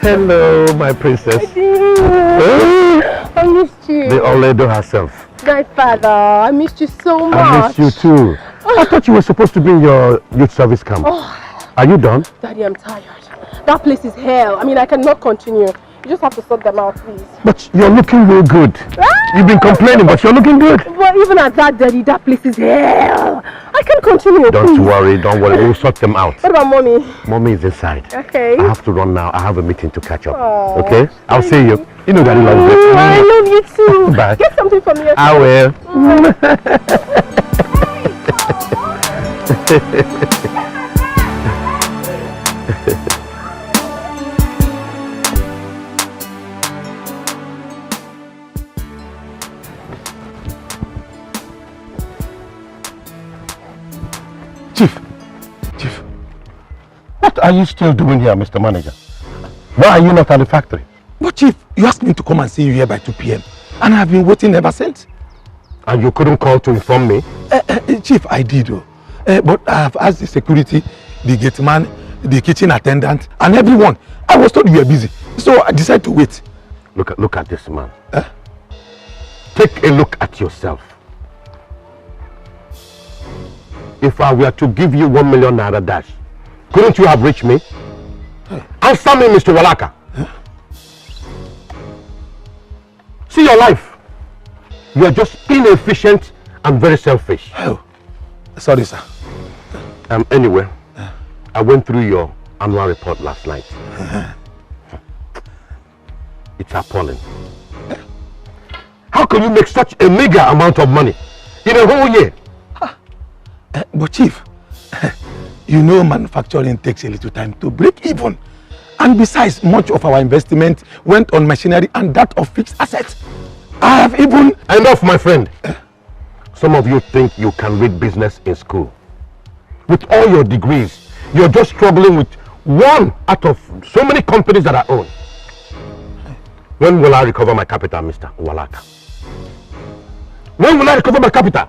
Hello, my princess. I missed you. The old lady herself. My father, I missed you so much. I missed you too. I thought you were supposed to be in your youth service camp. Are you done? Daddy, I'm tired. That place is hell. I mean, I cannot continue. You just have to sort them out, please. But you're looking real good. You've been complaining, but you're looking good. But even at that, Daddy, that place is hell. I can't continue. Don't worry. We'll sort them out. What about Mommy? Mommy is inside. Okay. I have to run now. I have a meeting to catch up. Aww, okay? I'll see you. You know Daddy loves you. I love you too. Bye. Get something from me. I will. Chief, what are you still doing here, Mr. Manager? Why are you not at the factory? But Chief, you asked me to come and see you here by 2 p.m. and I've been waiting ever since. And you couldn't call to inform me? Chief, I did, but I have asked the security, the gate man, the kitchen attendant, and everyone. I was told you were busy, so I decided to wait. Look at this man. Take a look at yourself. If I were to give you 1 million naira dash, couldn't you have reached me? Answer me, Mr. Walaka. See your life. You are just inefficient and very selfish. Oh, sorry, sir. Anyway, I went through your annual report last night. It's appalling. How can you make such a meager amount of money in a whole year? But Chief, you know manufacturing takes a little time to break even. And besides, much of our investment went on machinery and that of fixed assets. I have even... Enough, my friend. Some of you think you can read business in school. With all your degrees, you're just struggling with one out of so many companies that I own. When will I recover my capital, Mr. Walaka? When will I recover my capital?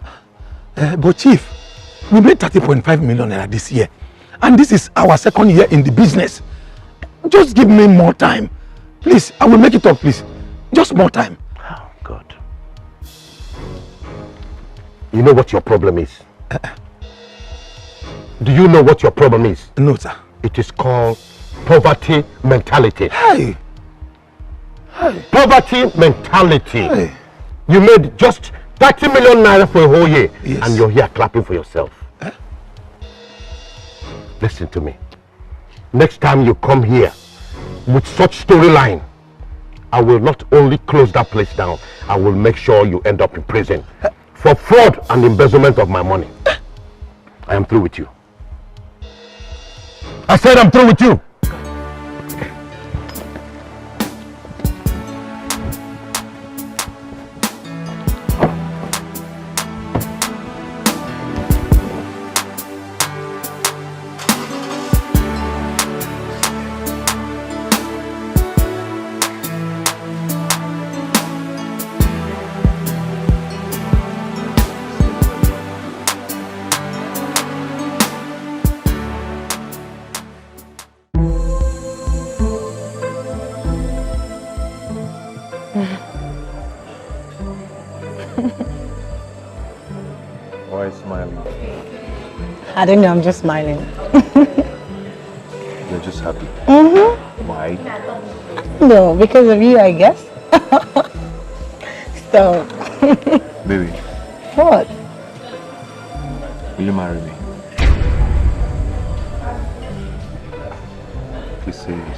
But Chief, we made 30.5 million naira this year. And this is our 2nd year in the business. Just give me more time. Please, I will make it up, please. Just more time. Oh, God. You know what your problem is? Do you know what your problem is? No, sir. It is called poverty mentality. Hey. Poverty mentality. Hey. You made just 30 million naira for a whole year. Yes. And you're here clapping for yourself. Listen to me. Next time you come here with such storyline, I will not only close that place down, I will make sure you end up in prison for fraud and embezzlement of my money. I am through with you. I said I'm through with you. I don't know, I'm just smiling. You're just happy? Mm-hmm. Why? No, because of you, I guess. So... Baby. What? Will you marry me? Please say yes.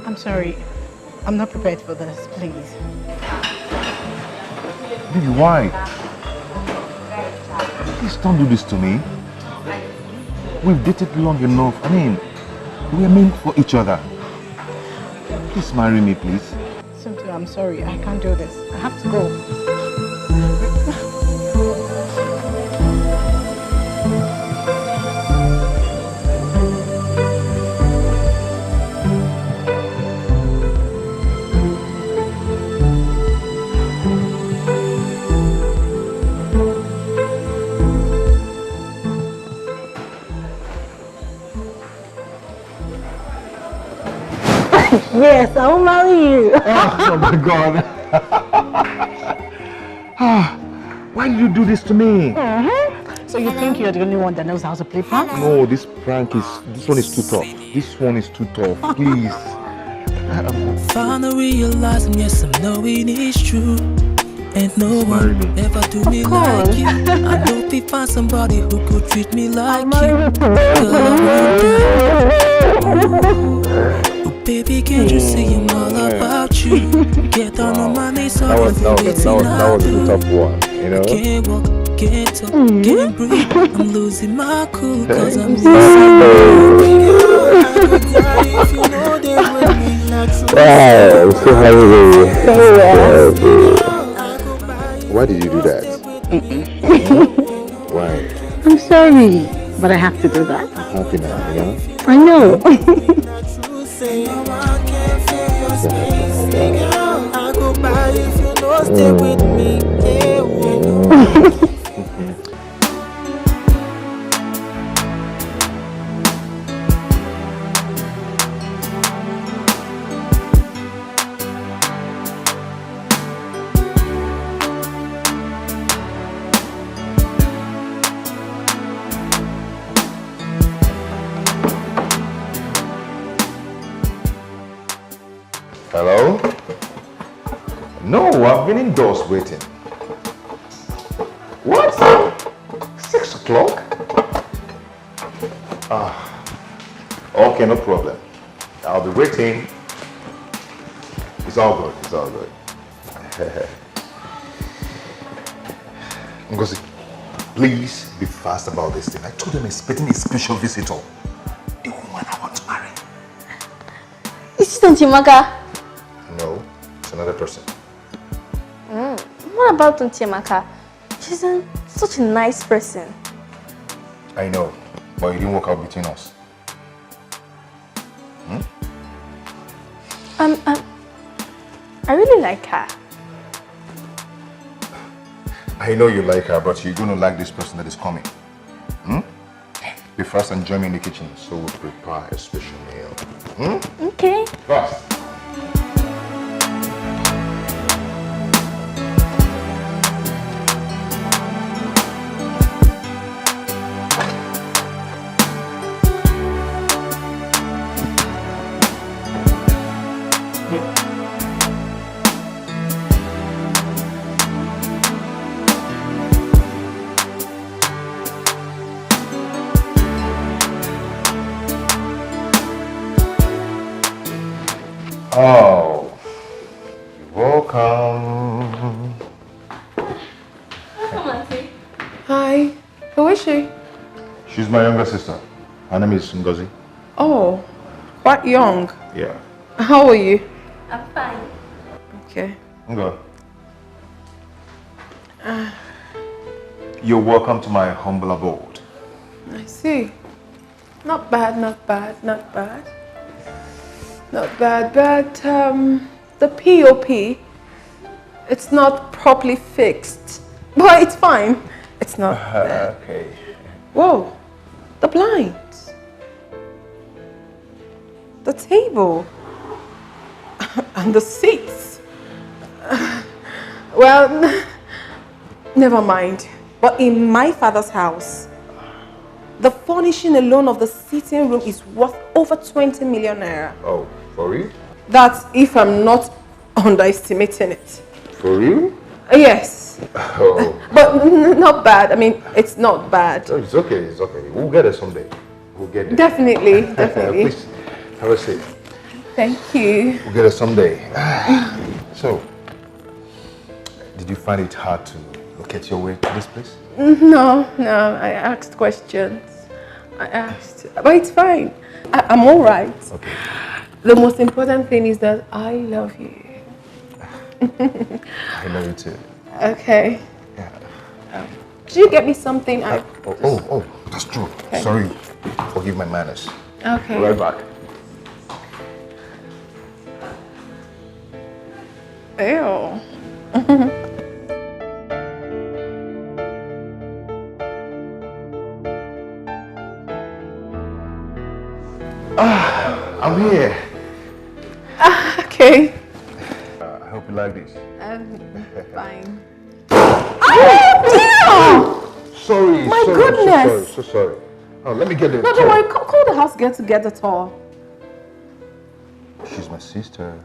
I'm sorry. I'm not prepared for this, please. Baby, why? Please don't do this to me. We've dated long enough. I mean, we're meant for each other. Please marry me, please. Cynthia, I'm sorry. I can't do this. I have to go. Yes, I will marry you. Oh my God. Why did you do this to me? So you think you're the only one that knows how to play prank? No, this one is too tough. This one is too tough. Please. Finally realizing, yes, I'm knowing it's true. Ain't no one ever do me like you. I know if we find somebody who could treat me like you, girl, I won't die. Oh, baby, can't you see I'm all about you? Get down on my knees, so that was a tough one, you know? I can't walk, can't talk, can't breathe. I'm losing my cool, cause I'm missing you. I could die if you know they with me, not true. Wow, I'm so happy. Why did you do that? Why? I'm sorry, but I have to do that. I'm happy now, you know? I know. I go by if you know stay with me. Hello? No, I've been indoors waiting. What? 6 o'clock? Okay, no problem. I'll be waiting. It's all good, it's all good. Ngozi, please be fast about this thing. I told them I'm expecting a special visitor. The woman I want to marry. Is it Auntie Maka? No, it's another person. What about Auntie Maka? She's such a nice person. I know, but it didn't work out between us. I really like her. I know you like her, but you're going to like this person that is coming. Be fast and join me in the kitchen so we'll prepare a special meal. Okay. Fast. Oh, you're welcome. Welcome, Auntie. Hi. Who is she? She's my younger sister. Her name is Ngozi. Oh, quite young. Yeah. How are you? I'm fine. Okay. Ngo. You're welcome to my humble abode. I see. Not bad, not bad, not bad. Not bad, but the POP, it's not properly fixed. But it's fine. It's not bad. Okay. Whoa, the blinds. The table. And the seats. Well, never mind. But in my father's house, the furnishing alone of the sitting room is worth over 20 million naira. Oh, for real? That's if I'm not underestimating it. For real? Yes. Oh. But not bad. I mean, it's not bad. No, it's okay, it's okay. We'll get it someday. We'll get it. Definitely, definitely. Please, have a seat. Thank you. We'll get it someday. So, did you find it hard to locate your way to this place? No, I asked questions. I asked. But it's fine. I'm all right. Okay. The most important thing is that I love you. I love you too. Okay. Yeah. Did you get me something? Oh, that's true. Okay. Sorry. Forgive my manners. Okay. Right back. Ew. I'm here. Okay. I hope you like this. Fine. Oh, Sorry, My sorry, goodness. So sorry. Oh, let me get the no, don't worry. Call the house girl to get the towel. She's my sister,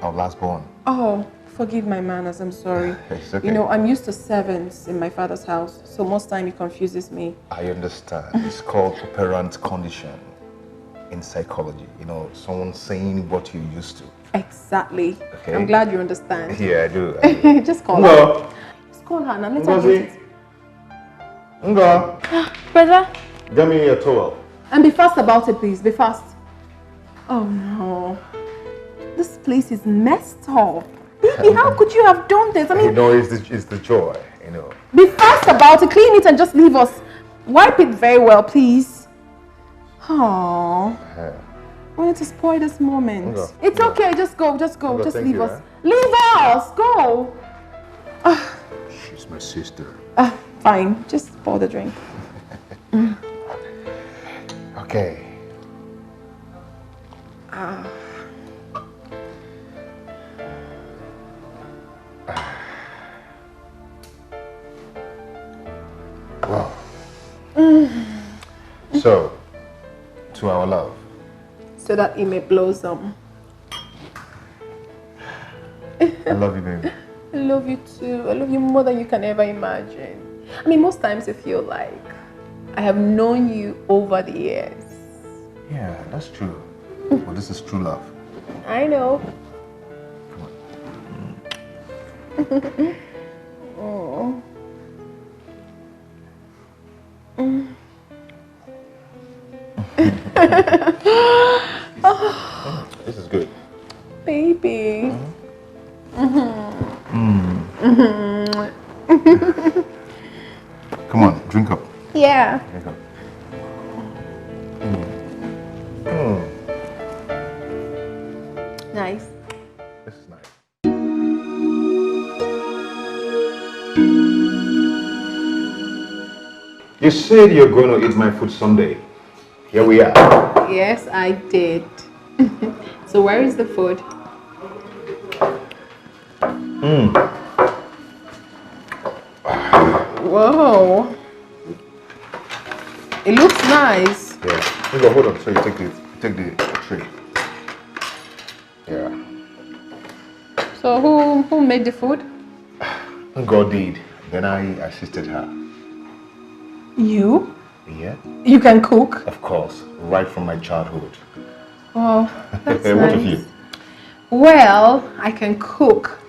our last born. Oh, forgive my manners. I'm sorry. It's okay. You know, I'm used to servants in my father's house, so most time it confuses me. I understand. It's called operant condition in psychology. You know, someone saying what you're used to. Exactly. Okay. I'm glad you understand. Yeah, I do. Just call her. Just call her now. Let her get it. Nga, Brother? get me a towel. And be fast about it, please. Be fast. Oh no. This place is messed up. Baby, how could you have done this? I mean, You know, it's the joy, you know. be fast about it. Clean it and just leave us. Wipe it very well, please. Oh. I wanted to spoil this moment. Ngo. It's okay. Just go. Just Ngo, thank leave you, us. Leave us. Go. She's my sister. Fine. Just pour the drink. Okay. Wow. So, to our love. So that it may blossom. I love you, baby. I love you too. I love you more than you can ever imagine. I mean, most times I feel like I have known you over the years. Yeah, that's true. Well, this is true love. I know. Come on. Oh. This is good. Baby. Come on, drink up. Yeah. Drink up. Nice. This is nice. You said you're going to eat my food someday. Here we are. Yes, I did. So where is the food? Whoa. It looks nice. Yeah. Hugo, hold on. So you take the tray. Yeah. So who made the food? God did. Then I assisted her. You? Yeah. You can cook? Of course. Right from my childhood. Oh, that's What nice. of you? Well, I can cook,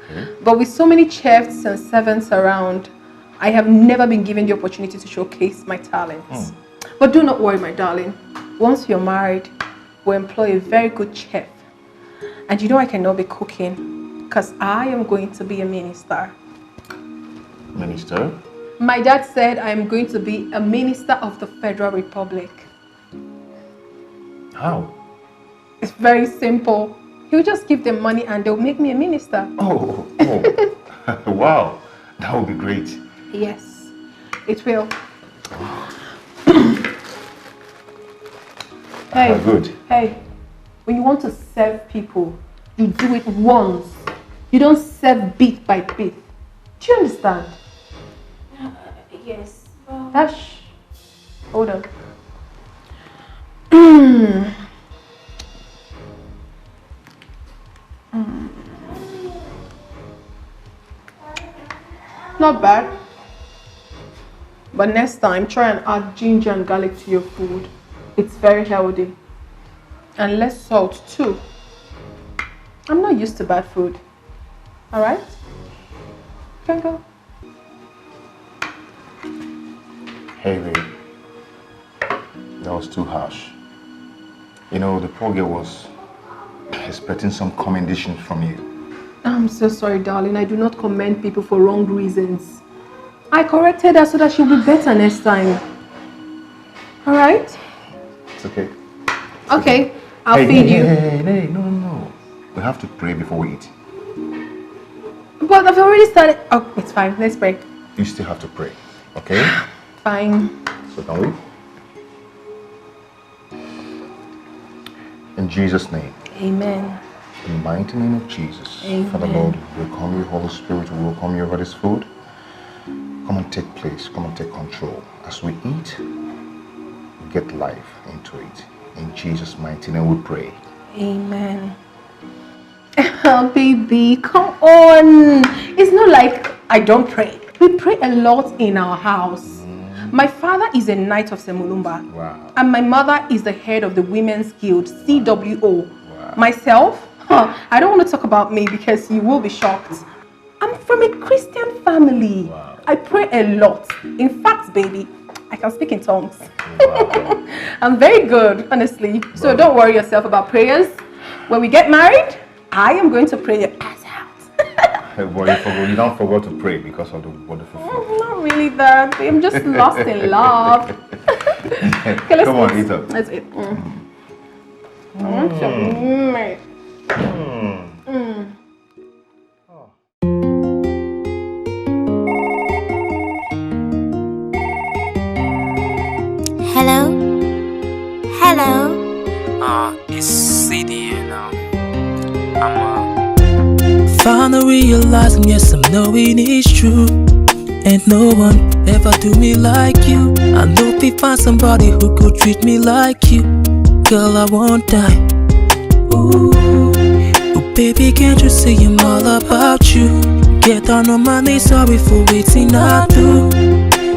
but with so many chefs and servants around, I have never been given the opportunity to showcase my talents. But do not worry, my darling. Once you're married, we'll employ a very good chef. And you know I cannot be cooking because I am going to be a minister. Minister? My dad said I am going to be a minister of the Federal Republic. How? It's very simple. He'll just give them money and they'll make me a minister. Oh. Wow. That would be great. Yes, it will. Hey, Good. hey, when you want to serve people, you do it once. You don't serve bit by bit. Do you understand? Yes. Hush. Hold on. Not bad. But next time, try and add ginger and garlic to your food. It's very healthy. And less salt too. I'm not used to bad food. Alright? Can go. Hey, babe. That was too harsh. You know, the poor girl was expecting some commendation from you. I'm so sorry, darling. I do not commend people for wrong reasons. I corrected her so that she'll be better next time. Alright? It's okay. Okay, I'll feed you. Hey, no. We have to pray before we eat. But I've already started. Oh, it's fine. Let's pray. You still have to pray, okay? Fine. So can we? In Jesus' name. Amen. In the mighty name of Jesus. Amen. Father Lord, we welcome you. Holy Spirit, we welcome you over this food. Come and take place. Come and take control. As we eat, we get life into it. In Jesus' mighty name we pray. Amen. Oh, baby, come on. It's not like I don't pray. We pray a lot in our house. My father is a knight of Semulumba. Wow. And my mother is the head of the Women's Guild, CWO. Wow. Myself, I don't want to talk about me because you will be shocked. I'm from a Christian family. Wow. I pray a lot. In fact, baby, I can speak in tongues. Wow. I'm very good, honestly. So Wow. don't worry yourself about prayers. When we get married, I am going to pray your ass out. Boy, you don't forget to pray because of the wonderful food. Not really that. I'm just lost in love. Okay, Come on, eat up. Let's eat. Hello? Hello? It's CD now. Finally realizing, yes, I'm knowing it's true. Ain't no one ever do me like you. I know if we find somebody who could treat me like you, girl, I won't die. Ooh, oh, baby, can't you see I'm all about you? Get down on my knees, sorry for waiting, I do.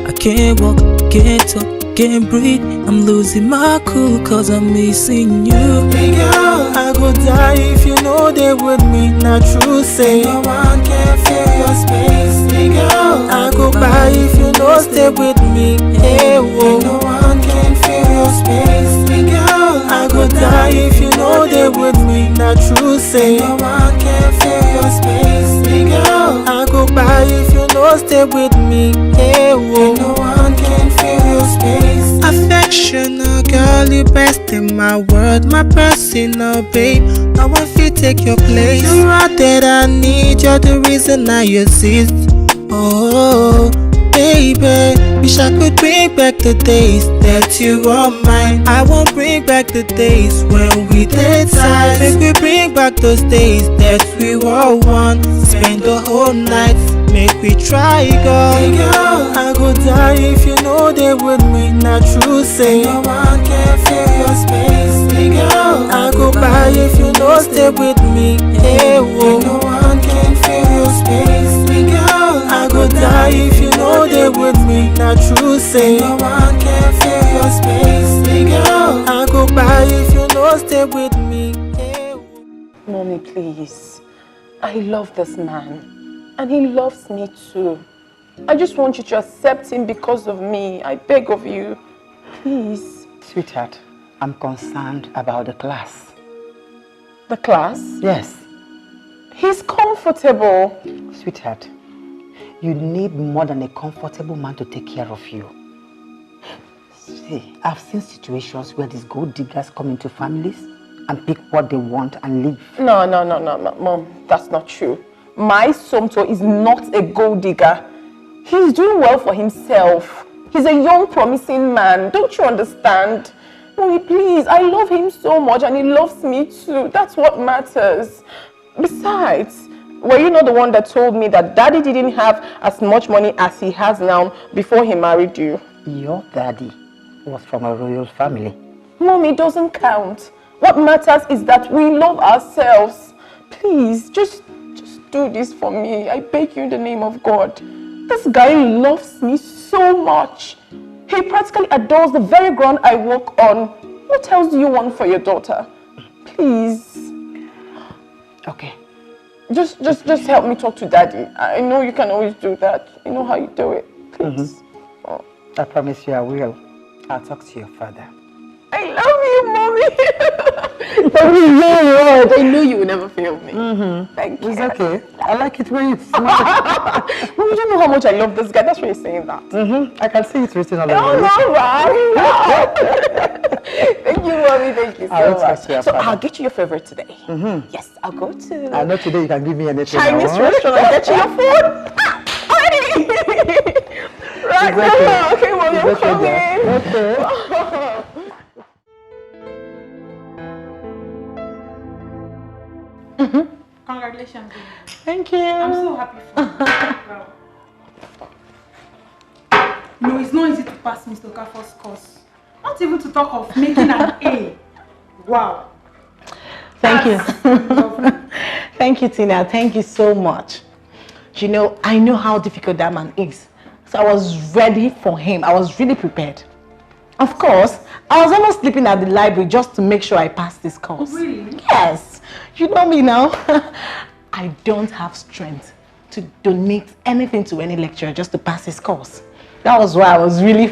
I can't walk, can't talk, can't breathe. I'm losing my cool cause I'm missing you. Hey girl, I go die if you know they with me. Not true, say no one can fill your space. Hey girl, I go by if you know stay with me. Hey whoa, no one can fill your space. Hey girl, I go die if you know they with me. Not true, say no one can fill your space. Hey girl, I go by if you know stay with me. Hey whoa, no one can fill your space. Affectional girl, you best in my world, my personal babe. I want you take your place. You are that I need, you're the reason I exist. Oh, baby, wish I could bring back the days that you were mine. I won't bring back the days when we did time. Make we bring back those days that we were one. Spend the whole night, make we try, girl. Hey girl, I go die if you know they with me. Not true, say no one can fill your space. Hey girl, I go by if you know stay with me. Hey whoa, no one can fill your space. Hey girl, I go die if you know they with me. Not true, say no one can fill your space. Hey girl, I go by if you know stay with me. Hey whoa. Mommy, please. I love this man. And he loves me too. I just want you to accept him because of me. I beg of you. Please. Sweetheart, I'm concerned about the class. The class? Yes. He's comfortable. Sweetheart, you need more than a comfortable man to take care of you. See, I've seen situations where these gold diggers come into families and pick what they want and leave. No, Mom. That's not true. My Somto is not a gold digger. He's doing well for himself. He's a young, promising man. Don't you understand? Mommy, please, I love him so much and he loves me too. That's what matters. Besides, were you not the one that told me that Daddy didn't have as much money as he has now before he married you? Your daddy was from a royal family. Mommy, it doesn't count. What matters is that we love ourselves. Please, just do this for me. I beg you in the name of God. This guy loves me so much. He practically adores the very ground I walk on. What else do you want for your daughter? Please. Okay. Just help me talk to Daddy. I know you can always do that. I know how you do it. Please. Oh. I promise you I will. I'll talk to your father. I love you, Mommy. I knew you would never fail me. Thank you. It's okay. I like it when it's smart. Mom, you don't know how much I love this guy. That's why you're saying that. I can see it written all over. Oh, no, right? Thank you, Mommy. Thank you so much. So I'll get you your favorite today. Yes, I'll go to I know today you can give me anything. Chinese restaurant and get you your food. Already. Right now. Okay, Mommy, I'm coming. Okay. Congratulations. Thank you. I'm so happy for you. Wow. No, it's not easy to pass Mr. Okafor's course. Not even to talk of making an A. Wow. Thank you. Thank you, Tina. Thank you so much. You know, I know how difficult that man is. So I was ready for him. I was really prepared. Of course, I was almost sleeping at the library just to make sure I passed this course. Oh, really? Yes. You know me now. I don't have strength to donate anything to any lecturer just to pass his course. That was why I was really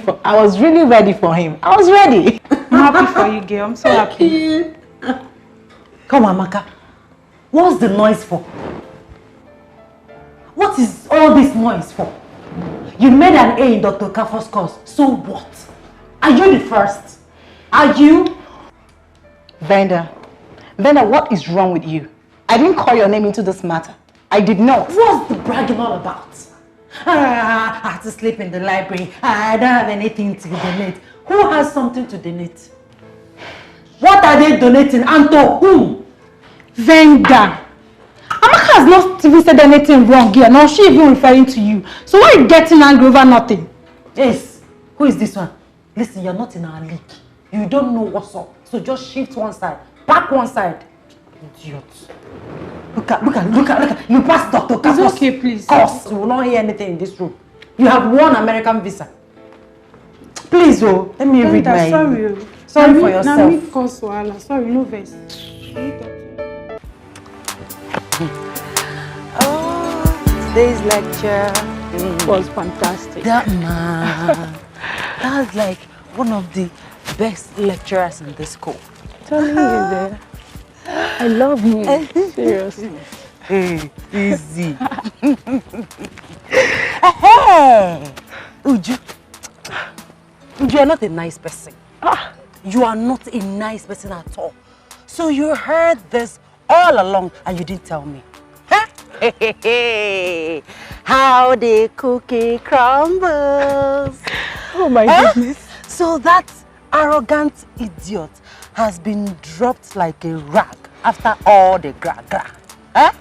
ready for him. I was ready. I'm happy for you, girl. I'm so happy. Come on, Maka. What's the noise for? What is all this noise for? You made an A in Dr. Okafor's course. So what? Are you the first? Are you? Venda, what is wrong with you? I didn't call your name into this matter. I did not. What's the bragging all about? I had to sleep in the library. I don't have anything to donate. Who has something to donate? What are they donating and to whom? Venda. Amaka has not even said anything wrong here. Nor she even referring to you. So why are you getting angry over nothing? Yes. Who is this one? Listen, you're not in our league. You don't know what's up. So just shift one side. Back one side. Idiot. Look at. You passed Dr. Okafor's. It's okay, please. Course. You will not hear anything in this room. You have one American visa. Please, oh, let me read my... Sorry for yourself. Sorry, no verse. Today's lecture was fantastic. That man, that's like one of the best lecturers in this school. Telling you there. I love you. Seriously. Hey, easy. Hey, Uju, you are not a nice person. You are not a nice person at all. So you heard this all along and you didn't tell me. Huh? Hey, how the cookie crumbles. Oh my goodness. So that arrogant idiot has been dropped like a rag after all the gra-gra. Huh?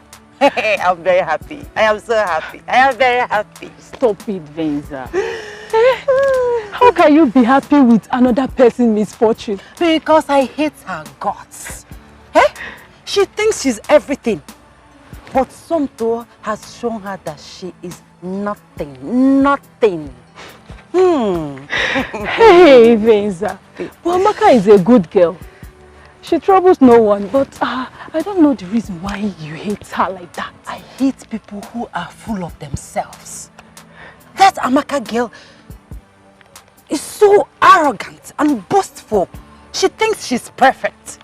I'm very happy. I am so happy. I am very happy. Stop it, Venza. How can you be happy with another person's misfortune? Because I hate her guts. She thinks she's everything. But Somto has shown her that she is nothing. Nothing. Hey, Venza. Well, Amaka is a good girl. She troubles no one, but I don't know the reason why you hate her like that. I hate people who are full of themselves. That Amaka girl is so arrogant and boastful. She thinks she's perfect.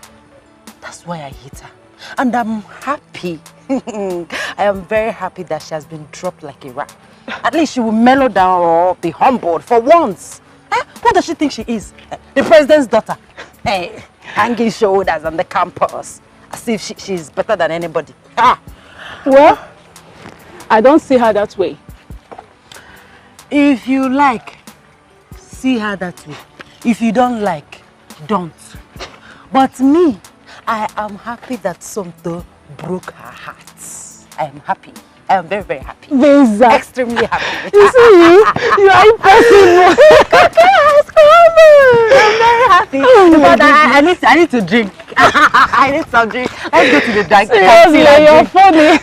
That's why I hate her. And I'm happy. I am very happy that she has been dropped like a rag. At least she will mellow down or be humbled for once. What does she think she is? The president's daughter. Hey, hanging shoulders on the campus. As if she's better than anybody. Well, I don't see her that way. If you like, see her that way. If you don't like, don't. But me, I am happy that Somto broke her heart. I am happy. I am very, very happy. Venza. Extremely happy. You see, you are impossible. I'm very happy. Oh, but I need to drink. I need some drink. Let's go to the drink. Seriously, you're funny.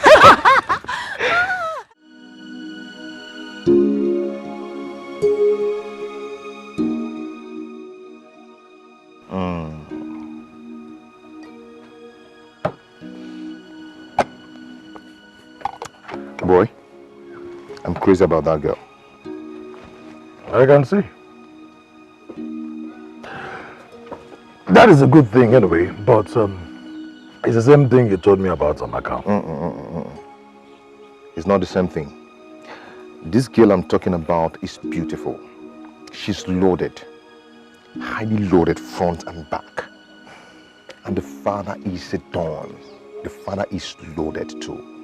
Boy, I'm crazy about that girl. I can see. That is a good thing anyway, but it's the same thing you told me about Amaka. It's not the same thing. This girl I'm talking about is beautiful. She's loaded. Highly loaded front and back. And the father is a don. The father is loaded too.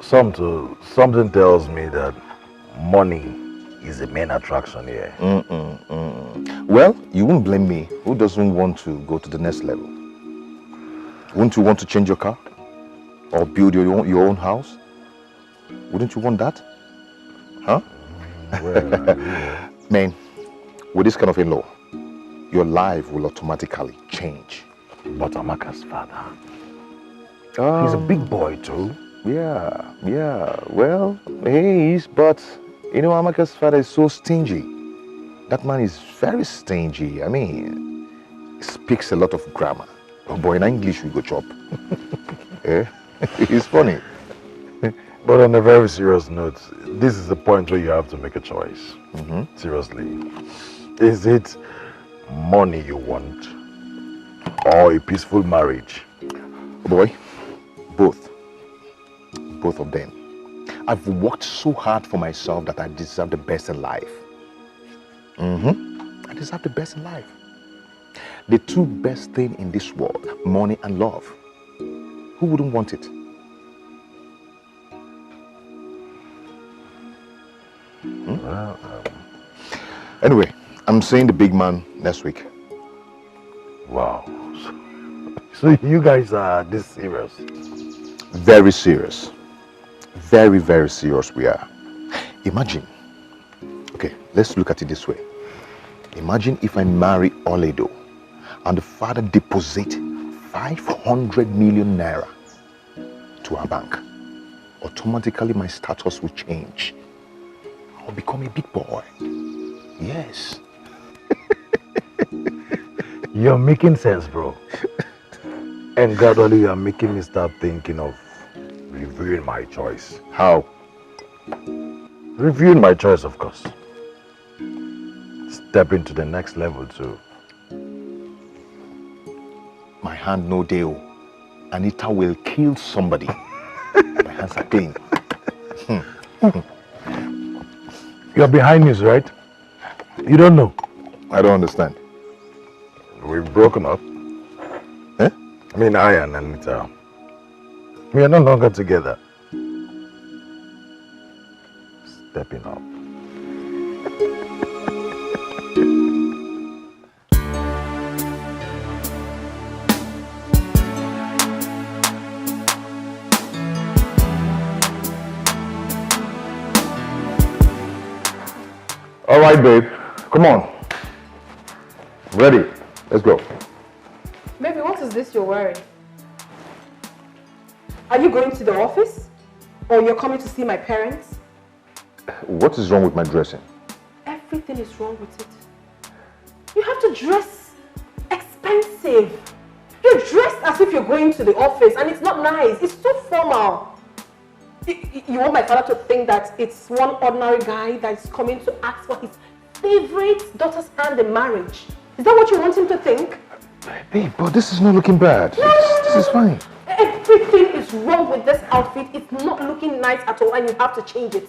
Something tells me that money is the main attraction here. Well, you won't blame me. Who doesn't want to go to the next level? Wouldn't you want to change your car? Or build your own house? Wouldn't you want that? Huh? Well, Man, with this kind of in-law, your life will automatically change. But Amaka's father, he's a big boy too. Yeah. Well, he is, but you know, Amaka's father is so stingy. That man is very stingy. I mean, he speaks a lot of grammar. Oh boy, in English we go chop. Yeah, it's funny. But on a very serious note, this is the point where you have to make a choice. Seriously. Is it money you want or a peaceful marriage? Boy, both. Both of them. I've worked so hard for myself that I deserve the best in life. I deserve the best in life. The two best things in this world, money and love. Who wouldn't want it? Well, Anyway, I'm seeing the big man next week. wow. So you guys are this serious? Very serious. Very, very serious we are. Imagine. Okay, let's look at it this way. Imagine if I marry Oledo and the father deposit 500 million naira to our bank. Automatically my status will change. I'll become a big boy. Yes. You're making sense, bro. And gradually you are making me start thinking of reviewing my choice. How? Reviewing my choice, of course. Stepping to the next level too. My hand no deal. Anita will kill somebody. My hands are clean. You're behind news, right? You don't know. I don't understand. We've broken up. Eh? I mean, I and Anita. We are no longer together. Stepping up. All right, babe. Come on. Ready. Let's go. Baby, what is this you're wearing? Are you going to the office? Or you're coming to see my parents? What is wrong with my dressing? Everything is wrong with it. You have to dress expensive. You're dressed as if you're going to the office and it's not nice. It's too formal. You want my father to think that it's one ordinary guy that's coming to ask for his favorite daughter's hand in marriage. Is that what you want him to think? Babe, but this is not looking bad. This is fine. Everything is wrong with this outfit. It's not looking nice at all and you have to change it.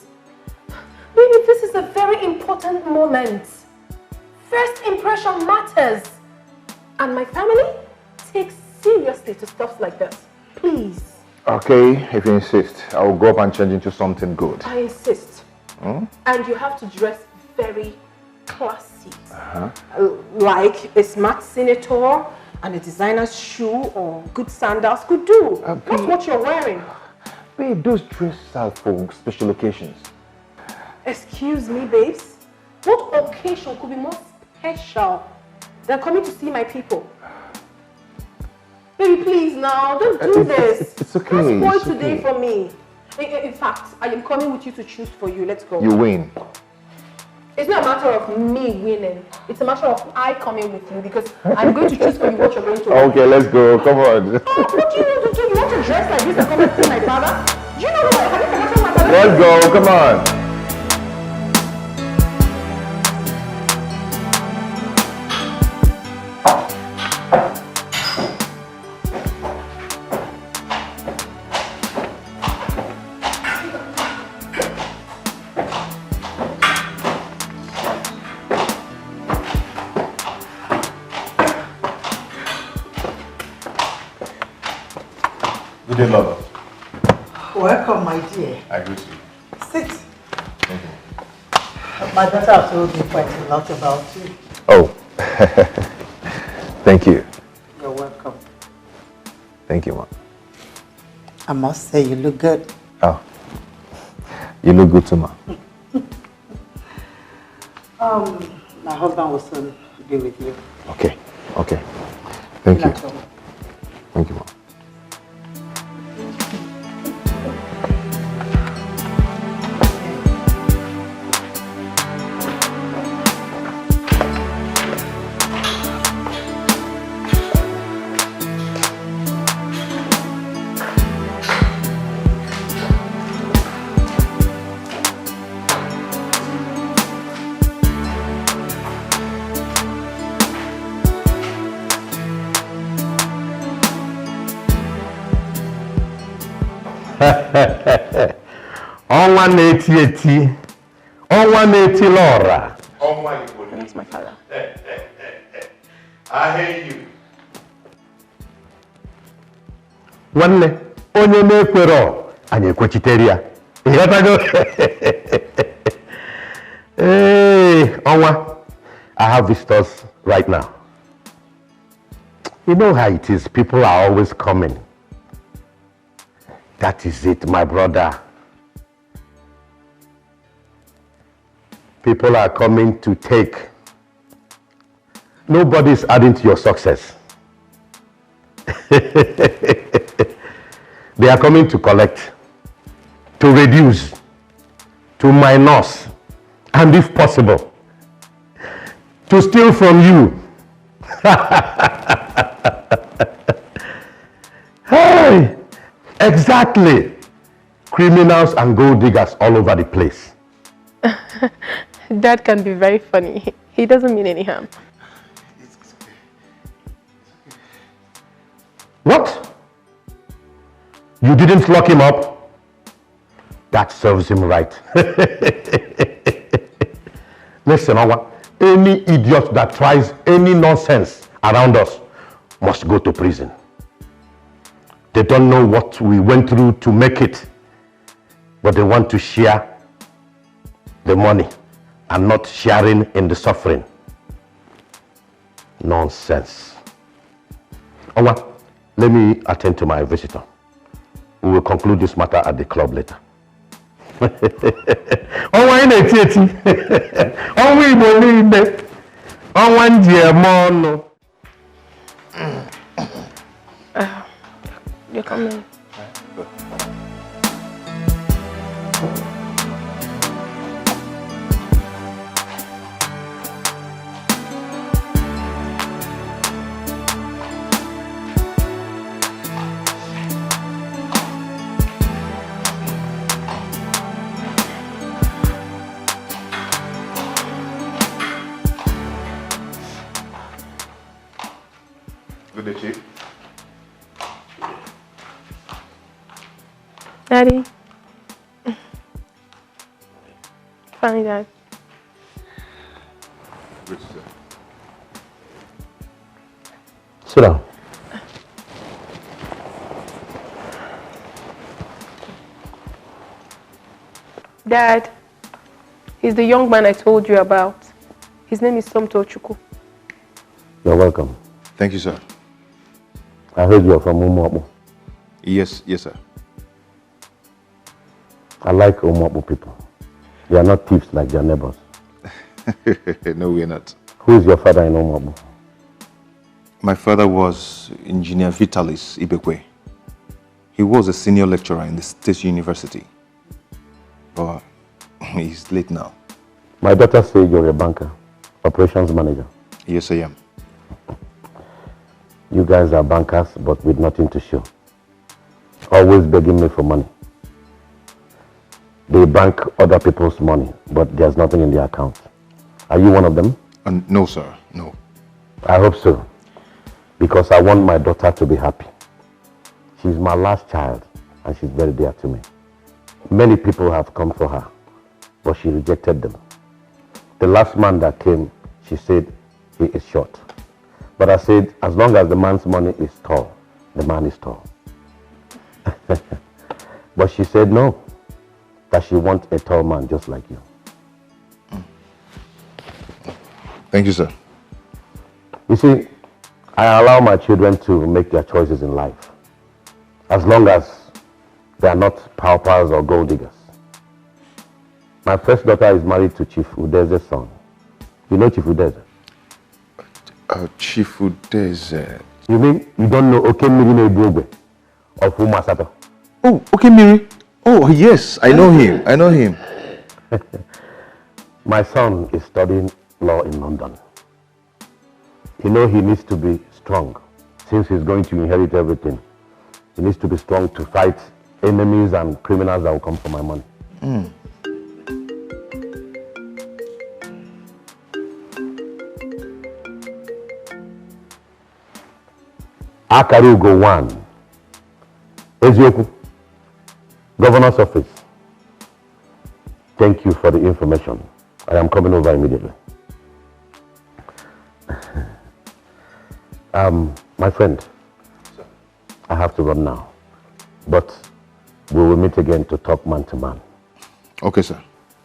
Baby, this is a very important moment. First impression matters. And my family takes seriously to stuff like this. Please. Okay, if you insist, I will go up and change into something good. I insist. And you have to dress very classy. Like a smart senator and a designer's shoe or good sandals could do. That's what you're wearing. Babe, those dresses are for special occasions. Excuse me, babes. What occasion could be more special than coming to see my people? Baby, please now, don't do this. It's okay. Don't spoil it's today okay. for me. In fact, I am coming with you to choose for you. Let's go. You win. It's not a matter of me winning. It's a matter of I coming with you because I'm going to choose for you what you're going to wear. Okay, let's go. Come on. What do you want to do? You want to dress like this and come and see my father? Do you know what? Have you forgotten my father? Let's go. Come on. Good day, lover. Welcome, my dear. I greet you. Sit. Thank you. My daughter has told me quite a lot about you. Oh, thank you. You're welcome. Thank you, ma. I must say you look good. Oh, you look good too, ma. My husband will soon be with you. Okay, okay. Thank you. Thank you, ma. Ọnwa na-eti eti, ọnwa na-eti lọra. That's my father. I hear you. Nwanne, onye na-ekwero, anyị ekwechitere ya. Ịghọtago? Hey, Ọnwa, I have visitors right now. You know how it is, people are always coming. That is it, my brother. People are coming to take. Nobody's adding to your success. They are coming to collect, to reduce, to minus, and if possible, to steal from you. Hey! Exactly. Criminals and gold diggers all over the place. Dad can be very funny. He doesn't mean any harm. What? You didn't lock him up? That serves him right. Listen, Awa, any idiot that tries any nonsense around us must go to prison. They don't know what we went through to make it, but they want to share the money and not sharing in the suffering. Nonsense. Owa, let me attend to my visitor. We will conclude this matter at the club later. Owa ina eti. Owa Igbo niile. Owa njiemo. You're coming. Good day, Chief. Daddy. Funny, Dad. Good, sir. Sit down. Dad, he's the young man I told you about. His name is Somto Chukwu. You're welcome. Thank you, sir. I heard you're from Umuabu. Yes, sir. I like Umuabu people. They are not thieves like their neighbors. No, we're not. Who is your father in Umuabu? My father was Engineer Vitalis Ibekwe. He was a senior lecturer in the State University. But he's late now. My daughter said you're a banker, operations manager. Yes, I am. You guys are bankers, but with nothing to show. Always begging me for money. They bank other people's money, but there's nothing in their account. Are you one of them? No, sir. No. I hope so, because I want my daughter to be happy. She's my last child, and she's very dear to me. Many people have come for her, but she rejected them. The last man that came, she said he is short. But I said, as long as the man's money is tall, the man is tall. But she said no, that she wants a tall man just like you. Thank you, sir. You see, I allow my children to make their choices in life. as long as they are not paupers or gold diggers. My first daughter is married to Chief Udeze's son. You know Chief Udeze? Chief Udeze. You mean you don't know Okemiri Nebogwe of Umasato? Oh, Okemiri. Oh, yes, I know him. I know him. My son is studying law in London. You know he needs to be strong since he's going to inherit everything. He needs to be strong to fight enemies and criminals that will come for my money. Akarugo 1. Ezioku, Governor's Office. Thank you for the information. I am coming over immediately. My friend, I have to run now, but we will meet again to talk man to man. Okay, sir.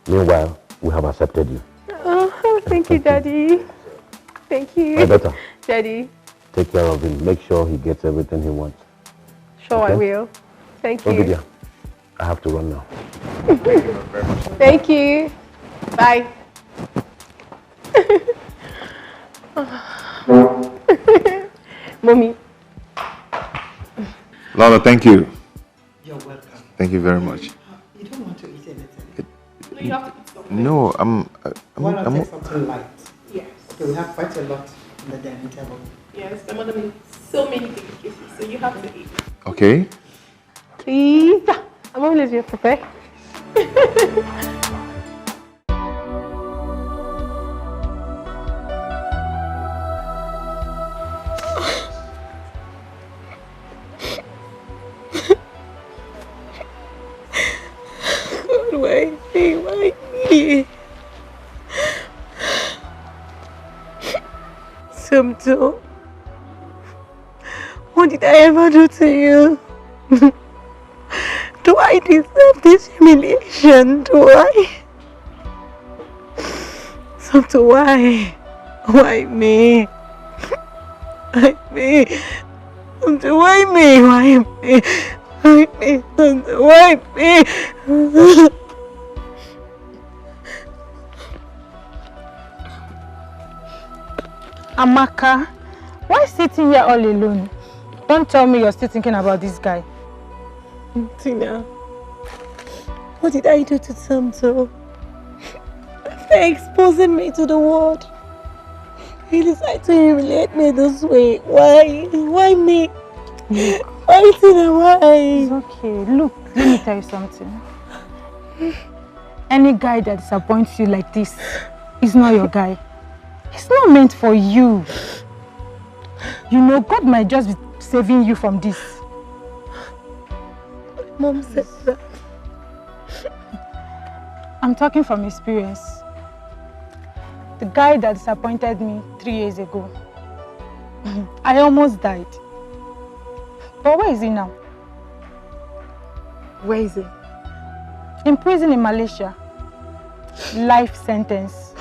Meanwhile, we have accepted you. Oh, thank you, Daddy. Thank you. My daughter. Daddy. Take care of him. Make sure he gets everything he wants. Sure, okay? I will. Thank you. Ogidia, I have to run now. Thank you. Bye. Mommy. Lala, thank you. You're welcome. Thank you very much. You don't want to eat anything? No, you have to eat something. No, Why not take something light? Yes. Okay, we have quite a lot on the dining table. Yes, my mother made so many things, so you have to eat. Okay. Please. I'm always here to prepare. Why me? Somto, what did I ever do to you? Do I deserve this humiliation? Do I? Somto, why? Why me? Why me? Somto, why me? Why me? Why me? Somto, why me? Amaka, why sitting here all alone? Don't tell me you're still thinking about this guy. Tina, what did I do to Samto? After exposing me to the world, he decided to humiliate me this way. Why? Why me? Why, Tina, why? It's okay. Look, let me tell you something. Any guy that disappoints you like this is not your guy. It's not meant for you. You know, God might just be saving you from this. Mom said that. I'm talking from experience. The guy that disappointed me 3 years ago, I almost died. But where is he now? Where is he? In prison in Malaysia. Life sentence.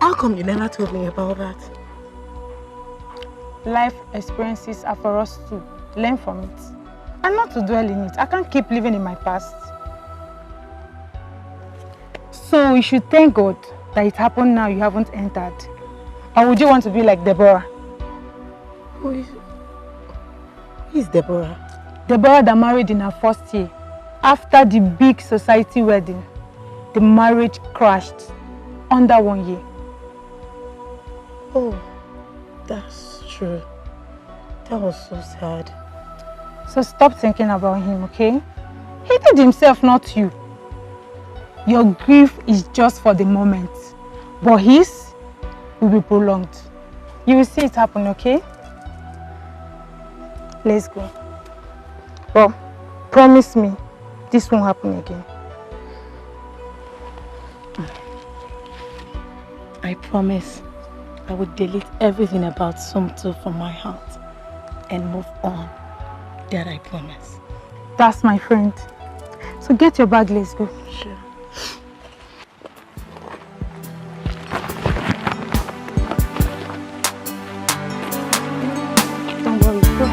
How come you never told me about that? Life experiences are for us to learn from it and not to dwell in it. I can't keep living in my past. So you should thank God that it happened now you haven't entered. Or would you want to be like Deborah? Who is Deborah? Deborah that married in her first year. After the big society wedding, the marriage crashed under 1 year. Oh, that's true. That was so sad. So stop thinking about him, okay? He did himself, not you. Your grief is just for the moment, but his will be prolonged. You will see it happen, okay? Let's go. Well, promise me this won't happen again. I promise I would delete everything about Somto from my heart and move on. That I promise. That's my friend. So get your bag, let's go. Sure. Don't worry, go.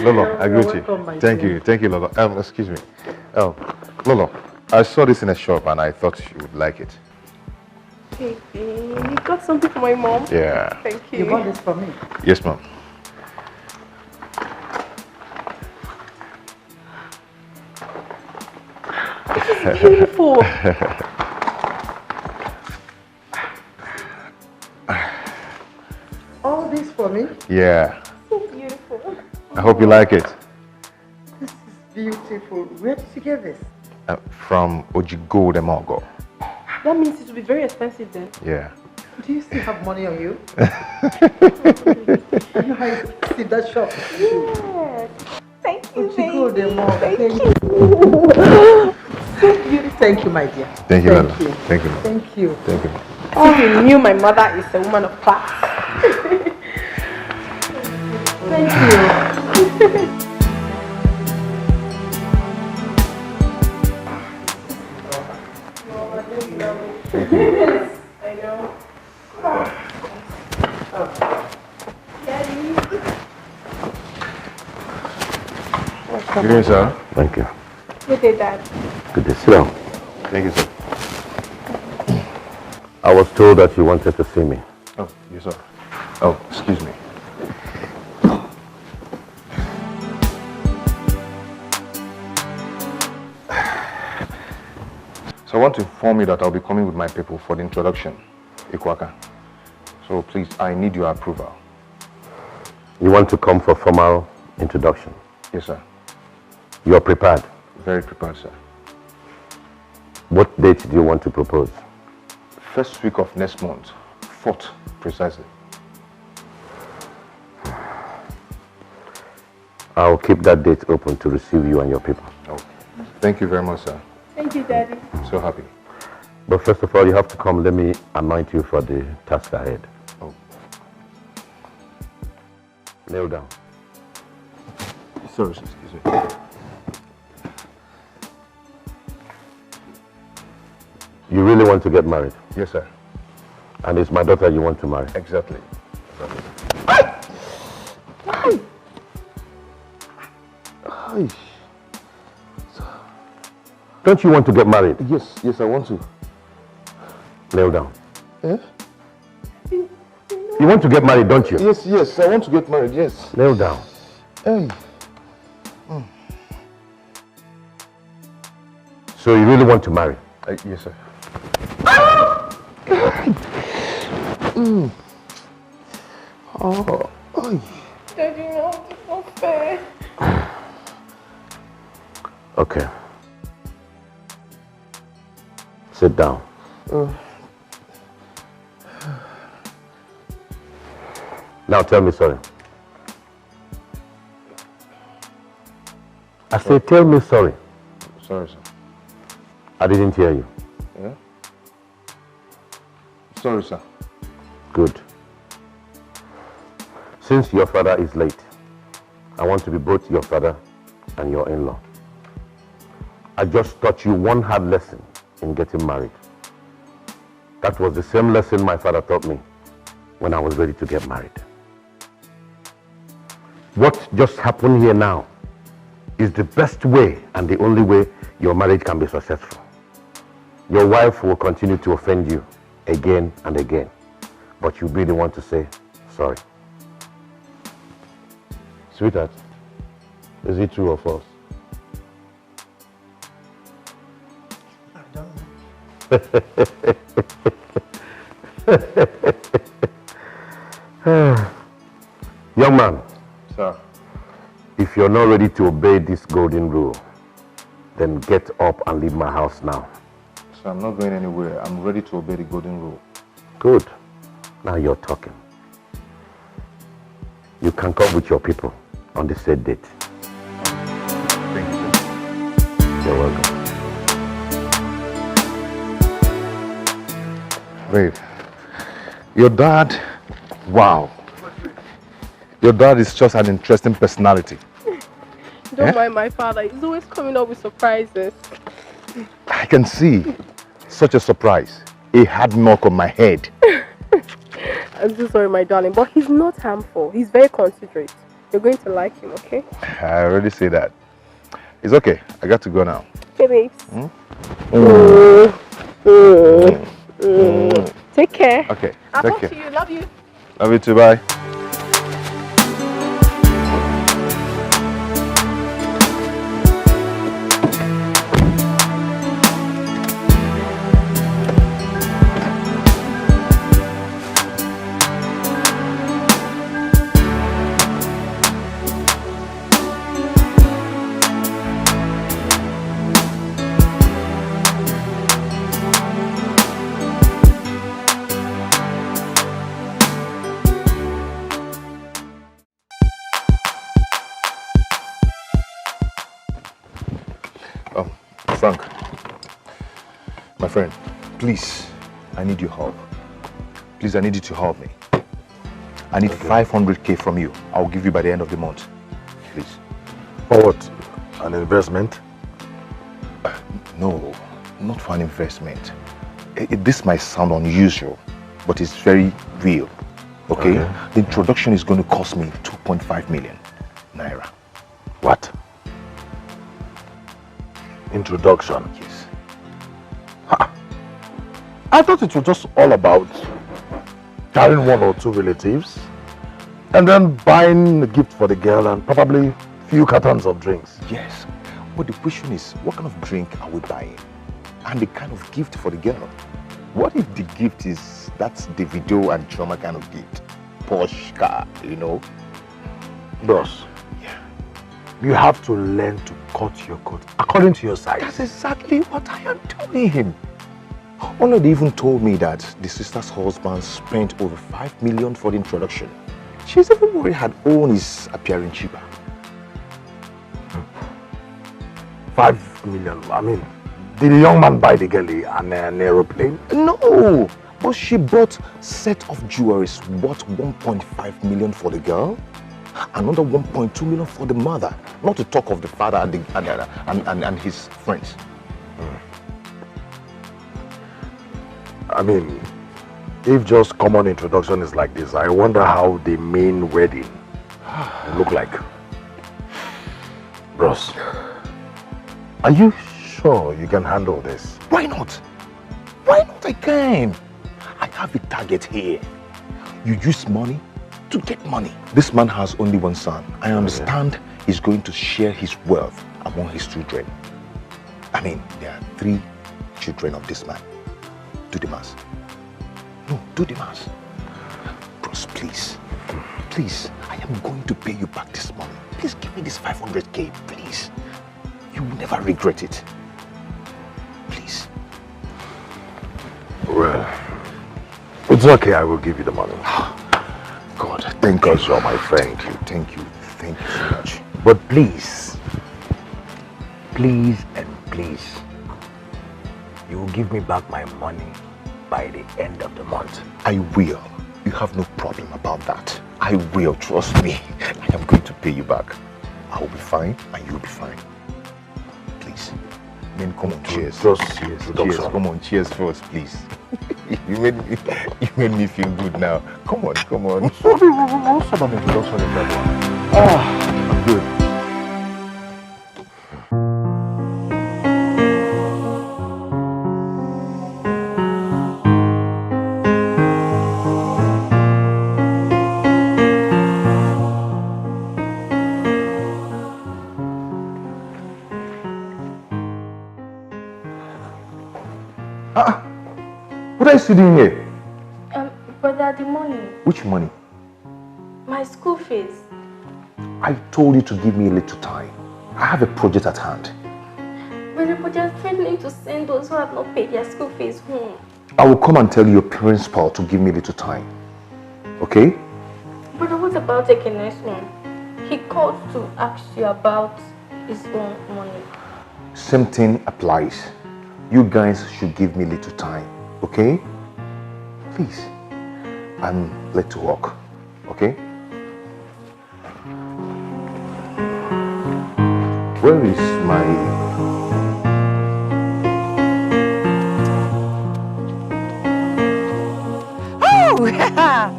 Lolo, I greet you. Thank you, Lolo. Excuse me. Lolo, I saw this in a shop and I thought you would like it. Baby, you got something for my mom? Yeah. Thank you. You bought this for me? Yes, ma'am. This is beautiful. All this for me? Yeah. So beautiful. I hope you like it. This is beautiful. Where did you get this? From Ojigo de Mogo. That means it will be very expensive then. Yeah. Do you still have money on you? You know how you see that shop? Yes. Thank you, baby. Thank you. So beautiful. Thank you, my dear. Thank you, Lolo. Thank you. Thank you. Thank you. Oh, you knew my mother is a woman of class. Thank you. I know. Daddy. Good evening, sir. Thank you. Good day, Dad. Good day. Sit down. Thank you, sir. I was told that you wanted to see me. Oh, yes, sir. Oh, excuse me. So I want to inform you that I'll be coming with my people for the introduction, Ikwaka. So please, I need your approval. You want to come for formal introduction? Yes, sir. You're prepared? Very prepared, sir. What date do you want to propose? First week of next month, 4th precisely. I'll keep that date open to receive you and your people. Oh, thank you very much, sir. Thank you, Daddy. I'm so happy. But first of all, you have to come. Let me anoint you for the task ahead. Oh. Kneel down. Sorry, excuse me. You really want to get married? Yes, sir. And it's my daughter you want to marry? Exactly. Don't you want to get married? Yes, I want to. Kneel down. Eh? You want to get married, don't you? Yes, I want to get married, yes. Kneel down. Hey. So you really want to marry? Yes, sir. Daddy, no, it's not fair. Okay. Sit down. Now tell me sorry. I say tell me sorry. Sorry, sir. I didn't hear you. Yeah? Sorry, sir. Good. Since your father is late, I want to be both your father and your in-law. I just taught you one hard lesson in getting married. That was the same lesson my father taught me when I was ready to get married. What just happened here now is the best way and the only way your marriage can be successful. Your wife will continue to offend you again and again, but you'll be the one to say sorry. Sweetheart, is it true or false? I don't know. Young man. Sir. If you're not ready to obey this golden rule, then get up and leave my house now. Sir, I'm not going anywhere. I'm ready to obey the golden rule. Good. Now you're talking. You can come with your people on the said date. Thank you, sir. You're welcome. Babe, your dad, wow. Your dad is just an interesting personality. Don't mind my father. He's always coming up with surprises. I can see such a surprise. A hard knock on my head. I'm so sorry, my darling, but he's not harmful. He's very considerate. You're going to like him, okay? I already say that. It's okay. I got to go now. Okay, babes. Take care. Okay. I'll take talk care. to you. Love you. Love you too. Bye. Frank, my friend, please, I need your help. Please, I need you to help me. I need 500k from you. I'll give you by the end of the month. Please. For what? An investment? No, not for an investment. This might sound unusual, but it's very real. Okay? The introduction is going to cost me 2.5 million naira. What? Introduction? Yes. I thought it was just all about carrying one or two relatives and then buying a gift for the girl and probably a few cartons of drinks. Yes, but the question is, what kind of drink are we buying? And the kind of gift for the girl? What if the gift is, that's the video and drama kind of gift? Porsche car, you know? Boss, you have to learn to cut your coat according to your size. That's exactly what I am telling him. Olade even told me that the sister's husband spent over 5 million for the introduction. She's even worried her own is appearing cheaper. 5 million? I mean, did the young man buy the girl an aeroplane? No, but she bought set of jewelries worth 1.5 million for the girl, another 1.2 million for the mother, not to talk of the father and his friends. I mean, if just common introduction is like this, I wonder how the main wedding will look like. Bros, are you sure you can handle this? Why not? Why not? I can. I have a target here. You use money to get money. This man has only one son. I understand he's going to share his wealth among his children. I mean, there are 3 children of this man. Do the math. No, do the math. Bros, please. Please, I am going to pay you back this money. Please give me this 500k, please. You will never regret it. Please. Well, it's okay, I will give you the money. God, thank you. Because you're my friend. Thank you so much. But please, please and please, you will give me back my money by the end of the month. I will. You have no problem about that. I will, trust me. I am going to pay you back. I will be fine and you will be fine. Please. Then come on, cheers. Cheers. Come on, cheers first, please. You made me feel good now. Come on. What's sort of introduction is that one? I'm good. What are you doing here? Brother, the money. Which money? My school fees. I told you to give me a little time. I have a project at hand. Brother, but you're threatening to send those who have not paid their school fees home. I will come and tell your principal to give me a little time. Okay? Brother, what about the next one? He called to ask you about his own money. Same thing applies. You guys should give me a little time, okay? Please. I'm late to work, okay? Where is my... Oh, yeah!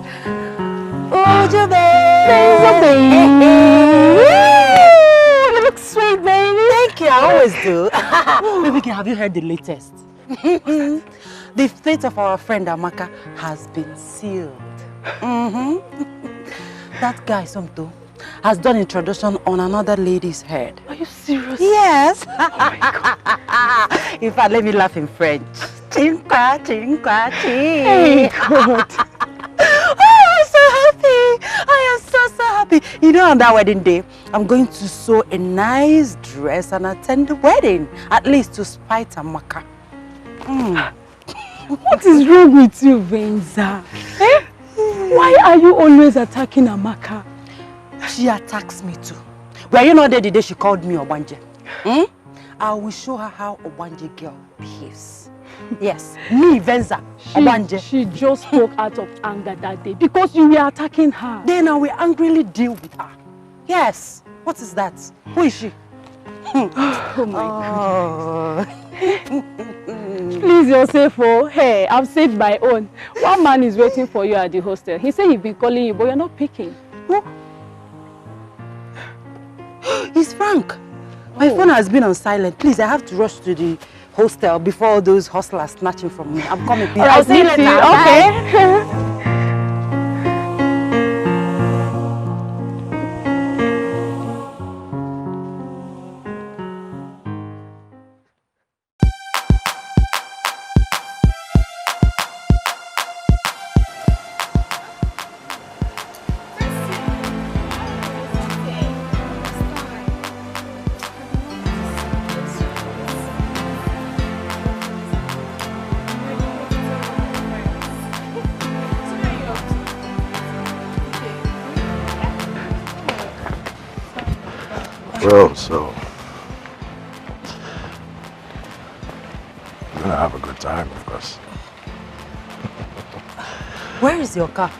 Oh, Jabez! You look sweet, baby. Thank you, I always do. Baby girl, have you heard the latest? The fate of our friend Amaka has been sealed. That guy, Somto, has done introduction on another lady's head. Are you serious? Yes. In fact, let me laugh in French. Chinkwa, chinkwa, chink. Hey, God. Oh, I'm so happy. I am so happy. You know, on that wedding day, I'm going to sew a nice dress and attend the wedding. At least to spite Amaka. What is wrong with you, Venza? Eh? Why are you always attacking Amaka? She attacks me too. Were you not there the day she called me Obanje? I will show her how Obanje girl behaves. Yes, me, Venza, Obanje. She just spoke out of anger that day because you were attacking her. Then I will angrily deal with her. Yes. What is that? Who is she? Oh my God. Please, yourself, oh. Hey, I've saved my own. One man is waiting for you at the hostel. He said he's been calling you, but you're not picking. Who? It's Frank. My phone has been on silent. Please, I have to rush to the hostel before all those hustlers snatching from me. I'm coming. Please. I'll see you later. Okay. Well, so we're gonna have a good time, of course. Where is your car?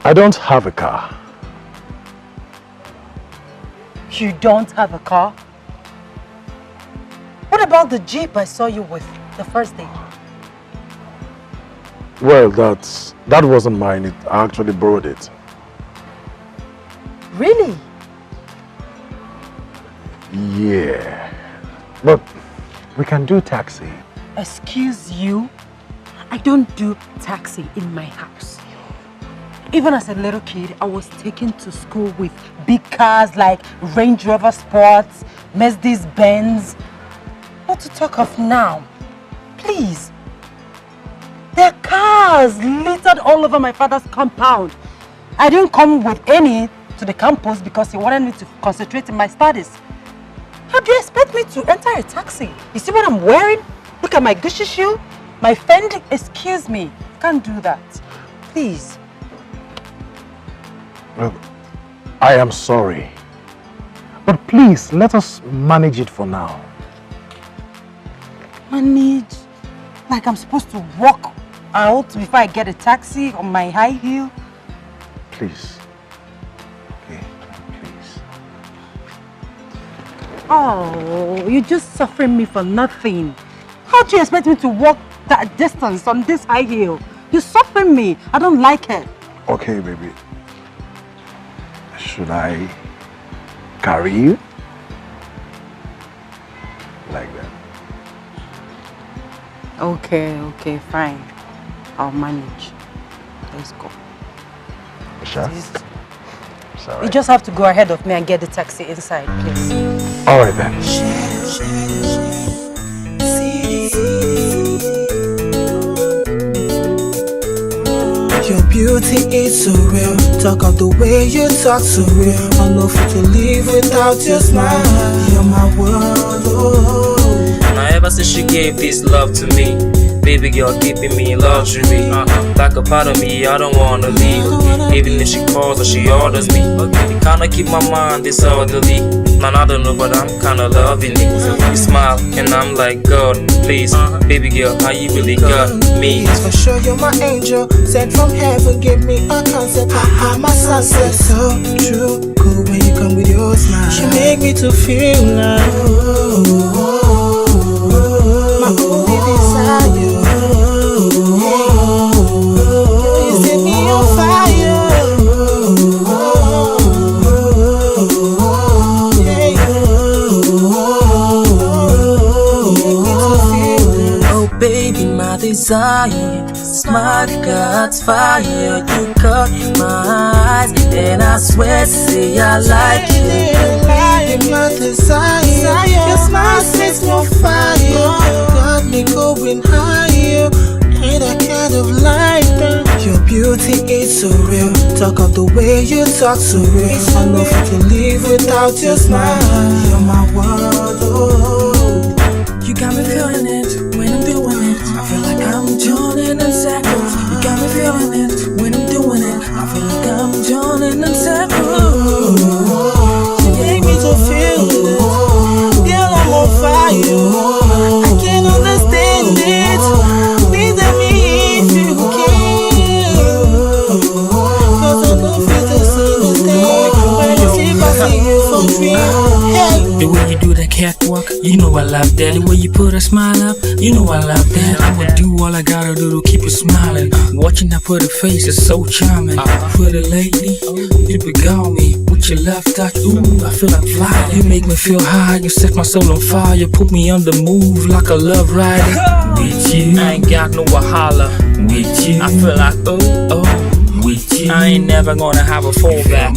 I don't have a car. You don't have a car? What about the Jeep I saw you with the first day? Well, that wasn't mine. I actually borrowed it. Really? Yeah. But we can do taxi. Excuse you? I don't do taxi in my house. Even as a little kid, I was taken to school with big cars like Range Rover Sports, Mercedes Benz. Not to talk of now. Please. There are cars littered all over my father's compound. I didn't come with any to the campus because he wanted me to concentrate in my studies. How do you expect me to enter a taxi? You see what I'm wearing? Look at my Gucci shoe, my Fendi. Excuse me, can't do that. Please. Look, I am sorry. But please, let us manage it for now. Manage? Like I'm supposed to walk out before I get a taxi on my high heel? Please. Oh, you're just suffering me for nothing. How do you expect me to walk that distance on this high heel? You're suffering me. I don't like it. Okay, baby. Should I carry you? Like that. Okay, fine. I'll manage. Let's go. Sure. Sorry. You just have to go ahead of me and get the taxi inside, please. All right then. Your beauty is so real. Talk of the way you talk so real. I'm not fit to live without your smile. You're my world. Oh. Now ever since you gave this love to me, baby girl keeping me in luxury. Like a part of me, I don't wanna leave. Even if she calls or she orders me, you kinda keep my mind disorderly. Man, I don't know, but I'm kinda loving it. You smile, and I'm like, God, please, baby girl, how you really got me? For sure, you're my angel, sent from heaven. Give me a concept, my sunset. So true, cool when you come with your smile. She make me to feel like my only desire. You set me on fire. desire. Smart God's fire. You caught my eyes, and I swear, say I like you. My desire, your smile sets no fire. Got me going higher. Ain't that kind of life that your beauty is so real. Talk of the way you talk so real. I know if to live without your smile. You're my world, oh. You got me feeling it when I'm doing it. I feel like I'm joining them circles. You got me feeling it when I'm doing it. I feel like I'm joining them circles. You make me so feel it. Girl, I'm on fire. I can't understand it. Please let me if you can. Cause I don't feel the same thing. When I sleep, I see you for real. Hey. The way you do that catwalk, you know I love that. The way you put a smile up, you know I love that. I would do all I gotta do to keep you smiling. Watching that pretty face is so charming. Pretty lady, you beguile me with your left touch. Ooh, I feel like flying. You make me feel high, you set my soul on fire. You put me on the move like a love rider. With you, I ain't got no wahala. With you, I feel like oh. With you, I ain't never gonna have a fallback.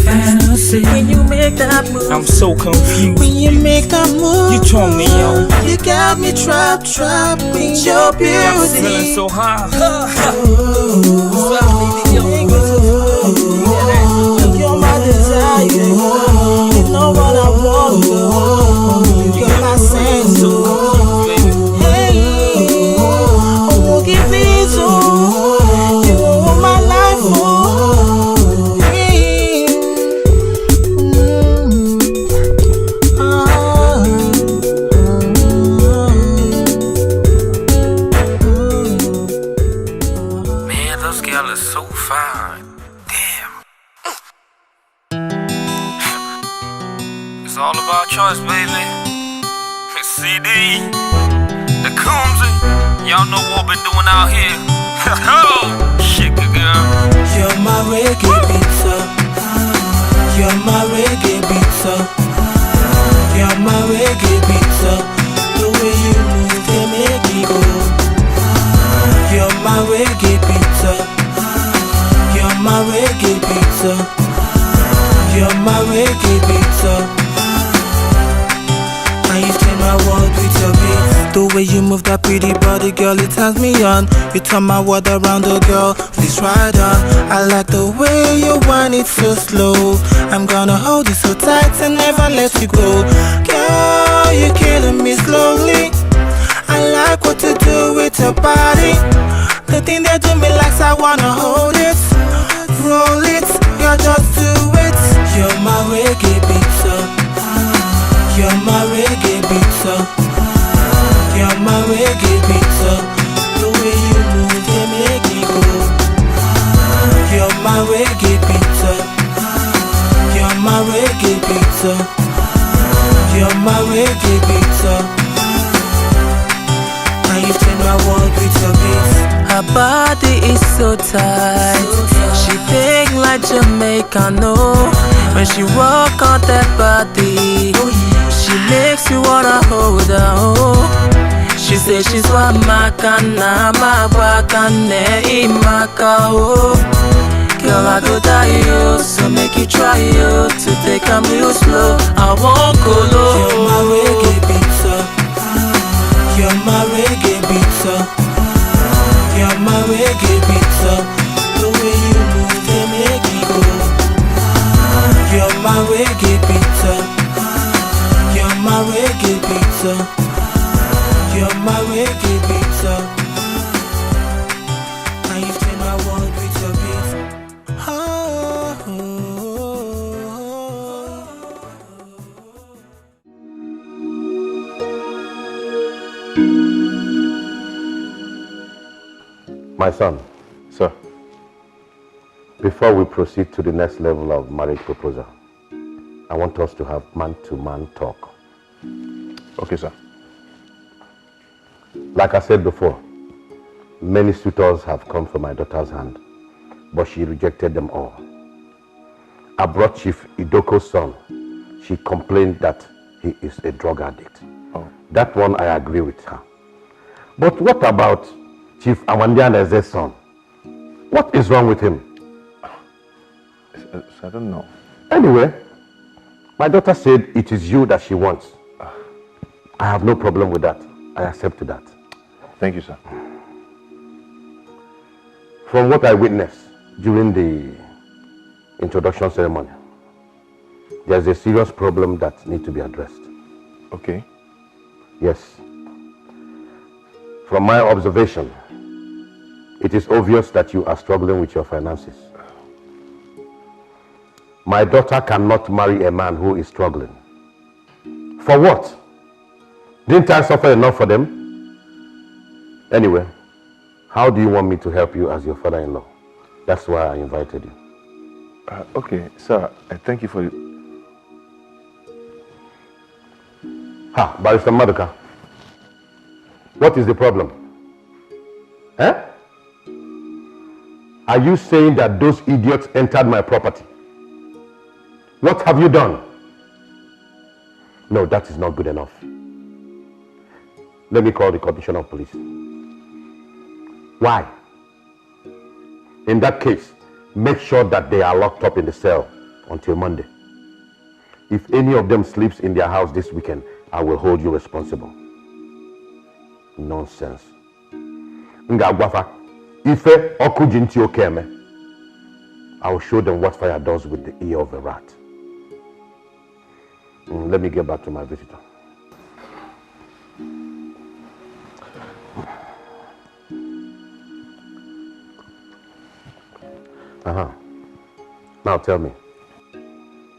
Fantasy. When you make that move, I'm so confused. When you make that move, you turn me on. You got me trapped with your beauty. I'm feeling so high. You're my desire. You know what I want. You got my sense. Hey, oh, give me so. All about choice, baby. CD, the Coomsy. Y'all know what we're doing out here. Shit, good girl. You're my reggae pizza. You're my reggae pizza. You're my reggae pizza. The way you move, they make me go. You're my reggae pizza. You're my reggae pizza. You're my reggae pizza. And you turn my world with your beat. The way you move that pretty body, girl, it turns me on. You turn my world around, oh girl, please ride on. I like the way you whine it so slow. I'm gonna hold you so tight and never let you go. Girl, you're killing me slowly. I like what you do with your body. The thing that do me like I wanna hold it. Roll it, girl, just do it. You're my reggae pizza. You're my reggae pizza. You're my reggae pizza. The way you move, they make me go. You're my reggae pizza. You're my reggae pizza. You're my reggae pizza. And you turn my world with your beat. Her body is so tight. She think like Jamaica, no. When she walk on that body, she makes you wanna hold her, oh. She says she's wa makana, ma wakane imaka, oh. Girl, I go die, you, so make you try, you, to take a real slow. I won't go low. You're my reggae pizza. You're my reggae pizza. You're my reggae pizza. The way you move, they make me go. You're my reggae pizza. You're my reggae pizza. You're my reggae pizza. And you've changed my world with your beat. My son. Sir. Before we proceed to the next level of marriage proposal, I want us to have man-to-man talk. Okay, sir. Like I said before, many suitors have come from my daughter's hand, but she rejected them all. I brought Chief Idoko's son. She complained that he is a drug addict. Oh. That one I agree with her. But what about Chief Amandiane's son? What is wrong with him? I don't know. Anyway, my daughter said it is you that she wants. I have no problem with that. I accept that. Thank you, sir. From what I witnessed during the introduction ceremony, there's a serious problem that needs to be addressed. Okay. Yes. From my observation, it is obvious that you are struggling with your finances. My daughter cannot marry a man who is struggling. For what? Didn't I suffer enough for them? Anyway, how do you want me to help you as your father-in-law? That's why I invited you. Okay, sir, I thank you for it. Barrister Maduka. What is the problem? Eh? Are you saying that those idiots entered my property? What have you done? No, that is not good enough. Let me call the Commissioner of Police. Why? In that case, make sure that they are locked up in the cell until Monday. If any of them sleeps in their house this weekend, I will hold you responsible. Nonsense. Ngagwafa, ife okujinti okeme. I will show them what fire does with the ear of a rat. Let me get back to my visitor. Now tell me,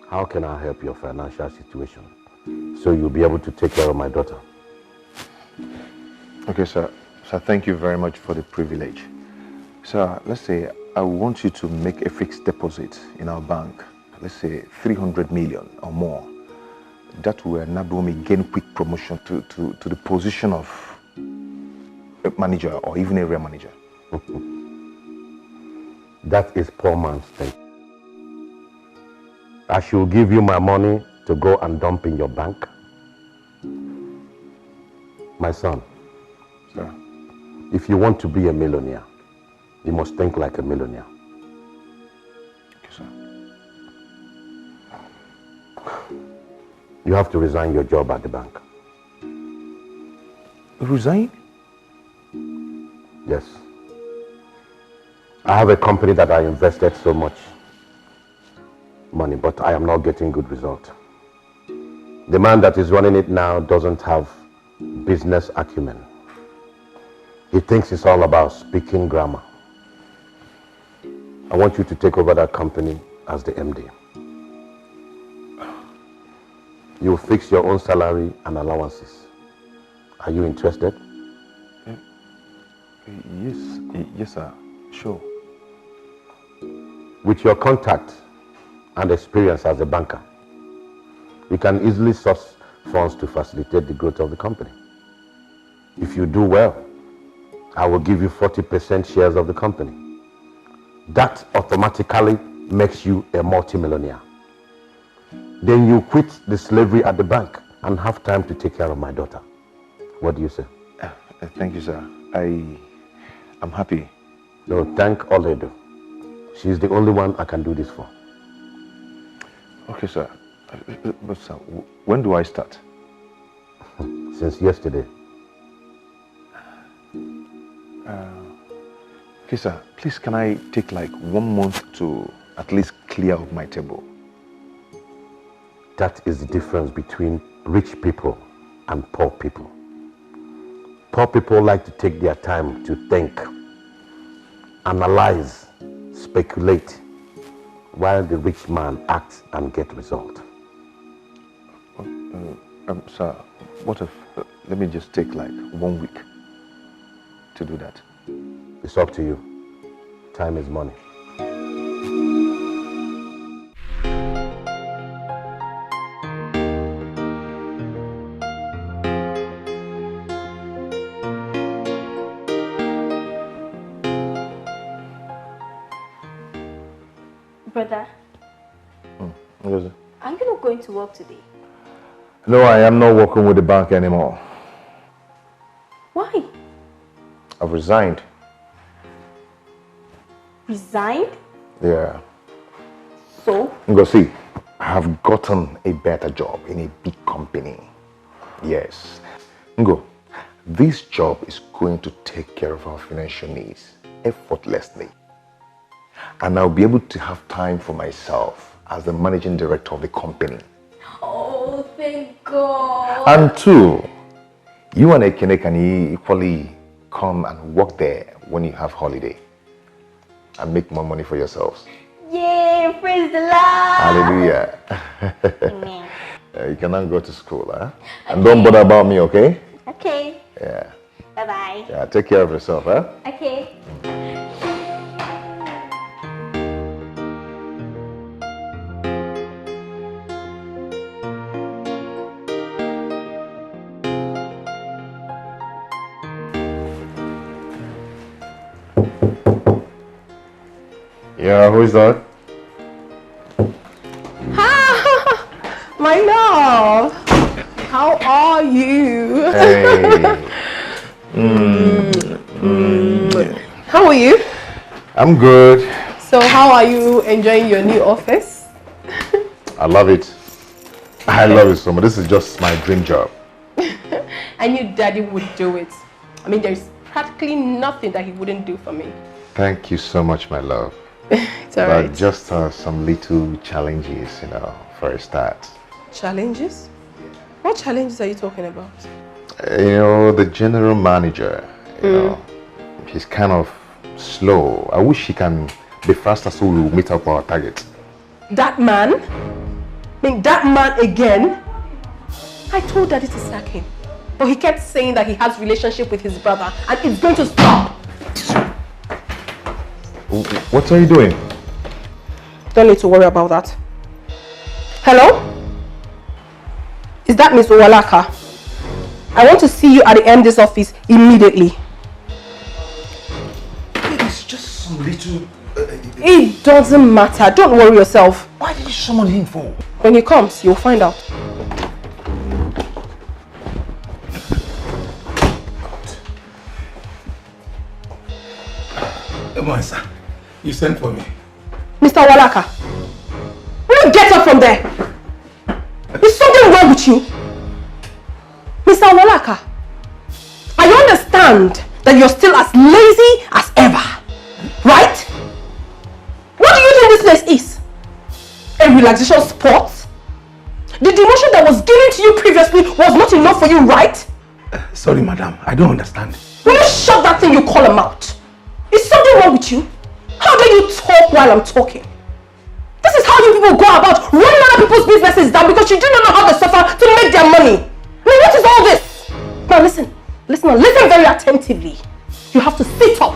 how can I help your financial situation so you'll be able to take care of my daughter? Okay, sir. Sir, thank you very much for the privilege. Sir, let's say I want you to make a fixed deposit in our bank. Let's say 300 million or more. That will enable me gain quick promotion to the position of a manager or even area manager. That is poor man's thing. I should give you my money to go and dump in your bank. My son, sir, if you want to be a millionaire, you must think like a millionaire. Okay, sir. You have to resign your job at the bank. Resign? Yes. I have a company that I invested so much money, but I am not getting good result. The man that is running it now doesn't have business acumen. He thinks it's all about speaking grammar. I want you to take over that company as the MD. You'll fix your own salary and allowances. Are you interested? Yes, sir. Sure. With your contact and experience as a banker, you can easily source funds to facilitate the growth of the company. If you do well, I will give you 40% shares of the company. That automatically makes you a multimillionaire. Then you quit the slavery at the bank and have time to take care of my daughter. What do you say? Thank you, sir. I'm happy. No, thank Oledo. She's the only one I can do this for. Okay, sir. But sir, when do I start? Since yesterday. Okay, sir. Please, can I take like 1 month to at least clear out my table? That is the difference between rich people and poor people. Poor people like to take their time to think, analyze, speculate, while the rich man acts and gets result. Sir, what if, let me just take like 1 week to do that? It's up to you. Time is money. Brother, What is it? are you not going to work today? No, I am not working with the bank anymore. Why? I've resigned. Resigned? Yeah. So? Go see, I have gotten a better job in a big company. Yes. Ngo, this job is going to take care of our financial needs effortlessly. And I'll be able to have time for myself as the managing director of the company. Oh, thank God. And two, you and Ekene can equally come and work there when you have holiday and make more money for yourselves. Yay, praise the Lord. Hallelujah. Amen. You can now go to school, huh? Okay. And don't bother about me, okay? Okay. Yeah. Bye-bye. Yeah, take care of yourself, huh? Okay. Yeah, who is that? My love, how are you? Hey. How are you? I'm good. So how are you enjoying your new office? I love it. I love it so much. This is just my dream job. I knew Daddy would do it. I mean, there's practically nothing that he wouldn't do for me. Thank you so much, my love. It's alright. But just some little challenges, for a start. Challenges? What challenges are you talking about? The general manager, he's kind of slow. I wish he can be faster so we'll meet up our target. That man? I mean, that man again? I told Daddy to sack him. But he kept saying that he has a relationship with his brother and it's going to stop. What are you doing? Don't need to worry about that. Hello? Is that Miss Owalaka? I want to see you at the MD's office immediately. It's just some little... It doesn't matter. Don't worry yourself. Why did you summon him for? When he comes, you'll find out. Come on, sir. You sent for me. Mr. Owalaka, will you get up from there? Is something wrong with you? Mr. Owalaka, I understand that you're still as lazy as ever, right? What do you think this place is? A relaxation spot? The demotion that was given to you previously was not enough for you, right? Sorry, madam. I don't understand. Will you shut that thing you call a mouth? Is something wrong with you? How dare you talk while I'm talking? This is how you people go about running other people's businesses down because you do not know how they suffer to make their money. I mean, what is all this? Now listen very attentively. You have to sit up.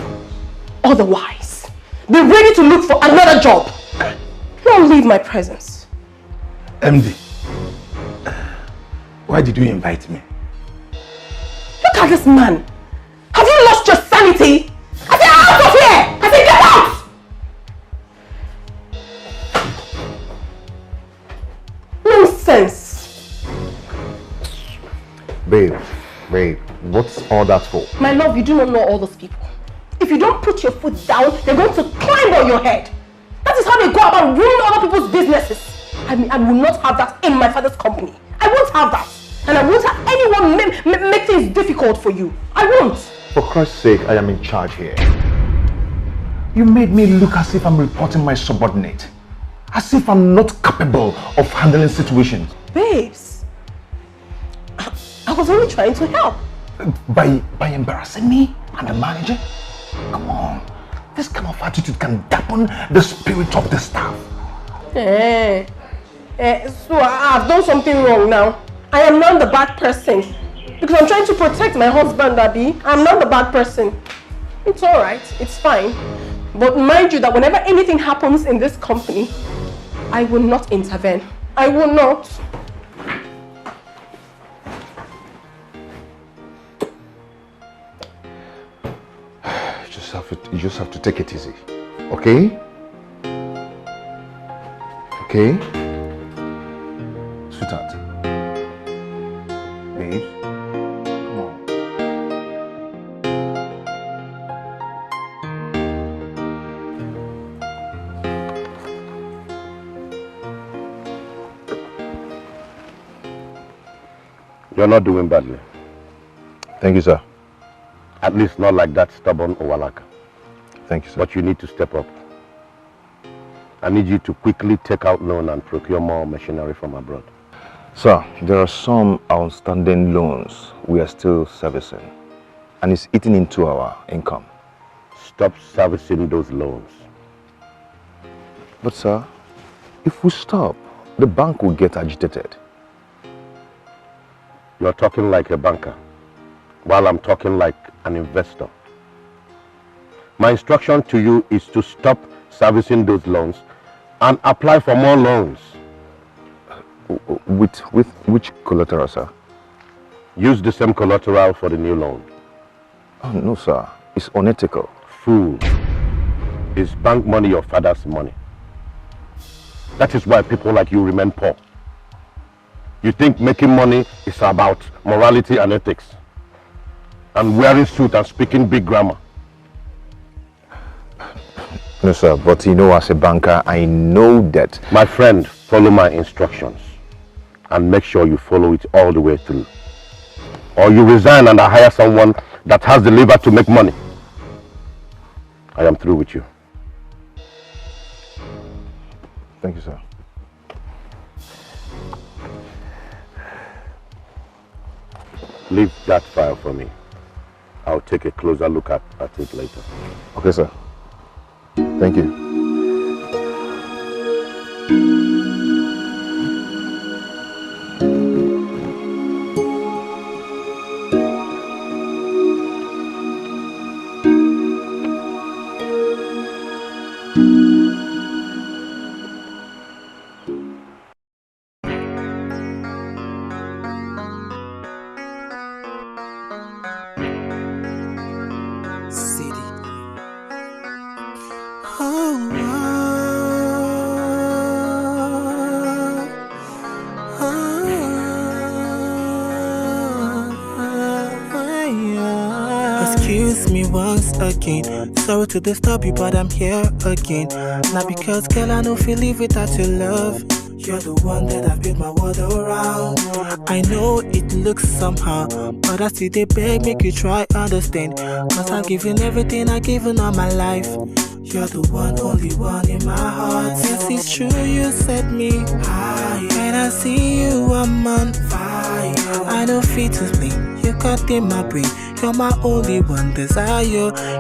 Otherwise, be ready to look for another job. Don't leave my presence. MD, why did you invite me? Look at this man. Have you lost your sanity? I said out of here! I said get out! Nonsense. Babe, what's all that for? My love, you do not know all those people. If you don't put your foot down, they're going to climb on your head. That is how they go about ruining other people's businesses. I mean, I will not have that in my father's company. I won't have that. And I won't have anyone make things difficult for you. I won't. For Christ's sake, I am in charge here. You made me look as if I'm reporting my subordinate. As if I'm not capable of handling situations. Babes, I was only trying to help. By embarrassing me and the manager? Come on. This kind of attitude can dampen the spirit of the staff. So I've done something wrong now. I am not the bad person. Because I'm trying to protect my husband, Abby. I'm not the bad person. It's alright. It's fine. But mind you that whenever anything happens in this company, I will not intervene. I will not. You just have to take it easy. Okay? Okay? Sweetheart. Babe. Come on. You're not doing badly. Thank you, sir. At least not like that stubborn Owalaka. Thank you, sir. But you need to step up. I need you to quickly take out loan and procure more machinery from abroad. Sir, there are some outstanding loans we are still servicing, and it's eating into our income. Stop servicing those loans. But sir, if we stop, the bank will get agitated. You're talking like a banker, while I'm talking like an investor. My instruction to you is to stop servicing those loans and apply for more loans. With which collateral, sir? Use the same collateral for the new loan. Oh, no, sir. It's unethical. Fool. Is bank money your father's money? That is why people like you remain poor. You think making money is about morality and ethics, and wearing suit and speaking big grammar. No, sir, but you know, as a banker, I know that. My friend, follow my instructions and make sure you follow it all the way through. Or you resign and I hire someone that has the liver to make money. I am through with you. Thank you, sir. Leave that file for me. I'll take a closer look at it later. Okay, sir. Thank you. Again. Sorry to disturb you, but I'm here again. Not because, girl, I know feel live without your love. You're the one that I built my world around. I know it looks somehow, but I see they beg, make you try understand. Cause I've given everything, I've given all my life. You're the one, only one in my heart. Yes, it's true, you set me high. When I see you, I'm on fire. I don't feel to sleep, you got in my brain. You're my only one desire.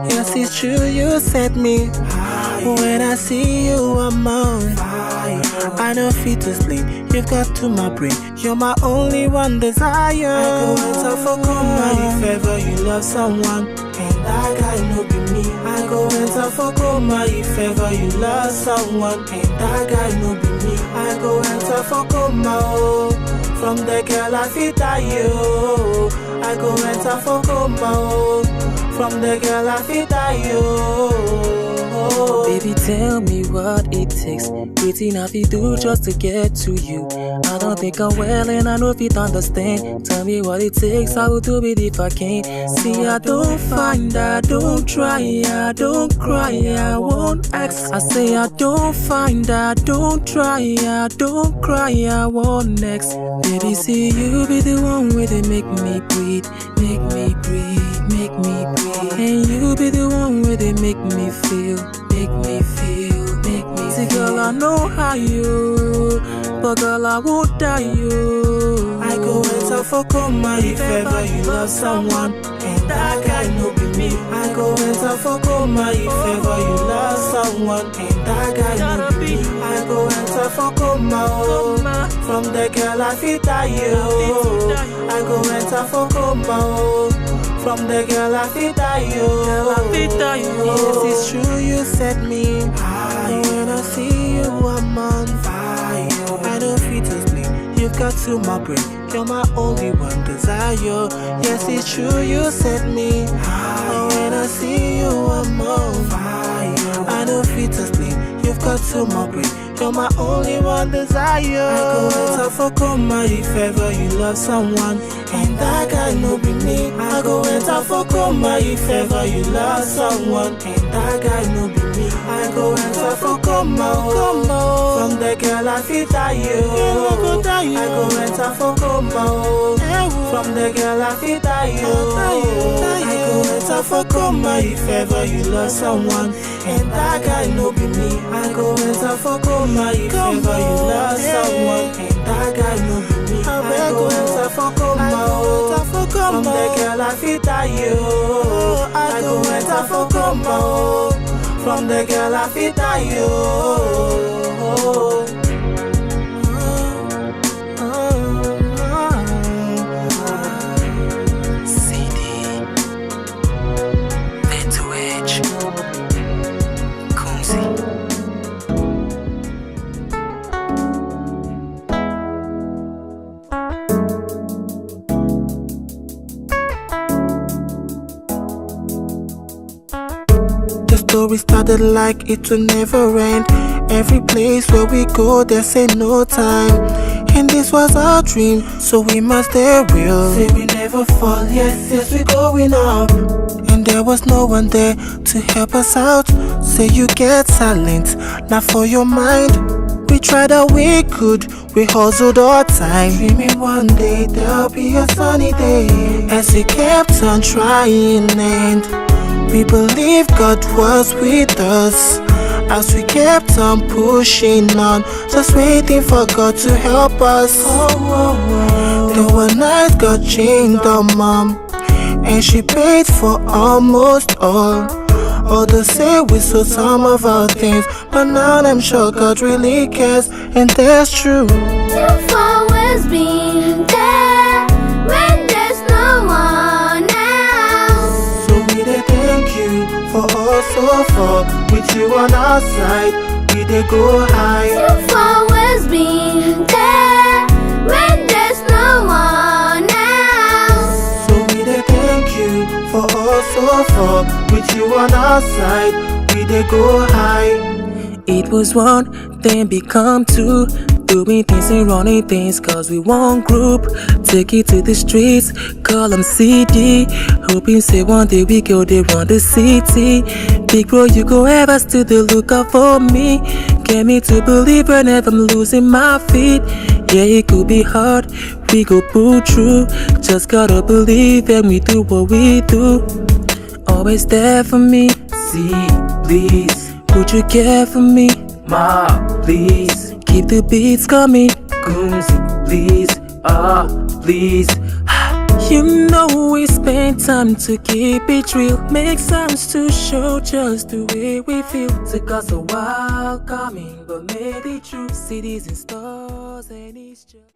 Yes, it's true, you set me high. When I see you, I'm on fire. I don't feel to sleep, you've got to my brain. You're my only one desire. I go enter for coma if ever you love someone, and that guy no be me. I go enter for coma if ever you love someone, and that guy no be me. I go enter for coma, oh. From the girl I feel die, oh. I go enter for coma, oh. From the girl I feel die, oh. Baby, tell me what it takes. Waiting I feel do just to get to you. I don't think I'm well and I know if you understand. Tell me what it takes, I will do it if I can. See, I don't find, I don't try, I don't cry, I won't ask. I say I don't find, I don't try, I don't cry, I won't next. Baby, see, you be the one where they make me breathe, make me breathe, make me breathe. And you be the one where they make me feel, make me feel, make me feel. See, girl, I know how you, but girl, I won't die you. I go enter for coma if ever you love someone, and that guy no be me. I go enter for coma if ever you love someone, and that guy no be me. I go enter for coma, oh. From the girl I feel die, oh. I go enter for coma, oh. From the girl I feel die, oh. Yes, it's true, you set me high. When I see you, I'm on fire. I don't feel to sleep, you've got to my brain. You're my only one desire. Yes, it's true, you set me high. When I see you, I'm on fire. I don't feel to sleep, you've got to my brain. You're my only one desire. I go enter for coma if ever you love someone, and that guy no be me. I go enter for coma if ever you love someone, and that guy no be me. I go enter for coma, oh. From the girl I feel die, oh. I go enter for coma, oh. From the girl I fit die you. I go enter for coma if ever you lost someone. And that guy no be me. I go enter for coma if ever you lost someone. And that guy no be me. I go enter for coma. From the girl I fit die you. I go enter for coma. From the girl I fit die you. We started like it will never end. Every place where we go, they say no time. And this was our dream, so we must stay real. Say we never fall, yes, we going up. And there was no one there to help us out. Say you get silent, not for your mind. We tried all we could, we hustled all time. Dreaming one day there'll be a sunny day. As we kept on trying and we believe God was with us as we kept on pushing on, just waiting for God to help us. There were nights God changed our mom, and she paid for almost all. Others say we sold some of our things, but now I'm sure God really cares, and that's true. You've always been there when there's no one else. So we thank you for all so far. With you on our side, we dey go high. You've always been there when there's no one else. So we dey thank you for all so far. With you on our side, we dey go high. It was one, then become two. Doing things and running things, cause we one group. Take it to the streets, call them CD. Hoping say one day we go, they run the city. Big bro, you go ever still the lookout for me. Get me to believe whenever I'm losing my feet. Yeah, it could be hard, we go pull through. Just gotta believe and we do what we do. Always there for me, see, please. Would you care for me, ma, please? Keep the beats coming, Goomsy, please, please. You know we spend time to keep it real. Make sounds to show just the way we feel. Took us a while coming, but made it true. Cities and stars and it's just...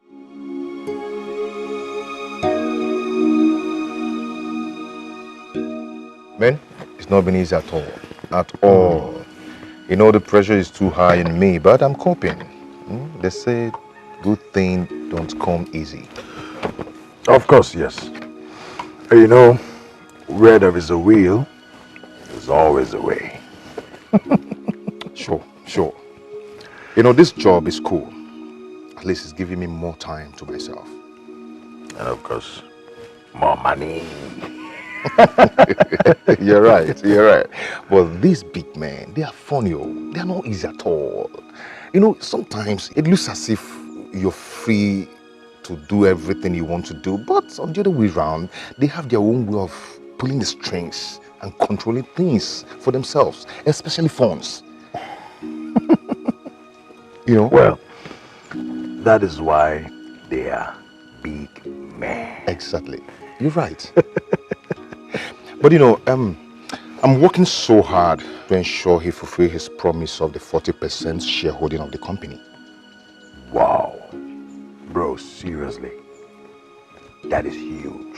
Man, it's not been easy at all. At all. You know the pressure is too high in me, but I'm coping. They say good things don't come easy. Of course, yes. You know, where there is a will, there's always a way. Sure. You know, this job is cool. At least it's giving me more time to myself. And of course, more money. You're right. But these big men, they are funny. They are not easy at all. You know, sometimes it looks as if you're free to do everything you want to do, but on the other way around, they have their own way of pulling the strings and controlling things for themselves, especially phones. You know? Well, that is why they are big men. Exactly. You're right. But you know, I'm working so hard to ensure he fulfills his promise of the 40% shareholding of the company. Wow. Bro, seriously. That is huge.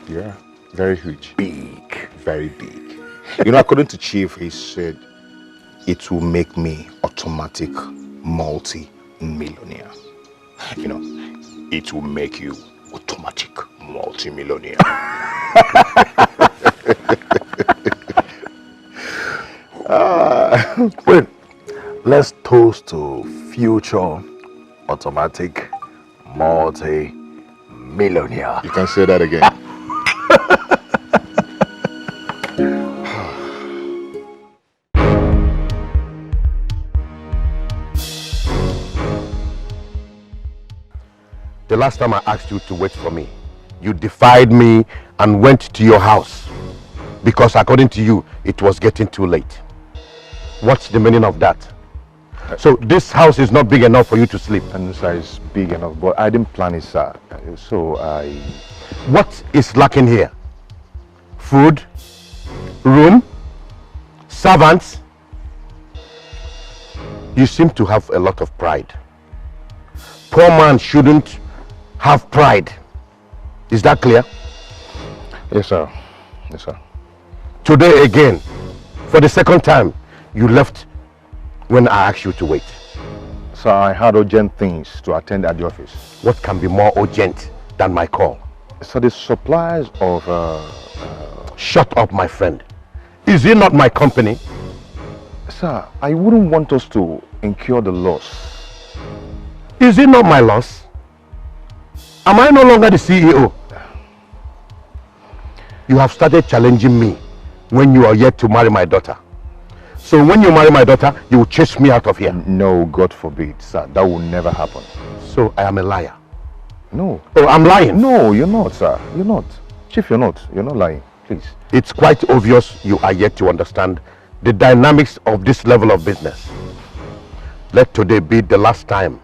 Yeah, very huge. Big. Very big. You know, according to Chief, he said it will make me automatic multi-millionaire. You know, it will make you automatic multi-millionaire. Wait, let's toast to future automatic multi-millionaire. You can say that again. The last time I asked you to wait for me, you defied me and went to your house because according to you, it was getting too late. What's the meaning of that? So this house is not big enough for you to sleep? And sir, it's big enough, but I didn't plan it, sir. So I... What is lacking here? Food? Room? Servants? You seem to have a lot of pride. Poor man shouldn't have pride. Is that clear? Yes, sir. Yes, sir. Today again, for the second time, you left when I asked you to wait. Sir, I had urgent things to attend at the office. What can be more urgent than my call? Sir, the supplies of... Shut up, my friend. Is it not my company? Sir, I wouldn't want us to incur the loss. Is it not my loss? Am I no longer the CEO? You have started challenging me when you are yet to marry my daughter. So when you marry my daughter, you will chase me out of here. No, God forbid, sir. That will never happen. So I am a liar? No. Oh, I'm lying? No, you're not, sir. You're not. Chief, you're not. You're not lying. Please. It's quite obvious you are yet to understand the dynamics of this level of business. Let today be the last time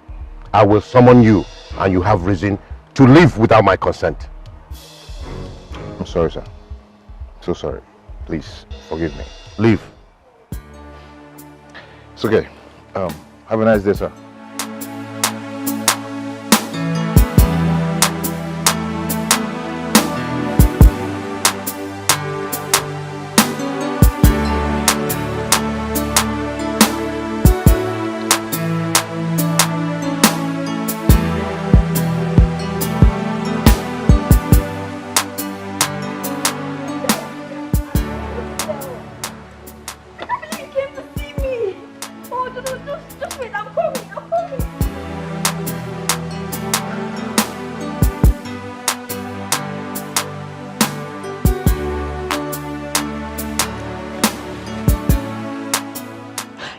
I will summon you and you have reason to leave without my consent. I'm sorry, sir. So sorry. Please, forgive me. Leave. It's okay. Have a nice day, sir.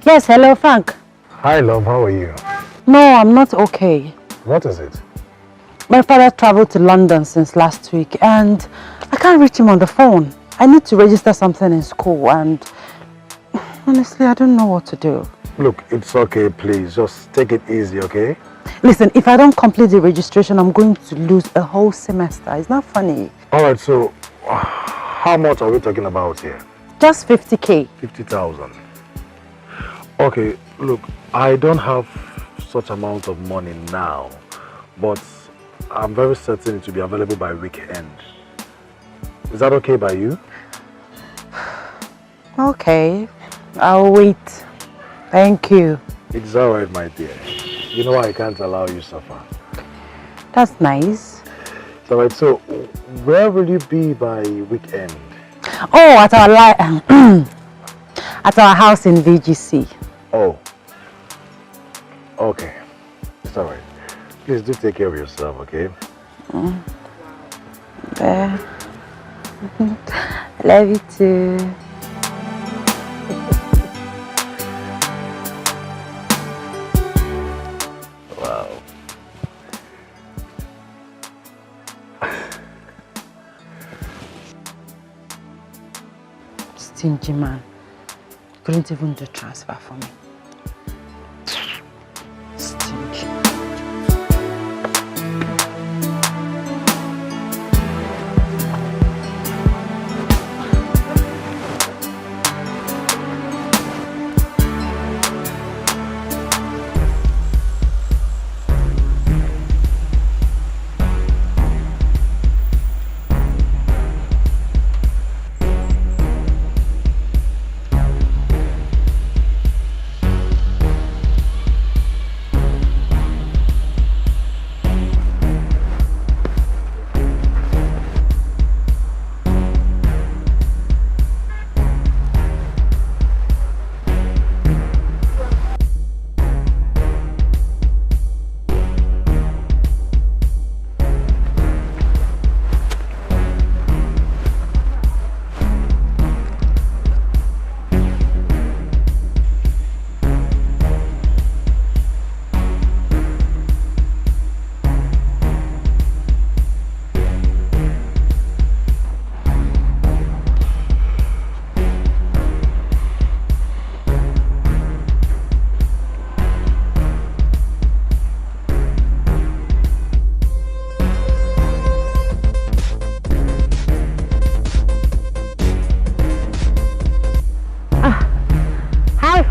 Yes, hello, Frank. Hi, love. How are you? No, I'm not okay. What is it? My father traveled to London since last week and I can't reach him on the phone. I need to register something in school and honestly, I don't know what to do. Look, it's okay, please. Just take it easy, okay? Listen, if I don't complete the registration, I'm going to lose a whole semester. It's not funny. Alright, so how much are we talking about here? Just 50K. 50,000. Okay, look, I don't have such amount of money now, but I'm very certain it will be available by weekend. Is that okay by you? Okay, I'll wait. Thank you. It's alright, my dear. You know I can't allow you to suffer. That's nice. It's alright, so where will you be by weekend? Oh, at our at our house in VGC. Oh. Okay. It's alright. Please do take care of yourself, okay? There. I love you too. Wow. Stingy man. Couldn't even do transfer for me. Stingy.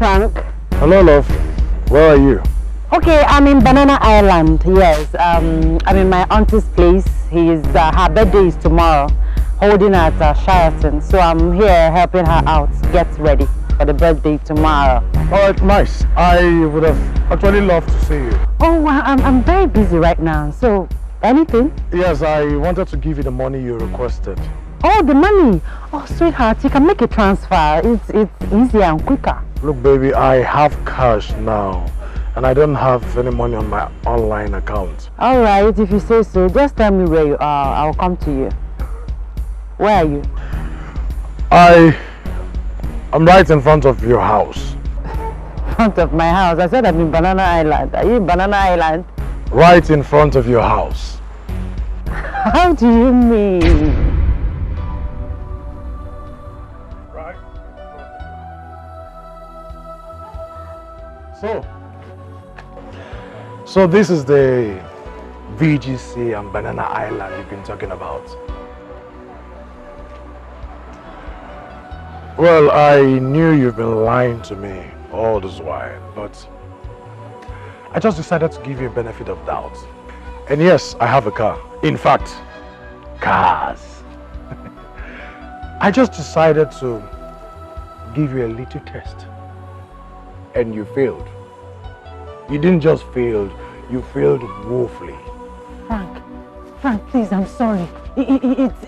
Frank. Hello, love. Where are you? Okay, I'm in Banana Island, yes. I'm in my auntie's place. Her birthday is tomorrow, holding at Sheraton. So I'm here helping her out, get ready for the birthday tomorrow. Alright, nice. I would have actually loved to see you. Oh, I'm very busy right now, so anything? Yes, I wanted to give you the money you requested. Oh, the money. Oh, sweetheart, you can make a transfer. It's easier and quicker. Look, baby, I have cash now. And I don't have any money on my online account. Alright, if you say so, just tell me where you are. I'll come to you. Where are you? I'm right in front of your house. Front of my house? I said I'm in Banana Island. Are you in Banana Island? Right in front of your house. How do you mean? Right. So this is the VGC and Banana Island you've been talking about. Well, I knew you've been lying to me all this while, but I just decided to give you a benefit of doubt. And yes, I have a car. In fact, cars. I just decided to give you a little test. And you failed. You didn't just fail, you failed woefully. Frank, please, I'm sorry. It's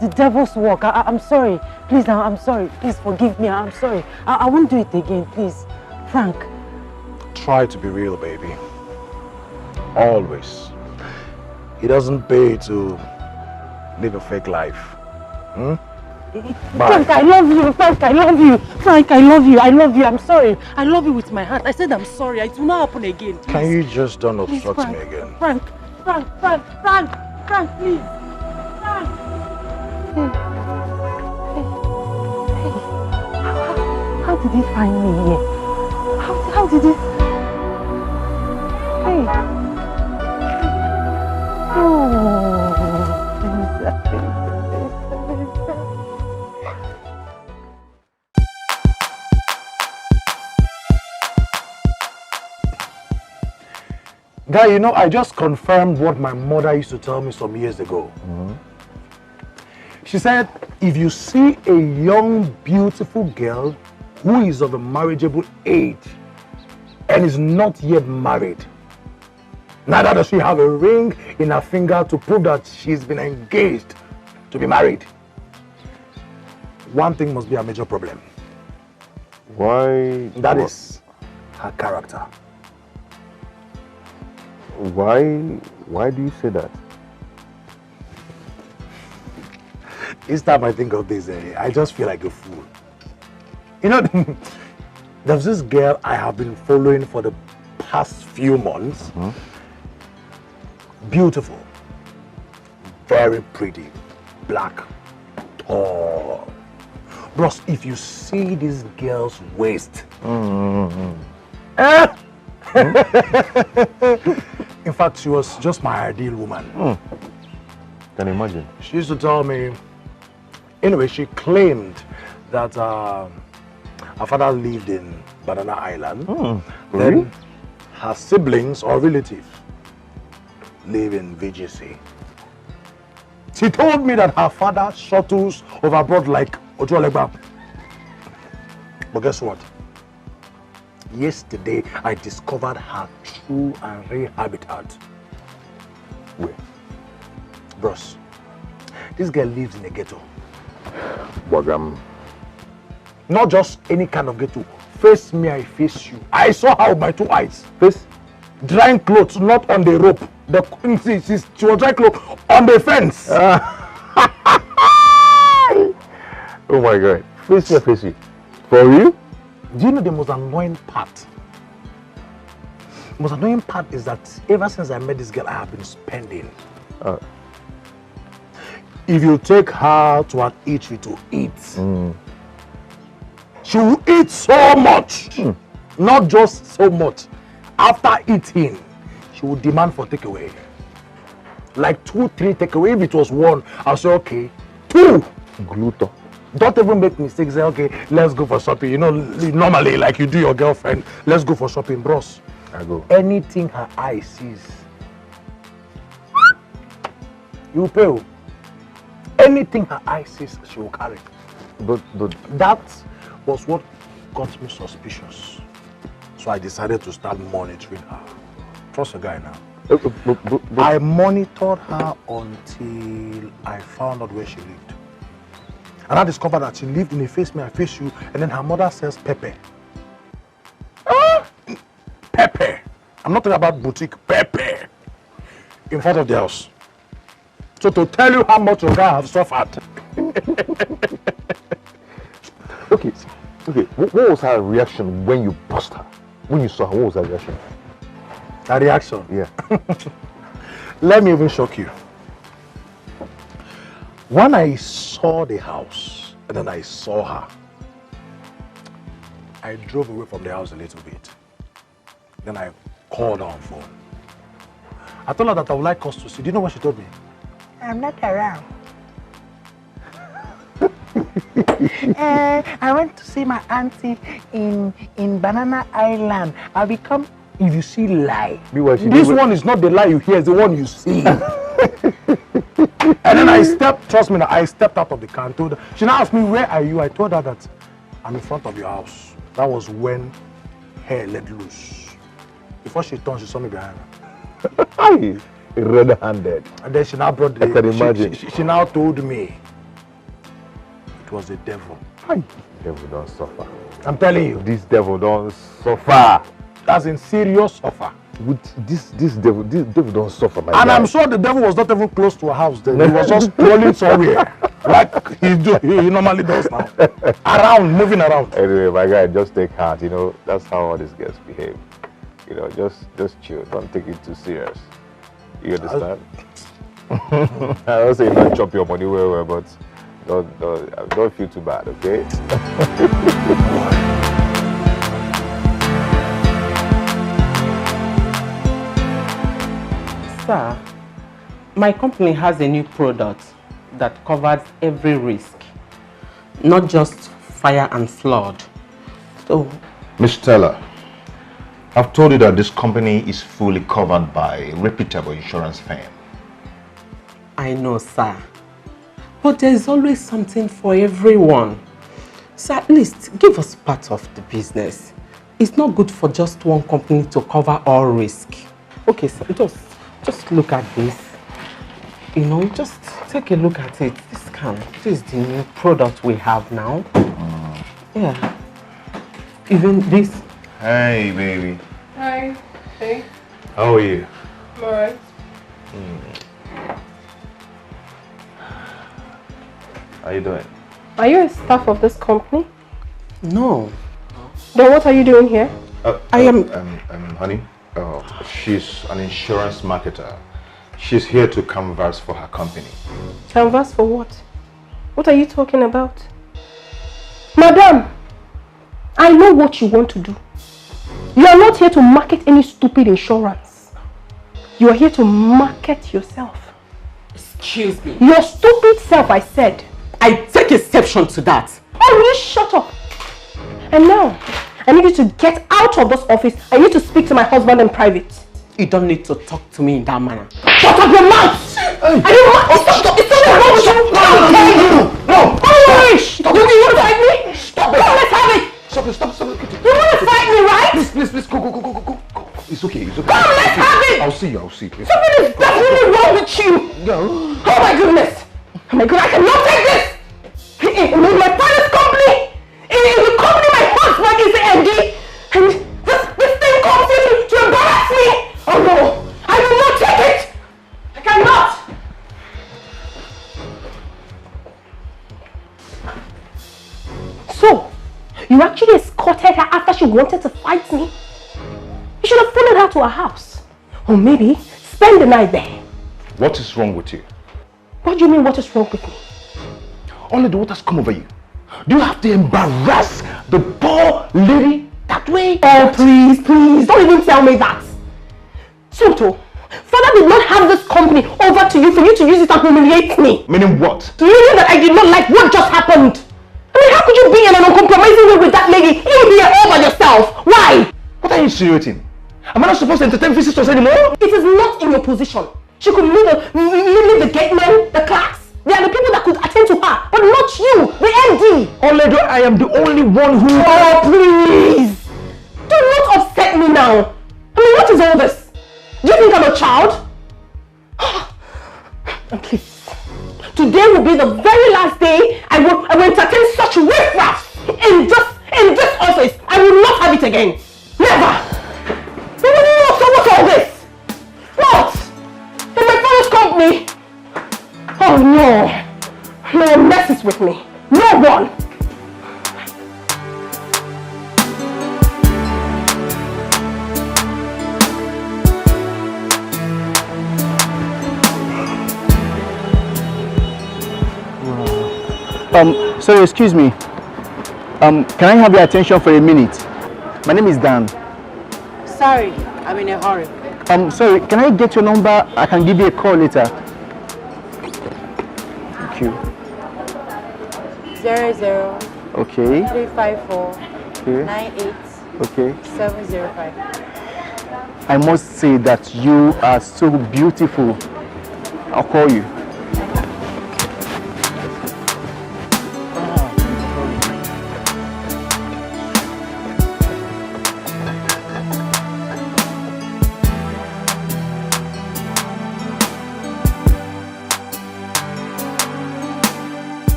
the devil's work. I'm sorry. Please, I'm sorry. Please forgive me. I'm sorry. I won't do it again, please. Frank. Try to be real, baby. Always. It doesn't pay to live a fake life. Frank, I love you. Frank, I love you. Frank, I love you. I love you. I'm sorry. I love you with my heart. I said I'm sorry. It will not happen again. Please. Can you just don't obstruct Frank, me again? Frank, please. Frank. How did he find me here? How did he? Hey. Guy, you know, I just confirmed what my mother used to tell me some years ago. She said, if you see a young, beautiful girl who is of a marriageable age and is not yet married, neither does she have a ring in her finger to prove that she's been engaged to be married, one thing must be a major problem. Why? That is her character. Why do you say that? Each time I think of this, I just feel like a fool. You know, there's this girl I have been following for the past few months. Beautiful, very pretty, black, tall. Bros, if you see this girl's waist, in fact, she was just my ideal woman. Can you imagine? She used to tell me, anyway, she claimed that her father lived in Banana Island. Really? Then her siblings or relatives live in VGC. She told me that her father shuttles overboard like Otuolegba. But guess what? Yesterday, I discovered her true and real habitat. Where? Bros, this girl lives in a ghetto. Wagam. Not just any kind of ghetto. Face me, I face you. I saw her with my two eyes. Face? Drying clothes, not on the rope. She was drying clothes on the fence. Oh my God. Face me, face you. For you? Do you know the most annoying part? The most annoying part is that ever since I met this girl, I have been spending. If you take her to an eatery to eat, she will eat so much. Not just so much. After eating, she will demand for takeaway. Like 2, 3 takeaway. If it was 1, I'll say, okay. 2. Gluto. Don't even make mistakes. Say, okay, let's go for shopping. You know, normally, like you do your girlfriend, let's go for shopping, bros. I go. Anything her eye sees, you pay. Anything her eye sees, she will carry. But that was what got me suspicious. So I decided to start monitoring her. Trust the guy now. I monitored her until I found out where she lived. And I discovered that she lived in a face me, I face you, and then her mother sells pepper. Pepper. I'm not talking about boutique, pepper. In front of the house. So to tell you how much your guy have suffered. Okay. What was her reaction when you bust her? When you saw her, what was her reaction? Her reaction? Yeah. Let me even shock you. When I saw the house and then I saw her, I drove away from the house a little bit. Then I called her on phone. I told her that I would like us to see. Do you know what she told me? I'm not around. I went to see my auntie in Banana Island. I'll become. If you see lie, this one is not the lie you hear, it's the one you see. And then I stepped out of the car and told her. She now asked me, where are you? I told her that I'm in front of your house. That was when hair let loose. Before she turned, she saw me behind her. Red-handed. And then she now brought the... I can imagine. She now told me it was the devil. Devil don't suffer. I'm telling you. This devil don't suffer. That's in serious suffer. With this devil don't suffer, my And guy. I'm sure the devil was not even close to a house then. He was just crawling somewhere. Like he normally does now. Moving around. Anyway, my guy, just take heart, you know, that's how all these guys behave. You know, just chill. Don't take it too serious. You understand? I don't say not chop your money well, but don't feel too bad, okay? Sir, my company has a new product that covers every risk, not just fire and flood. So, Ms. Teller, I've told you that this company is fully covered by a reputable insurance firm. I know, sir. But there is always something for everyone. So at least give us part of the business. It's not good for just one company to cover all risk. Okay, sir, just look at this. You know, just take a look at it. This is the new product we have now. Yeah. Even this. Hey, baby. Hi. Hey. How are you? I'm alright. How are you doing? Are you a staff of this company? No. Then what are you doing here? I am... honey, she's an insurance marketer. She's here to canvass for her company. Canvas for what? What are you talking about? Madam, I know what you want to do. You are not here to market any stupid insurance. You are here to market yourself. Excuse me. Your stupid self, I said. I take exception to that. Oh, will you shut up? And now, I need you to get out of this office. I need to speak to my husband in private. You don't need to talk to me in that manner. Shut up your mouth! Are you mad? Stop! It's not wrong with you! No! Don't worry! Stop! You want to fight me? Stop it! Come on, let's have it! Stop. You want to fight me, right? Please, go. It's okay. Come on, let's have it! I'll see you. Something is definitely wrong with you! No. Oh my goodness! Oh my god, I cannot take this! In my father's company! In the company my husband is the MD! And this thing comes in to embarrass me! Oh no! I will not take it! I cannot! So, you actually escorted her after she wanted to fight me? You should have followed her to her house. Or maybe spend the night there. What is wrong with you? What do you mean, what is wrong with me? Only the water's come over you. Do you have to embarrass the poor lady that way? Oh, please, don't even tell me that. Sunto, Father did not have this company over to you for you to use it and humiliate me. Meaning what? Meaning that I did not like what just happened. I mean, how could you be in an uncompromising way with that lady? You here all by yourself. Why? What are you insinuating? Am I not supposed to entertain visitors anymore? It is not in your position. She could leave the gate men, the clerks. They are the people that could attend to her, but not you, the MD. Oledo, I am the only one who... Oh, please! Do not upset me now. I mean, what is all this? Do you think I'm a child? And please, today will be the very last day I will entertain such riffraff in this office. I will not have it again. Never! So what's all this? What? In my father's company? Oh no! No one messes with me. No one! Sorry, excuse me. Can I have your attention for a minute? My name is Dan. Sorry, I'm in a hurry. Sorry, can I get your number? I can give you a call later. Thank you. 00. Okay. 354. Okay. 98. Okay. 705. I must say that you are so beautiful. I'll call you.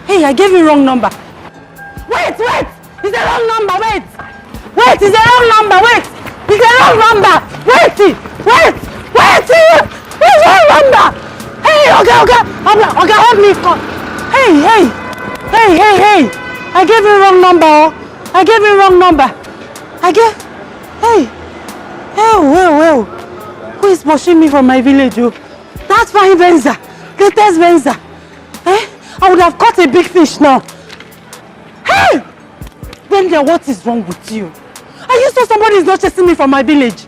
Hey, I gave you wrong number. Wait! It's the wrong number, wait! It's the wrong number, wait! It's the wrong number! Wait! It's the wrong number! Hey, okay, help me call. Hey! I gave you wrong number, Hey! Who is pushing me from my village, oh? That's fine Venza, latest Venza. I would have caught a big fish now. Hey! Brenda, what is wrong with you? Are you sure somebody is not chasing me from my village?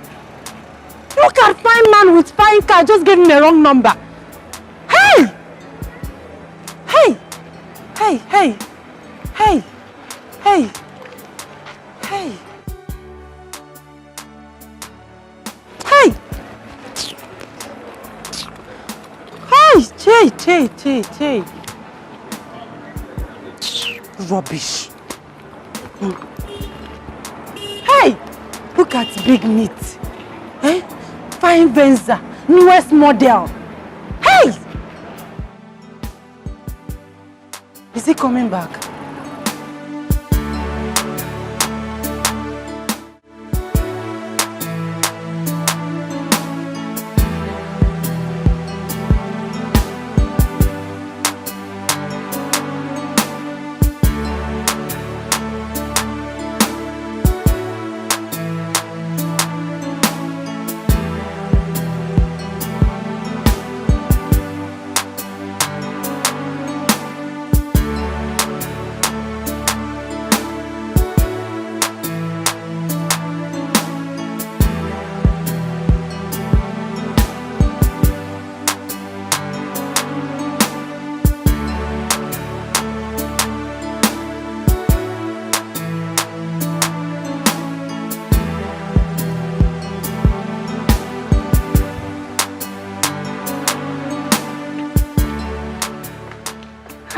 Look at fine man with fine car, just gave me a wrong number. Hey! Hey! Rubbish. Hey! Look at big meat. Fine Venza, newest model. Hey! Is he coming back?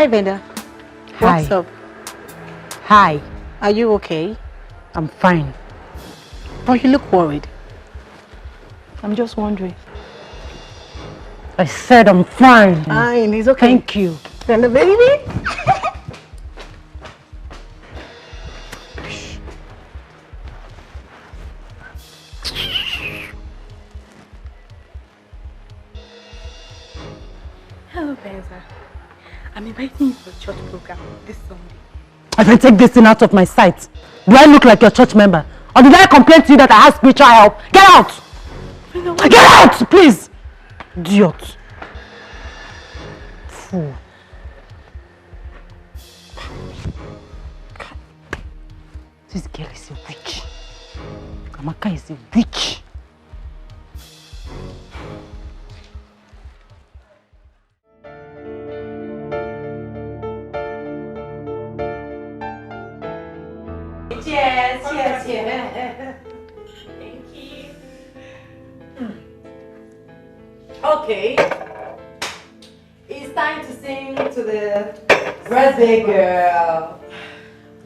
Hi, Venda. Hi. What's up? Hi. Are you okay? I'm fine. But you look worried. I'm just wondering. I said I'm fine. Fine, it's okay. Thank you. Venda, baby. Hello, Benza. I'm inviting you for a church program this Sunday. If I take this thing out of my sight, do I look like your church member? Or did I complain to you that I have spiritual help? Get out! Get out, please! Idiot. Fool. This girl is a witch. Amaka is a witch. Okay. It's time to sing to the birthday girl.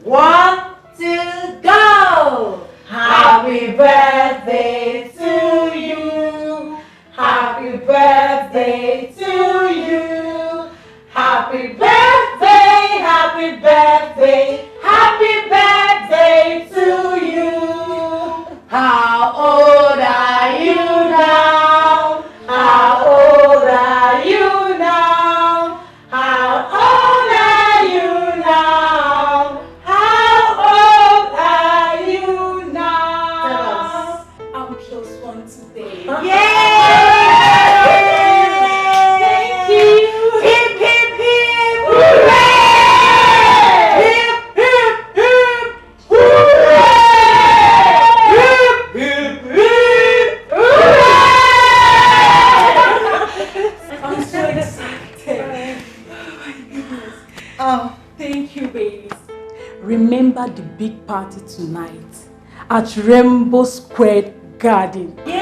1, 2, go! Happy birthday to you. Happy birthday to you. Happy birthday, happy birthday, happy birthday to you. How old are you now? How old are you now? How old are you now? How old are you now? Tell us. I'm plus 1 today. Yay! Thank you. Hip, hip, hip, hooray! Hip, hip, hip, hooray! Hip, hip, hip, hooray! I'm so excited. Oh my goodness. Oh, thank you, babies. Remember the big party tonight at Rainbow Square Garden. Yay!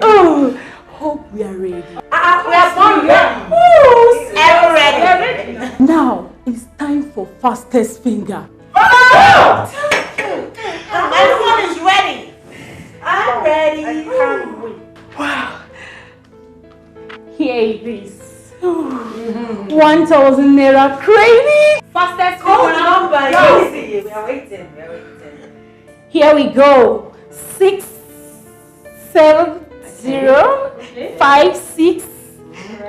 Oh, hope we are ready. We are born ready. Ever ready. Now it's time for fastest finger. Everyone is ready. I'm ready. I can't wait. Wow. Here it is. 1,000 naira credit. Fastest number. Easy. We are waiting. Here we go. 6, 7, 0, 5, 6,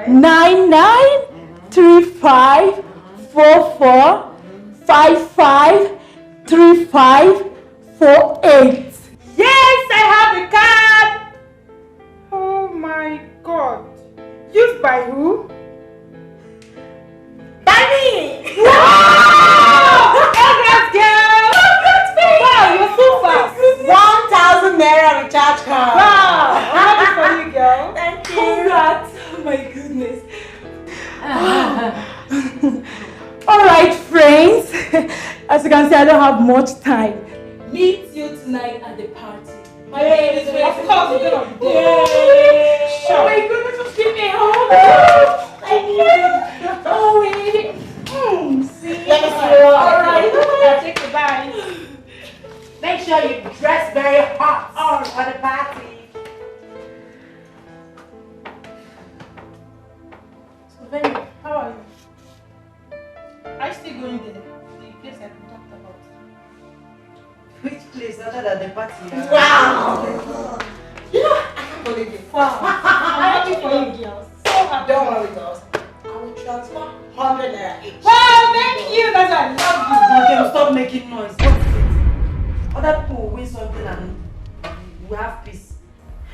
9, 9, 3, 5, 4, 4, 5, 5, 3, 5, 4, 8. Yes, I have the card. Oh my God. Used by who? By me. Wow! Congrats, girl. Wow, you're so fast. 1,000 naira recharge card. Wow, I'm happy for you, girl. Thank you. Congrats. Oh my goodness. All right, friends. As you can see, I don't have much time. Meet you tonight at the party. My name is Of course, we're gonna be there. Sure. Oh my goodness, just give me a hug. Thank you. Oh, wait. See? Let me see you. All right. I'll take you back. Make sure you dress very hot for the party. So, Benny, how are you? Are you still going there? The place that we talked about. Which place other than the party? Wow! You know, I can't believe it. Wow. I'm happy for you, girls. So happy. Don't worry, girls. I will transfer 100 naira each. Wow, thank you. That's why I love you. Okay, stop making noise. What is it? Other people will win something and we have peace.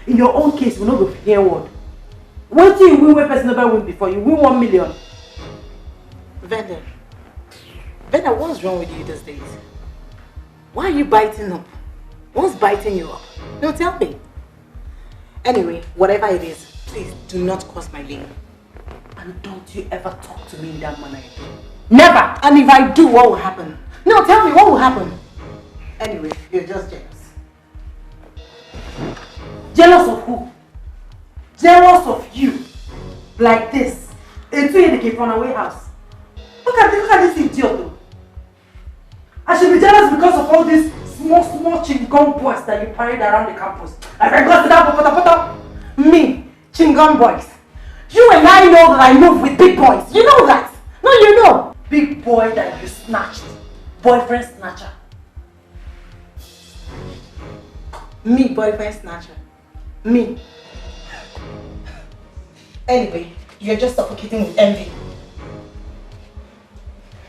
In your own case, we will not go hear word. What do you win when person never win before? You win 1 million. Venda, what's wrong with you these days? Why are you biting up? What's biting you up? No, tell me. Anyway, whatever it is, please do not cross my lane. And don't you ever talk to me in that manner again. Never! And if I do, what will happen? No, tell me, what will happen? Anyway, you're just jealous. Jealous of who? Jealous of you. Like this. A 2 from away house. Look at this idiot though. I should be jealous because of all these small chingom boys that you parade around the campus. Like I got to that me, chingom boys. You and I know that I move with big boys. You know that. No, you know. Big boy that you snatched. Boyfriend snatcher. Me, boyfriend snatcher. Me. Anyway, you're just suffocating with envy.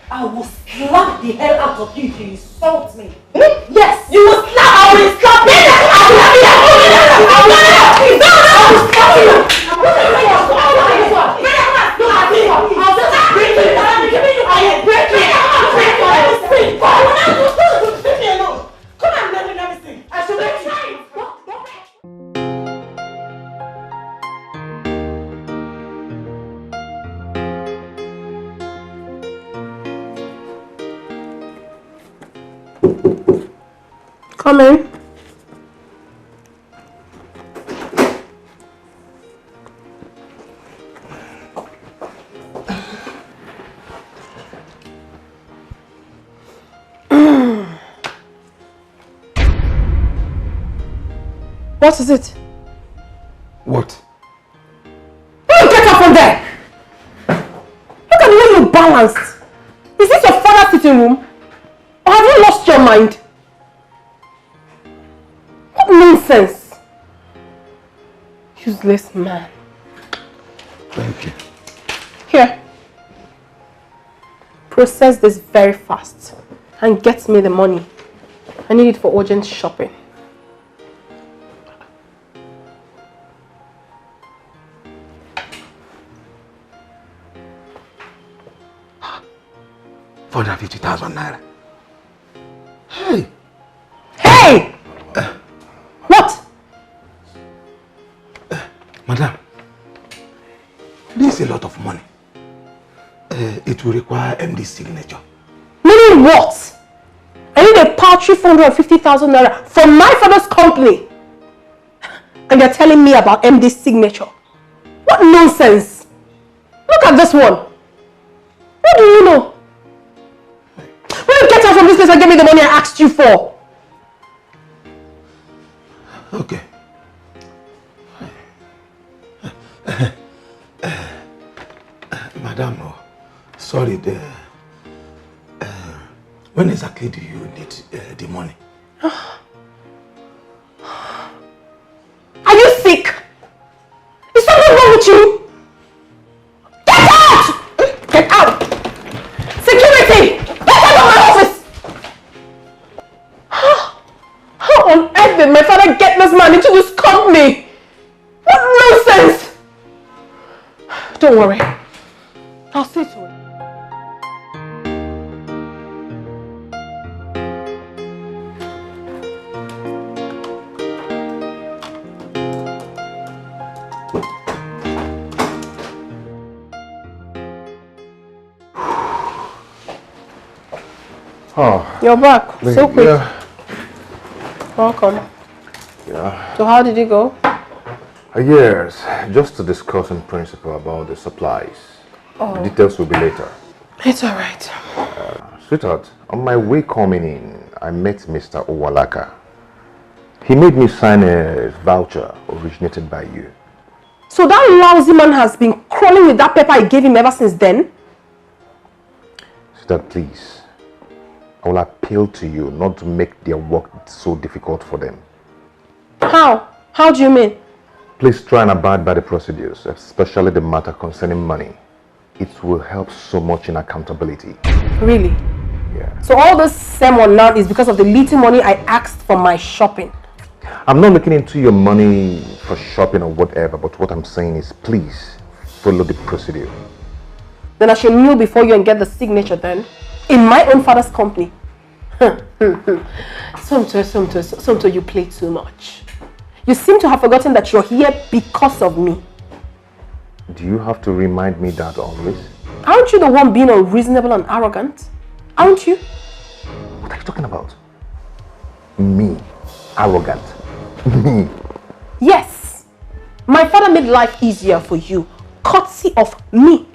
I will slap the hell out of you if you insult me. Yes, you will slap. I will slap you. Come on, let me sing. I should let you. Come in. What is it? What? Will you get up from there? Look at the way you balanced. Is this your father's sitting room? Or have you lost your mind? What nonsense! Useless man. Thank you. Here. Process this very fast and get me the money. I need it for urgent shopping. £450,000. Hey! Hey! What? Madam, this is a lot of money. It will require MD's signature. Meaning what? I need a paltry 450,000 naira from my father's company. And you're telling me about MD's signature. What nonsense! Look at this one. What do you know? Will you get out from this place and give me the money I asked you for? Okay. Madam, sorry, when exactly do you need the money? Are you sick? Is something wrong with you? Get out! Get out! Security! Get out of my office! How on earth did my father get this man into this company? What nonsense! Don't worry. I'll see to it. Oh, you're back. So quick. Yeah. Welcome. Yeah. So how did it go? Yes, just to discuss in principle about the supplies. Oh. The details will be later. It's alright. Sweetheart, on my way coming in, I met Mr. Owalaka. He made me sign a voucher originated by you. So that lousy man has been crawling with that paper I gave him ever since then? Sweetheart, please. I will appeal to you not to make their work so difficult for them. How? How do you mean? Please try and abide by the procedures, especially the matter concerning money. It will help so much in accountability. Really? Yeah. So all this sermon now is because of the little money I asked for my shopping? I'm not looking into your money for shopping or whatever, but what I'm saying is please follow the procedure. Then I should kneel before you and get the signature then? In my own father's company? Somto, you play too much. You seem to have forgotten that you're here because of me. Do you have to remind me that always? Aren't you the one being unreasonable and arrogant? Aren't you? What are you talking about? Me? Arrogant? Me? Yes. My father made life easier for you, courtesy of me.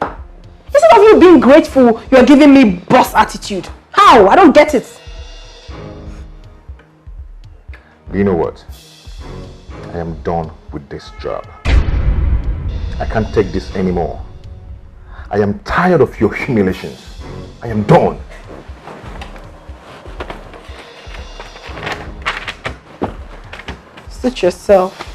Instead of you being grateful, you are giving me boss attitude. How? I don't get it. Do you know what? I am done with this job. I can't take this anymore. I am tired of your humiliations. I am done. Suit yourself.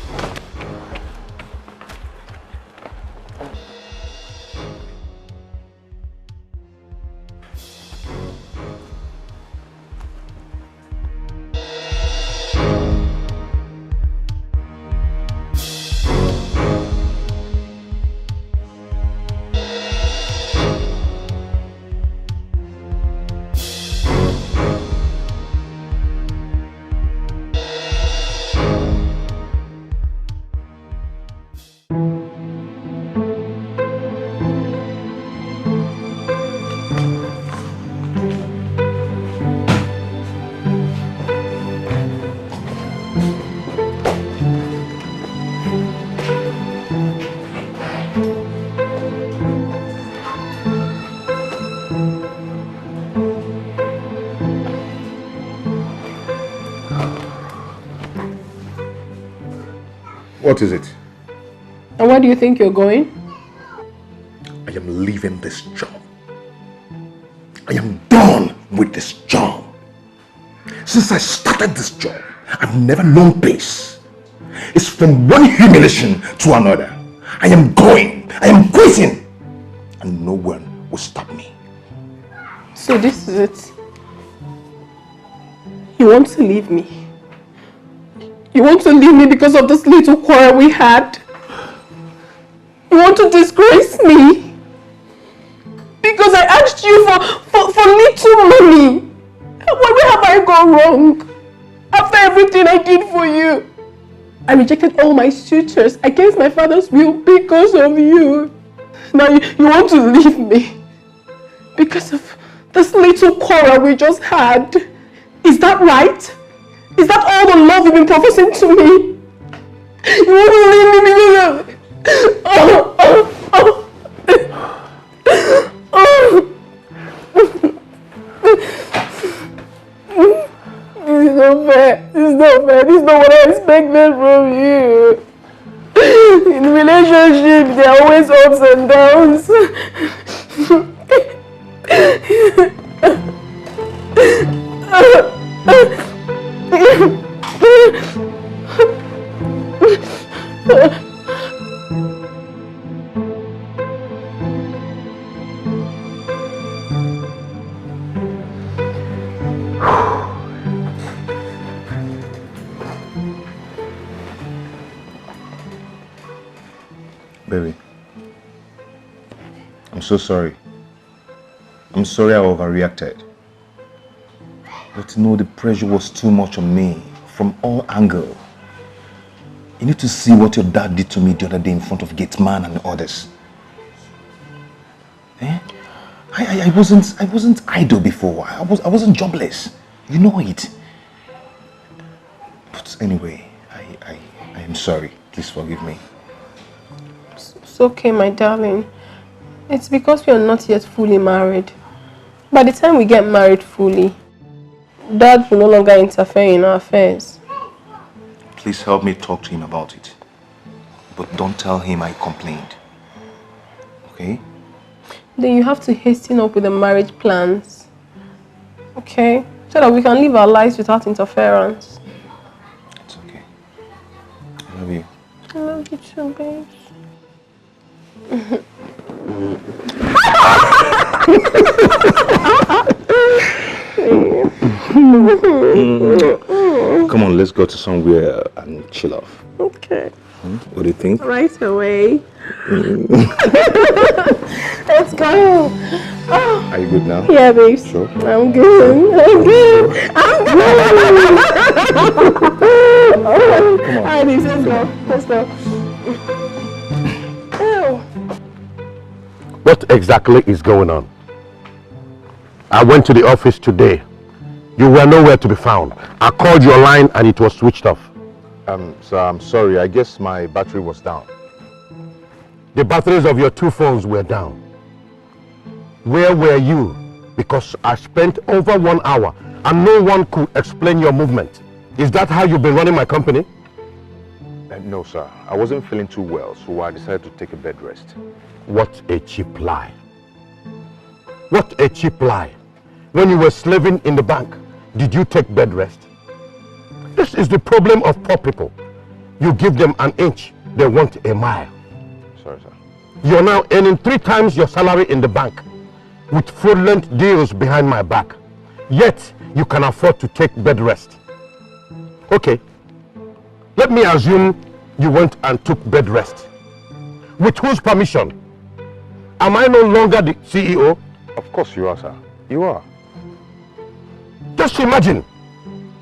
What is it? And where do you think you're going? I am leaving this job. I am done with this job. Since I started this job, I've never known peace. It's from one humiliation to another. I am going. I am quitting. And no one will stop me. So this is it. You want to leave me? You want to leave me because of this little quarrel we had? You want to disgrace me? Because I asked you for little money. Where have I gone wrong? After everything I did for you. I rejected all my suitors against my father's will because of you. Now you want to leave me because of this little quarrel we just had. Is that right? Is that all the love you've been professing to me? You want to leave me because of... This is not fair. This is not fair. This is not what I expected from you. In relationships, there are always ups and downs. Baby, I'm so sorry. I'm sorry I overreacted. But you know, the pressure was too much on me from all angles. You need to see what your dad did to me the other day in front of gate man and others. Eh? I wasn't idle before. I wasn't jobless. You know it. But anyway, I am sorry. Please forgive me. It's okay, my darling. It's because we are not yet fully married. By the time we get married fully, Dad will no longer interfere in our affairs. Please help me talk to him about it. But don't tell him I complained. Okay? Then you have to hasten up with the marriage plans. Okay? So that we can live our lives without interference. It's okay. I love you. I love you too, babes. Come on, let's go to somewhere and chill off. Okay. What do you think? Right away. Let's go. Oh. Are you good now? Yeah, babes. Sure. I'm good. I'm good. I'm good. Come on. All right, babes, let's go. Let's go. Ew. What exactly is going on? I went to the office today. You were nowhere to be found. I called your line and it was switched off. Sir, I'm sorry. I guess my battery was down. The batteries of your two phones were down. Where were you? Because I spent over 1 hour and no one could explain your movement. Is that how you've been running my company? No, sir. I wasn't feeling too well, so I decided to take a bed rest. What a cheap lie. What a cheap lie. When you were slaving in the bank, did you take bed rest? This is the problem of poor people. You give them an inch, they want a mile. Sorry, sir. You're now earning 3 times your salary in the bank with fraudulent deals behind my back. Yet, you can afford to take bed rest. Okay, let me assume you went and took bed rest. With whose permission? Am I no longer the CEO? Of course you are, sir. You are. Just imagine.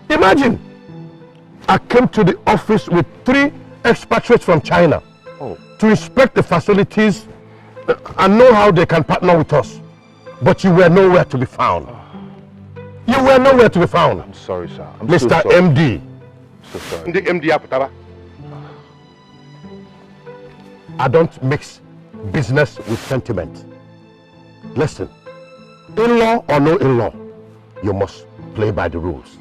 Imagine. I came to the office with 3 expatriates from China to inspect the facilities and know how they can partner with us. But you were nowhere to be found. You were nowhere to be found. I'm sorry, sir. I'm Mr. so sorry. MD. So sorry. The MD Aputaba. I don't mix business with sentiment. Listen, in-law or no in-law, you must play by the rules.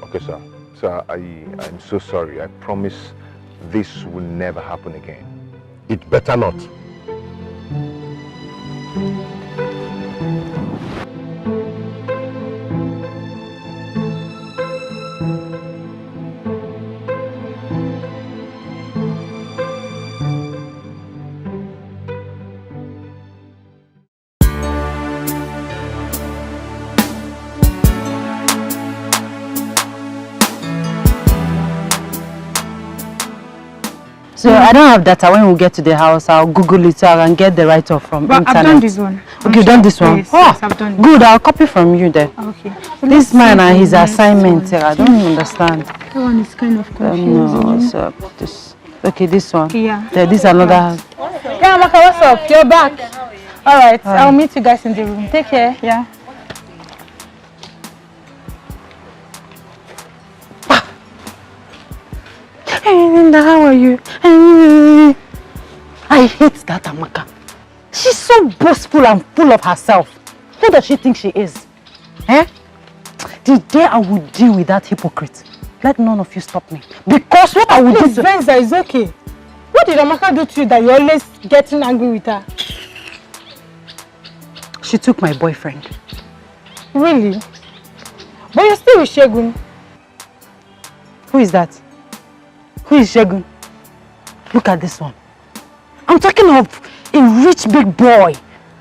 Okay, sir. Sir, I'm so sorry. I promise this will never happen again. It better not. So I don't have data. When we get to the house, I'll Google it so I can get the write-off from But internet. I've done this one. Okay, you've done this one? Yes, Oh, yes, I've done it. good. I'll copy from you then. Okay. This man and his assignment, I don't understand. That one is kind of confusing. No, so this. Okay, this one. Yeah. This another. Yeah, Maka, what's up? You're back. All right. I'll meet you guys in the room. Take care. Yeah. Hey, Linda, how are you? I hate that Amaka. She's so boastful and full of herself. Who does she think she is? Eh? The day I will deal with that hypocrite, let none of you stop me. Because what I will do to... Venza, it's okay. What did Amaka do to you that you're always getting angry with her? She took my boyfriend. Really? But you're still with Shegun. Who is that? Who is Shegun? Look at this one. I'm talking of a rich big boy.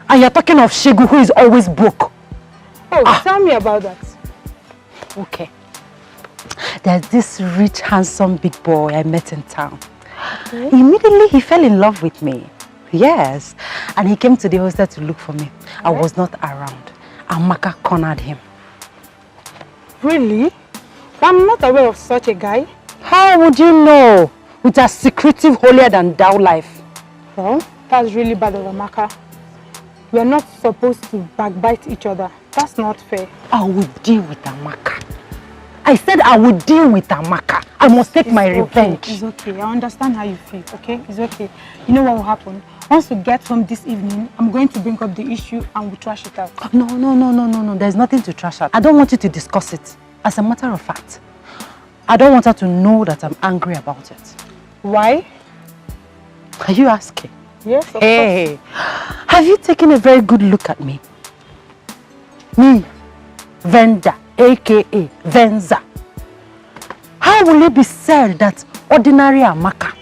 And you're talking of Shegun who is always broke. Oh, tell me about that. Okay. There's this rich, handsome big boy I met in town. Okay. Immediately he fell in love with me. Yes. And he came to the hostel to look for me. I was not around. Amaka cornered him. Really? I'm not aware of such a guy. How would you know? With a secretive, holier than thou life. Well, that's really bad of Amaka. We are not supposed to backbite each other. That's not fair. I will deal with Amaka. I said I will deal with Amaka. I must take my revenge. It's okay. I understand how you feel, okay? It's okay. You know what will happen? Once we get home this evening, I'm going to bring up the issue and we'll trash it out. No. There's nothing to trash out. I don't want you to discuss it. As a matter of fact, I don't want her to know that I'm angry about it. Why? Are you asking? Yes, of course. Have you taken a very good look at me? Me, Venda, aka Venza. How will it be said that ordinary Amaka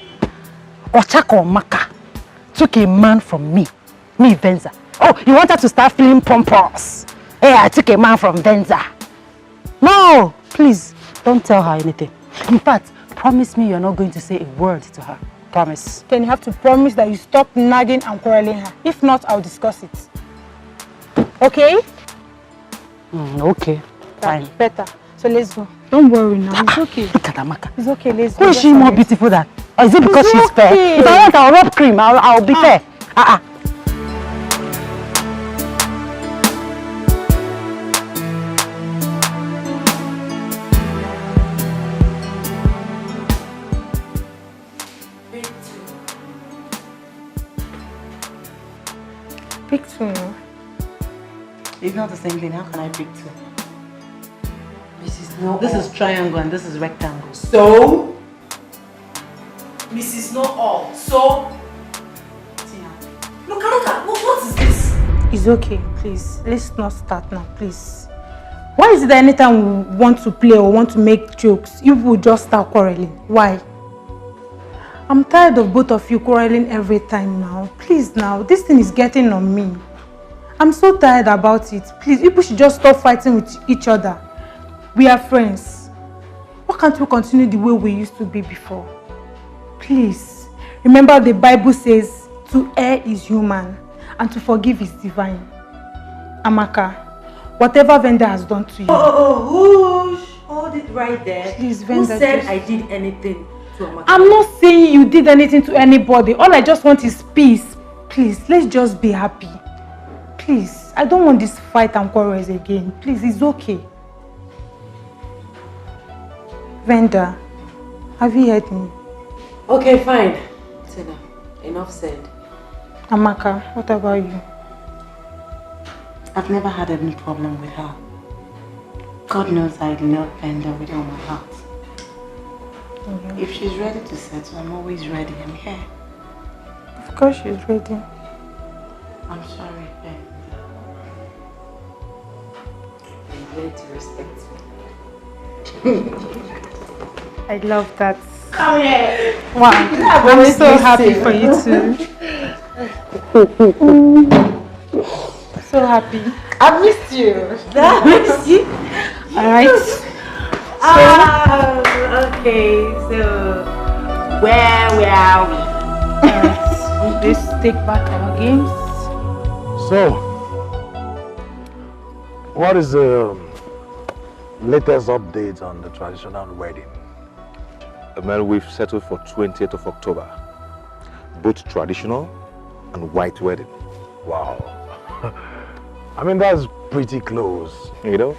or Chako Amaka took a man from me, Venza? Oh, you wanted to start feeling pompous. Hey, I took a man from Venza. No, please, don't tell her anything. In fact, promise me you're not going to say a word to her. Promise. Then you have to promise that you stop nagging and quarreling her. If not, I'll discuss it. Okay? Okay, fine. Better. So let's go. Don't worry now. It's okay. Look at Amaka. It's okay. Let's go. Who is she more beautiful than? Or is it because she's fair? If I want, I'll rub cream. I'll be fair. Pick two now. It's not the same thing. How can I pick two? Mrs. No. This is triangle and this is rectangle. So? Mrs. Know All. So? Look at, what is this? It's okay, please. Let's not start now, please. Why is it that anytime we want to play or want to make jokes, you will just start quarreling? Why? I'm tired of both of you quarreling every time now. Please now, this thing is getting on me. I'm so tired about it. Please, people should just stop fighting with each other. We are friends. Why can't we continue the way we used to be before? Please, remember the Bible says, to err is human and to forgive is divine. Amaka, whatever Venda has done to you. Whoosh! Hold it right there. Please, Who Venda, said just... I did anything to Amaka? I'm not saying you did anything to anybody. All I just want is peace. Please, let's just be happy. Please, I don't want this fight and quarrels again. Please, it's okay. Venda, have you heard me? Okay, fine. Tina, enough said. Amaka, what about you? I've never had any problem with her. God knows I love Venda with all my heart. If she's ready to settle, I'm always ready. I'm here. Of course she's ready. I'm sorry, babe. I'm ready to respect me. I love that. Come here. Wow. I'm so happy for you too. So happy. I missed you. I missed you. Alright. Okay, so where are we? Let's take back our games. So, what is the latest update on the traditional wedding? Man, we've settled for 20th of October. Both traditional and white wedding. Wow. I mean, that's pretty close. You know,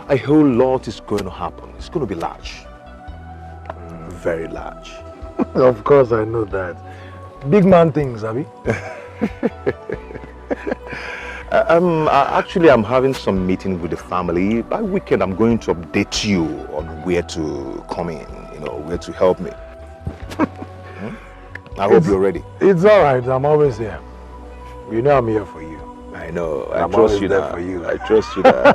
a whole lot is going to happen. It's going to be large. Very large. Of course, I know that. Big man things, Abby. Actually, I'm having some meeting with the family. By weekend, I'm going to update you on where to come in, you know, where to help me. I hope you're ready. It's all right. I'm always here. You know I'm here for you. I know. I I'm trust you there now. for you. I trust you now.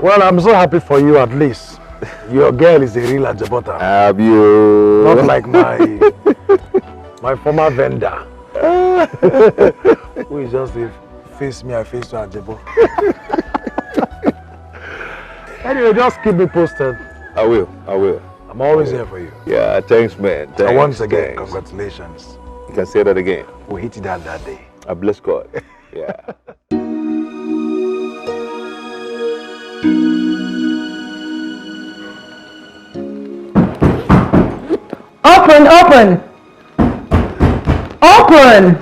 Well, I'm so happy for you at least. Your girl is a real Ajabota. Have you? Not like my former vendor. Who is just a face me, I face to Ajabo. Anyway, just keep me posted. I will. I'm always here for you. Yeah, thanks, man. Thanks, And once again, thanks. congratulations. You can say that again. We hit it out that day. I bless God. Yeah. Open!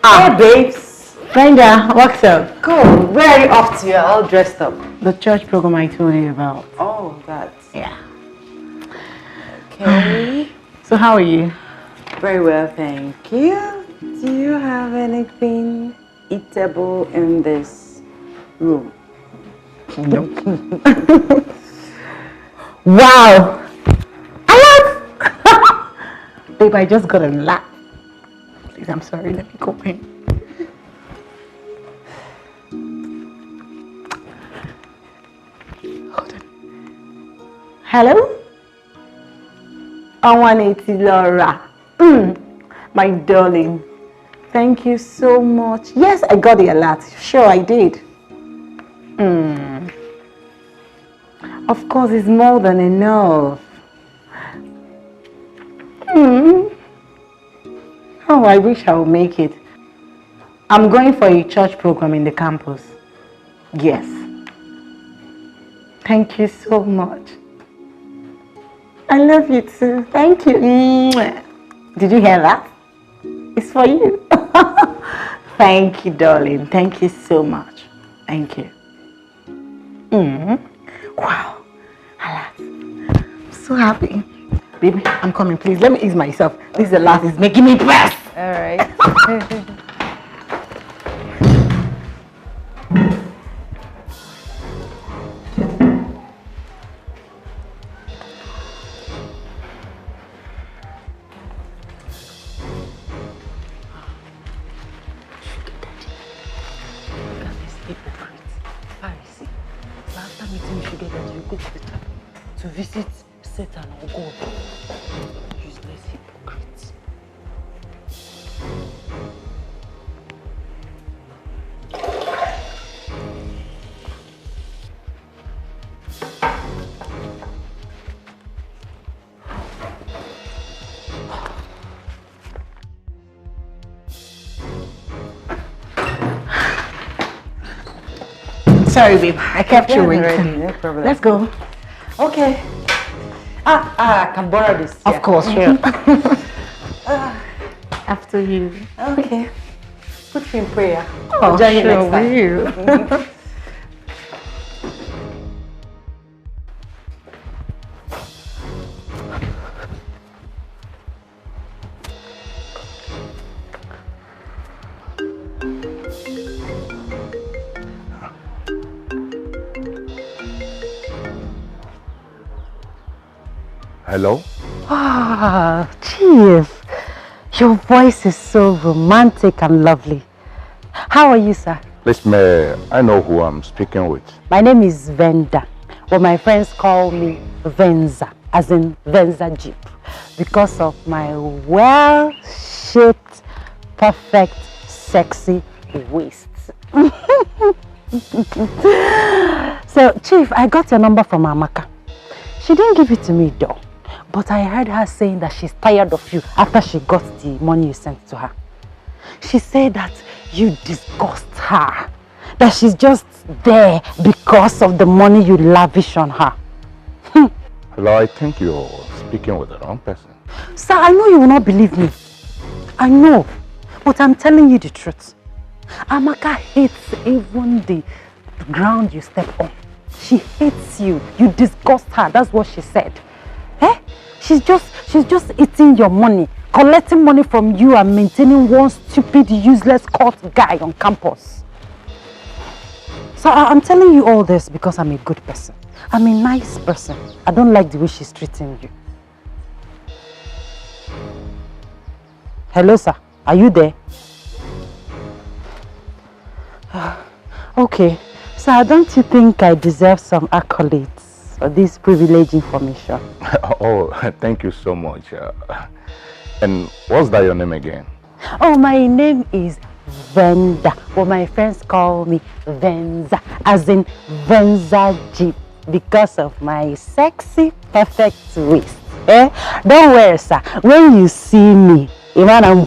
Hey, babes. Brenda, what's up? Cool. Where are you off to? You're all dressed up. The church program I told you about. Oh, that. Yeah. Okay. So how are you? Very well, thank you. Do you have anything eatable in this room? No. Wow! Babe, I just got a lot. Please, I'm sorry. Let me go in. Hold on. Hello? 180 Laura. My darling. Thank you so much. Yes, I got the alert. Sure, I did. Of course, it's more than enough. Oh, I wish I would make it. I'm going for a church program in the campus. Yes. Thank you so much. I love you too. Thank you. Did you hear that? It's for you. Thank you, darling. Thank you so much. Thank you. Wow. I'm so happy. Baby, I'm coming. Please, let me ease myself. This is the last. It's making me press. All right. To visit Satan or God. Useless hypocrites. Sorry, babe. I kept you waiting. No problem. Let's go. Okay. I can borrow this. Of course, sure. After you. Okay. Put you in prayer. Oh, join you sure, next time. will you? Hello? Ah, Chief. Your voice is so romantic and lovely. How are you, sir? Listen, I know who I'm speaking with. My name is Venda. Well, my friends call me Venza, as in Venza Jeep, because of my well-shaped, perfect, sexy waist. So, Chief, I got your number from Amaka. She didn't give it to me though, but I heard her saying that she's tired of you after she got the money you sent to her. She said that you disgust her, that she's just there because of the money you lavish on her. Hello, I think you're speaking with the wrong person. Sir, I know you will not believe me. I know, but I'm telling you the truth. Amaka hates even the ground you step on. She hates you. You disgust her. That's what she said. Eh? She's just eating your money, collecting money from you and maintaining one stupid, useless cult guy on campus. So I'm telling you all this because I'm a good person. I'm a nice person. I don't like the way she's treating you. Hello, sir. Are you there? Okay. Sir, don't you think I deserve some accolades for this privileged information? Oh, thank you so much. And what's that your name again? Oh, my name is Venda. Well, my friends call me Venza, as in Venza Jeep, because of my sexy, perfect waist. Eh? Don't worry, sir. When you see me, I'm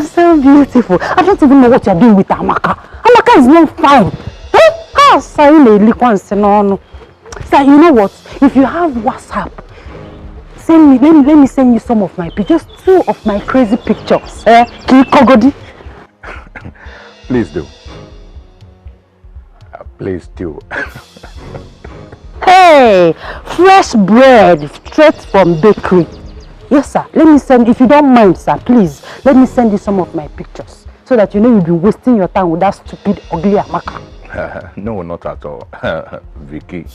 so beautiful. I don't even know what you're doing with Amaka. Amaka is not fine. Eh? How sir, sir, you know what? If you have WhatsApp, send me. Let me send you some of my pictures, just 2 of my crazy pictures. Eh? Please do. Please do. Hey, fresh bread straight from bakery. Yes, sir. Let me send, if you don't mind, sir, please, let me send you some of my pictures so that you know you'll be wasting your time with that stupid, ugly Amaka. No, not at all. Vicky.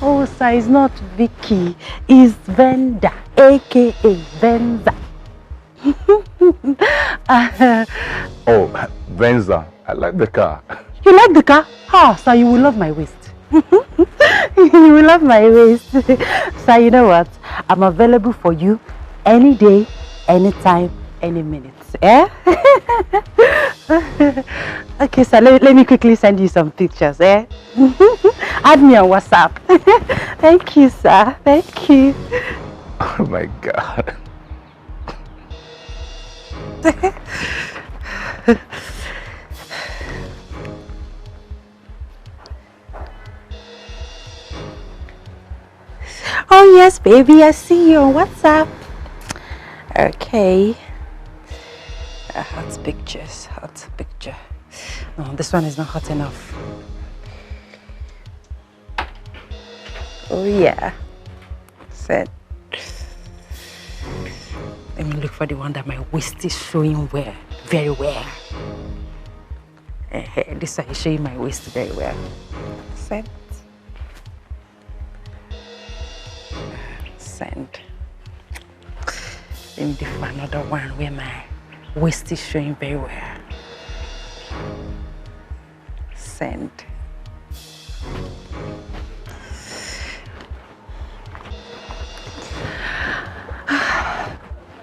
Oh, sir, it's not Vicky. It's Venda, aka Venza. Oh, Venza, I like the car. You like the car? Ah, sir, you will love my waist. You will love my waist. Sir, you know what? I'm available for you any day, anytime, any minute. Eh? Okay, sir, let me quickly send you some pictures. Eh? Add me on WhatsApp. Thank you, sir. Thank you. Oh my God. Oh yes, baby, I see you on WhatsApp. Okay. Hot pictures, hot picture. No, this one is not hot enough. Oh yeah. Set. Let me look for the one that my waist is showing well, very well. This one is showing my waist very well. Set. Send. Let me do for another one where my waist is showing very well. Send.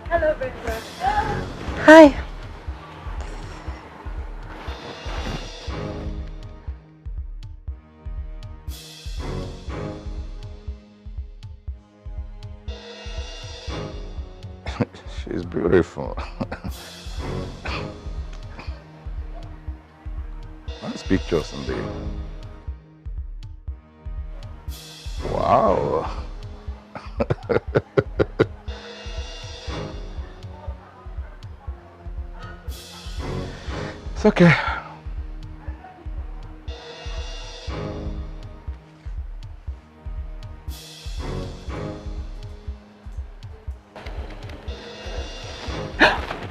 Hello, Brenda. Hi. She's beautiful. Nice pictures indeed. Wow. It's okay.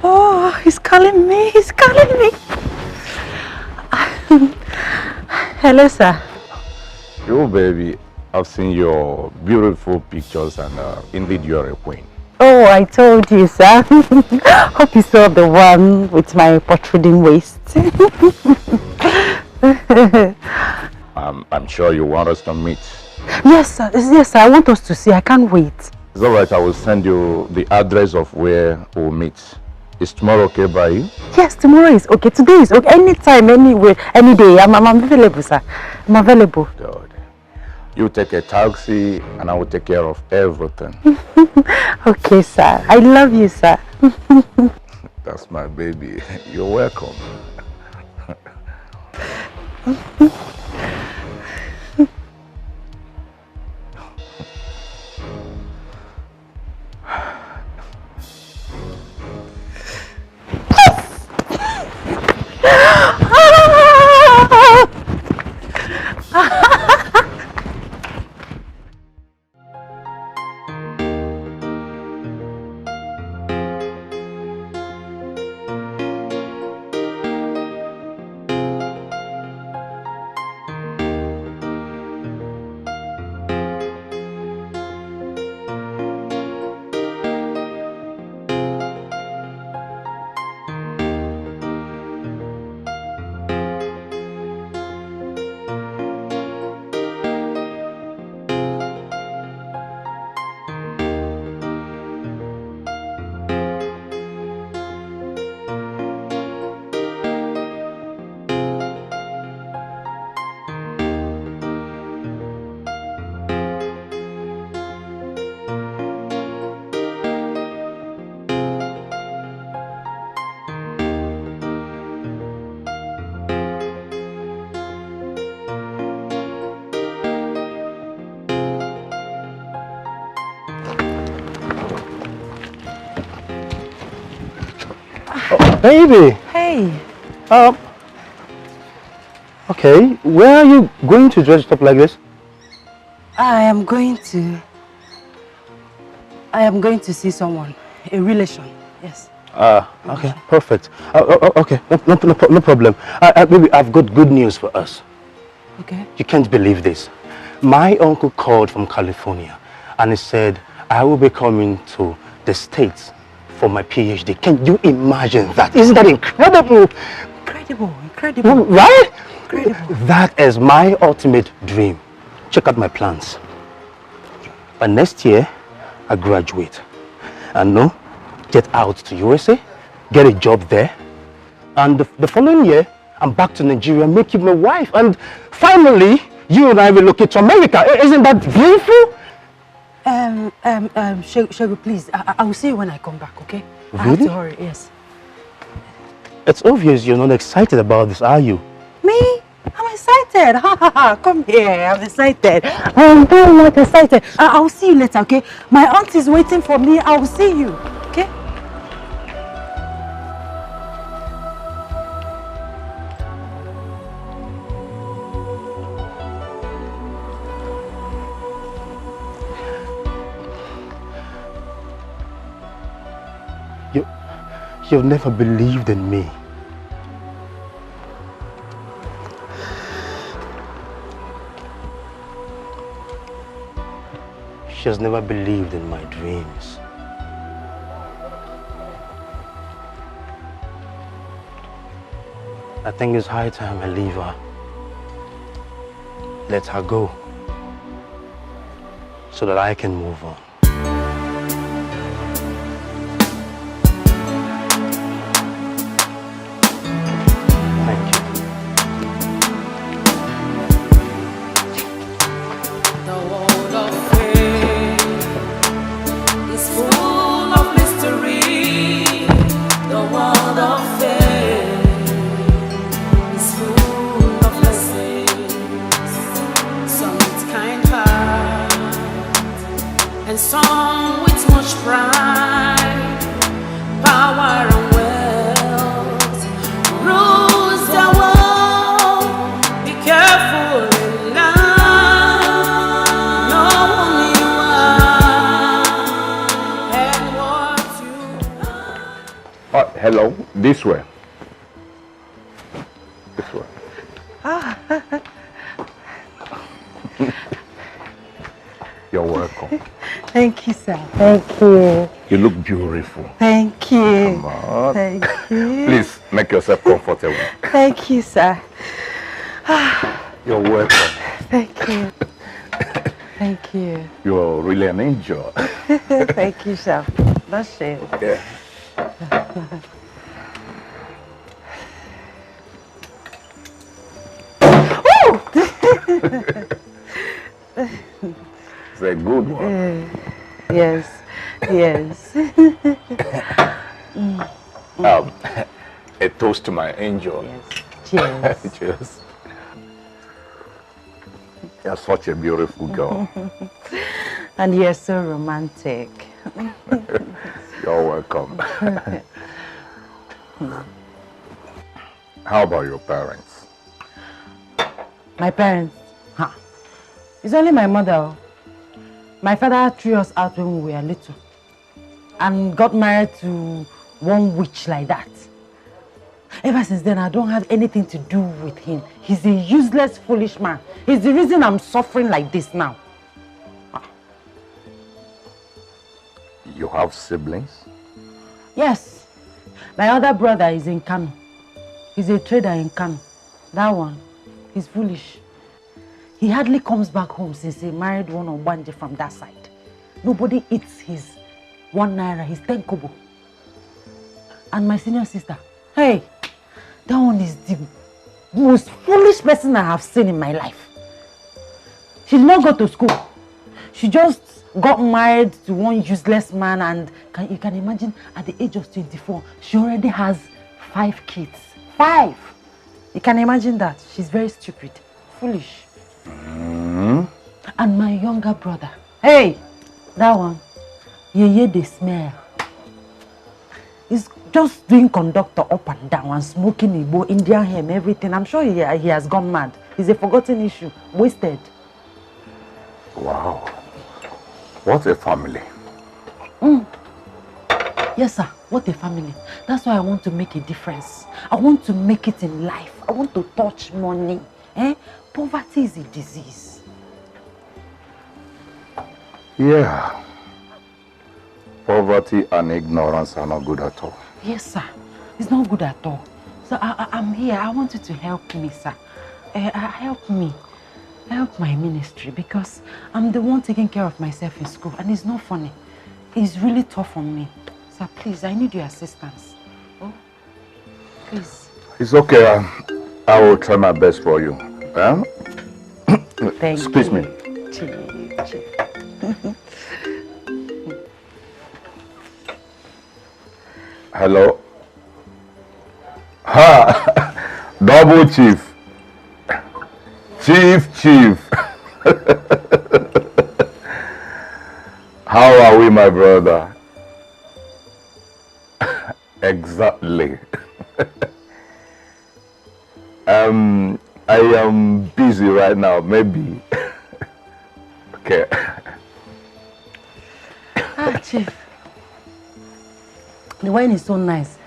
Oh, he's calling me. He's calling me. Hello, sir. Yo, baby. I've seen your beautiful pictures and indeed you're a queen. Oh, I told you, sir. Hope you saw the one with my protruding waist. I'm sure you want us to meet. Yes, sir. Yes, sir. I want us to see. I can't wait. It's all right. I will send you the address of where we'll meet. Is tomorrow okay by you? Yes, tomorrow is okay. Today is okay. Anytime, anywhere, any day. I'm available, sir. I'm available. Good. You take a taxi and I will take care of everything. Okay, sir. I love you, sir. That's my baby. You're welcome. Baby! Hey! Okay, where are you going to dress up like this? I am going to see someone, a relation, yes. Okay, perfect. Okay, no problem. Baby, I've got good news for us. Okay. You can't believe this. My uncle called from California and he said, I will be coming to the States for my PhD. Can you imagine that? Isn't that incredible? Incredible. Right? Incredible. That is my ultimate dream. Check out my plans. By next year, I graduate. And no, get out to USA, get a job there. And the following year, I'm back to Nigeria, make you my wife. And finally, you and I will relocate to America. Isn't that beautiful? Shego, please, I will see you when I come back, okay? Really? I have to hurry, yes. It's obvious you're not excited about this, are you? Me? I'm excited. Come here, I'm excited. I'm very much excited. I will see you later, okay? My aunt is waiting for me. I will see you, okay? You've never believed in me. She has never believed in my dreams. I think it's high time I leave her. Let her go. So that I can move on. Some with much pride, power and wealth rules the world. Be careful in love, know who you are and what you are. Hello, this way. This way. You're welcome. Thank you, sir. Thank you. You look beautiful. Thank you. Come on. Thank you. Please make yourself comfortable. Thank you, sir. You're welcome. Thank you. Thank you. You're really an angel. Thank you, sir. That's shame. Yeah. It's a good one. Yes. Yes. A toast to my angel. Yes. Cheers. Cheers. You're such a beautiful girl. And you're so romantic. You're welcome. How about your parents? My parents? Huh. It's only my mother. My father threw us out when we were little and got married to one witch like that. Ever since then, I don't have anything to do with him. He's a useless, foolish man. He's the reason I'm suffering like this now. You have siblings? Yes. My other brother is in Kano. He's a trader in Kano. That one, he's foolish. He hardly comes back home since he married one Obanje from that side. Nobody eats his 1 naira, his 10 kobo. And my senior sister, hey, that one is the most foolish person I have seen in my life. She did not go to school. She just got married to one useless man, and you can imagine at the age of 24, she already has 5 kids. 5! You can imagine that. She's very stupid, foolish. And my younger brother, hey, that one, the smell. He's just doing conductor up and down and smoking Igbo, Indian hemp, everything. I'm sure he has gone mad. He's a forgotten issue, wasted. Wow. What a family. Yes, sir. What a family. That's why I want to make a difference. I want to make it in life. I want to touch money. Poverty is a disease. Yeah. Poverty and ignorance are not good at all. Yes, sir. It's not good at all. So I'm here. I want you to help me, sir. Help me. Help my ministry, because I'm the one taking care of myself in school, and it's not funny. It's really tough on me. Sir, please, I need your assistance. Oh, please. It's okay. I will try my best for you. Thank Excuse you. me. Hello. Ha! Double chief. Chief. How are we, my brother? Exactly. I am busy right now, maybe. Okay. Chief. The wine is so nice.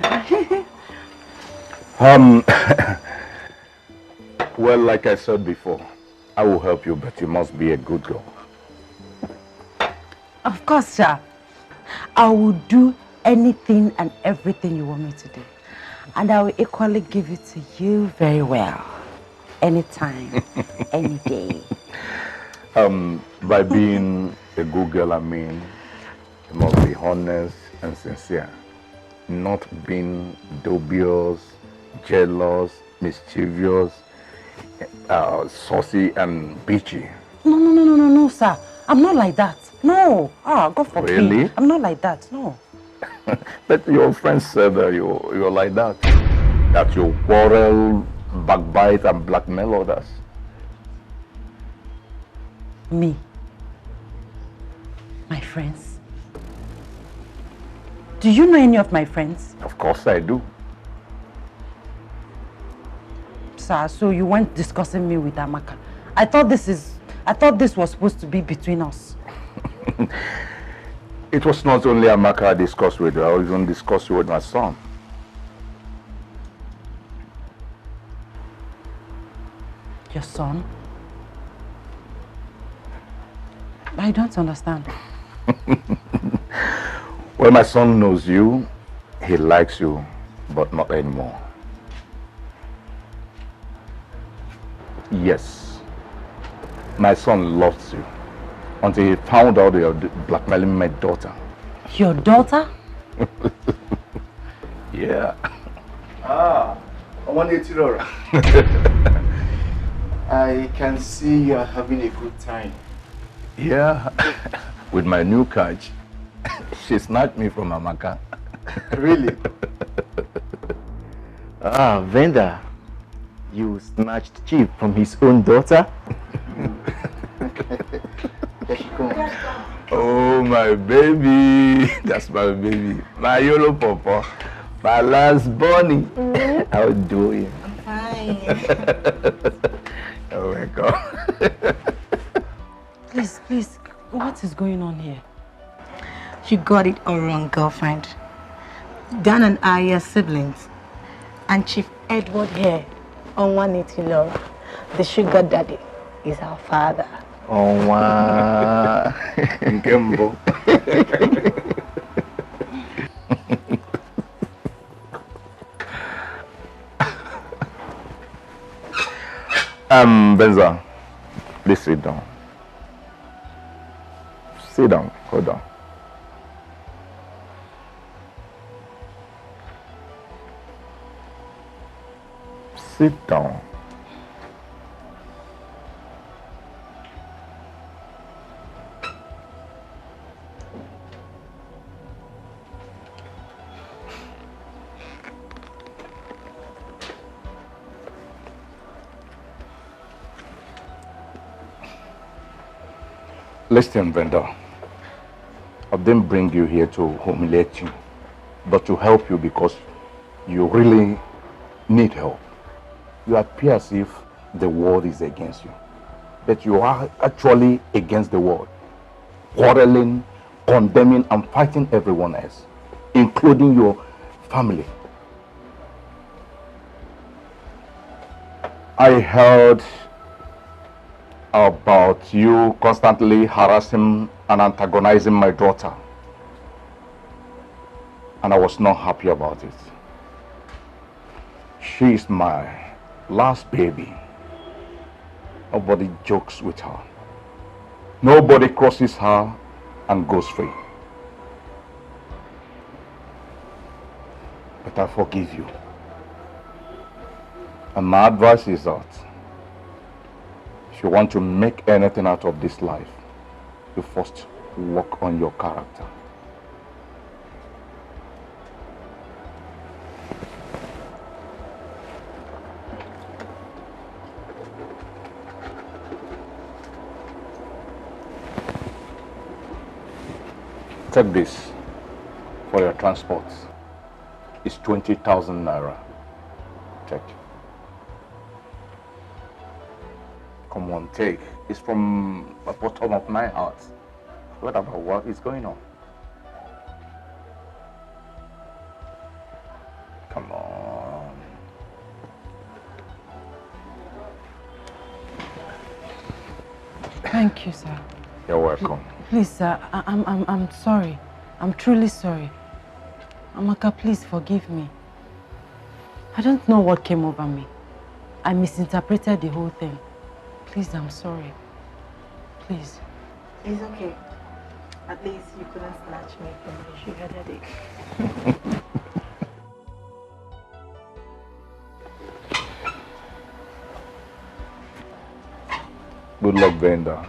Well, like I said before, I will help you, but you must be a good girl. Of course, sir. I will do anything and everything you want me to do. And I will equally give it to you very well. Anytime, any day. By being a good girl, I mean, you must be honest and sincere. Not being dubious, jealous, mischievous, saucy and bitchy. No, sir. I'm not like that. No. God forbid. Really? I'm not like that. No. But your friends said that you're like that. That you quarrel, backbite and blackmail others. Me? My friends? Do you know any of my friends? Of course I do. Sir, so you weren't discussing me with Amaka. I thought this was supposed to be between us. It was not only Amaka I discussed with, I even discussed with my son. Your son? I don't understand. Well, my son knows you. He likes you, but not anymore. Yes. My son loves you until he found out you're blackmailing my daughter. Your daughter? Yeah. Ah, I want you to I can see you're having a good time. Yeah. With my new catch. She snatched me from Amaka. Really? Ah, Venda, you snatched Chief from his own daughter? Here she comes. Oh, my baby. That's my baby. My yellow papa. My last bunny. How you doing? Fine. Oh my God. Please, what is going on here? You got it all wrong, girlfriend. Dan and I are siblings. And Chief Edward here, on Unethical, the sugar daddy, is our father. Oh, wow. Gembo. Benza, please sit down. Sit down, hold on. Sit down. Listen, Brenda, I didn't bring you here to humiliate you, but to help you because you really need help. You appear as if the world is against you, but you are actually against the world, quarreling, condemning, and fighting everyone else, including your family. I heard about you constantly harassing and antagonizing my daughter, and I was not happy about it. She is my last baby. Nobody jokes with her. Nobody crosses her and goes free. But I forgive you. And my advice is that if you want to make anything out of this life, you first work on your character. Take this for your transport. It's 20,000 naira. Take. Come on, take. It's from the bottom of my heart. What about what is going on? Come on. Thank you, sir. You're welcome. Please, sir, I'm sorry. I'm truly sorry. Amaka, please forgive me. I don't know what came over me. I misinterpreted the whole thing. Please, I'm sorry. Please. It's okay. At least you couldn't snatch me from my sugar daddy. Good luck, Brenda.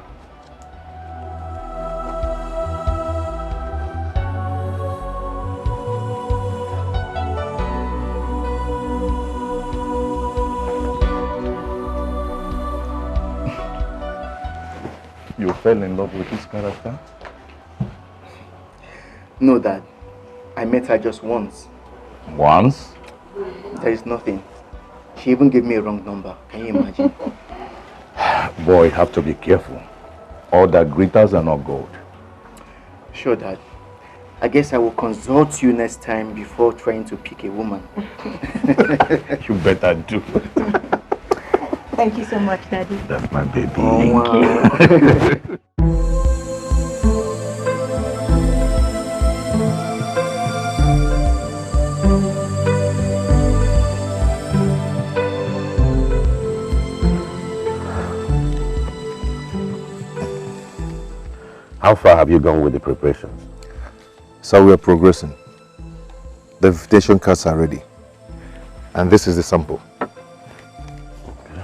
You fell in love with this character? No, Dad. I met her just once. Once? There is nothing. She even gave me a wrong number. Can you imagine? Boy, you have to be careful. All that glitters are not gold. Sure, Dad. I guess I will consult you next time before trying to pick a woman. You better do. Thank you so much, Daddy. That's my baby. Oh, Thank you. How far have you gone with the preparations? So we are progressing. The invitation cards are ready. And this is the sample. Okay.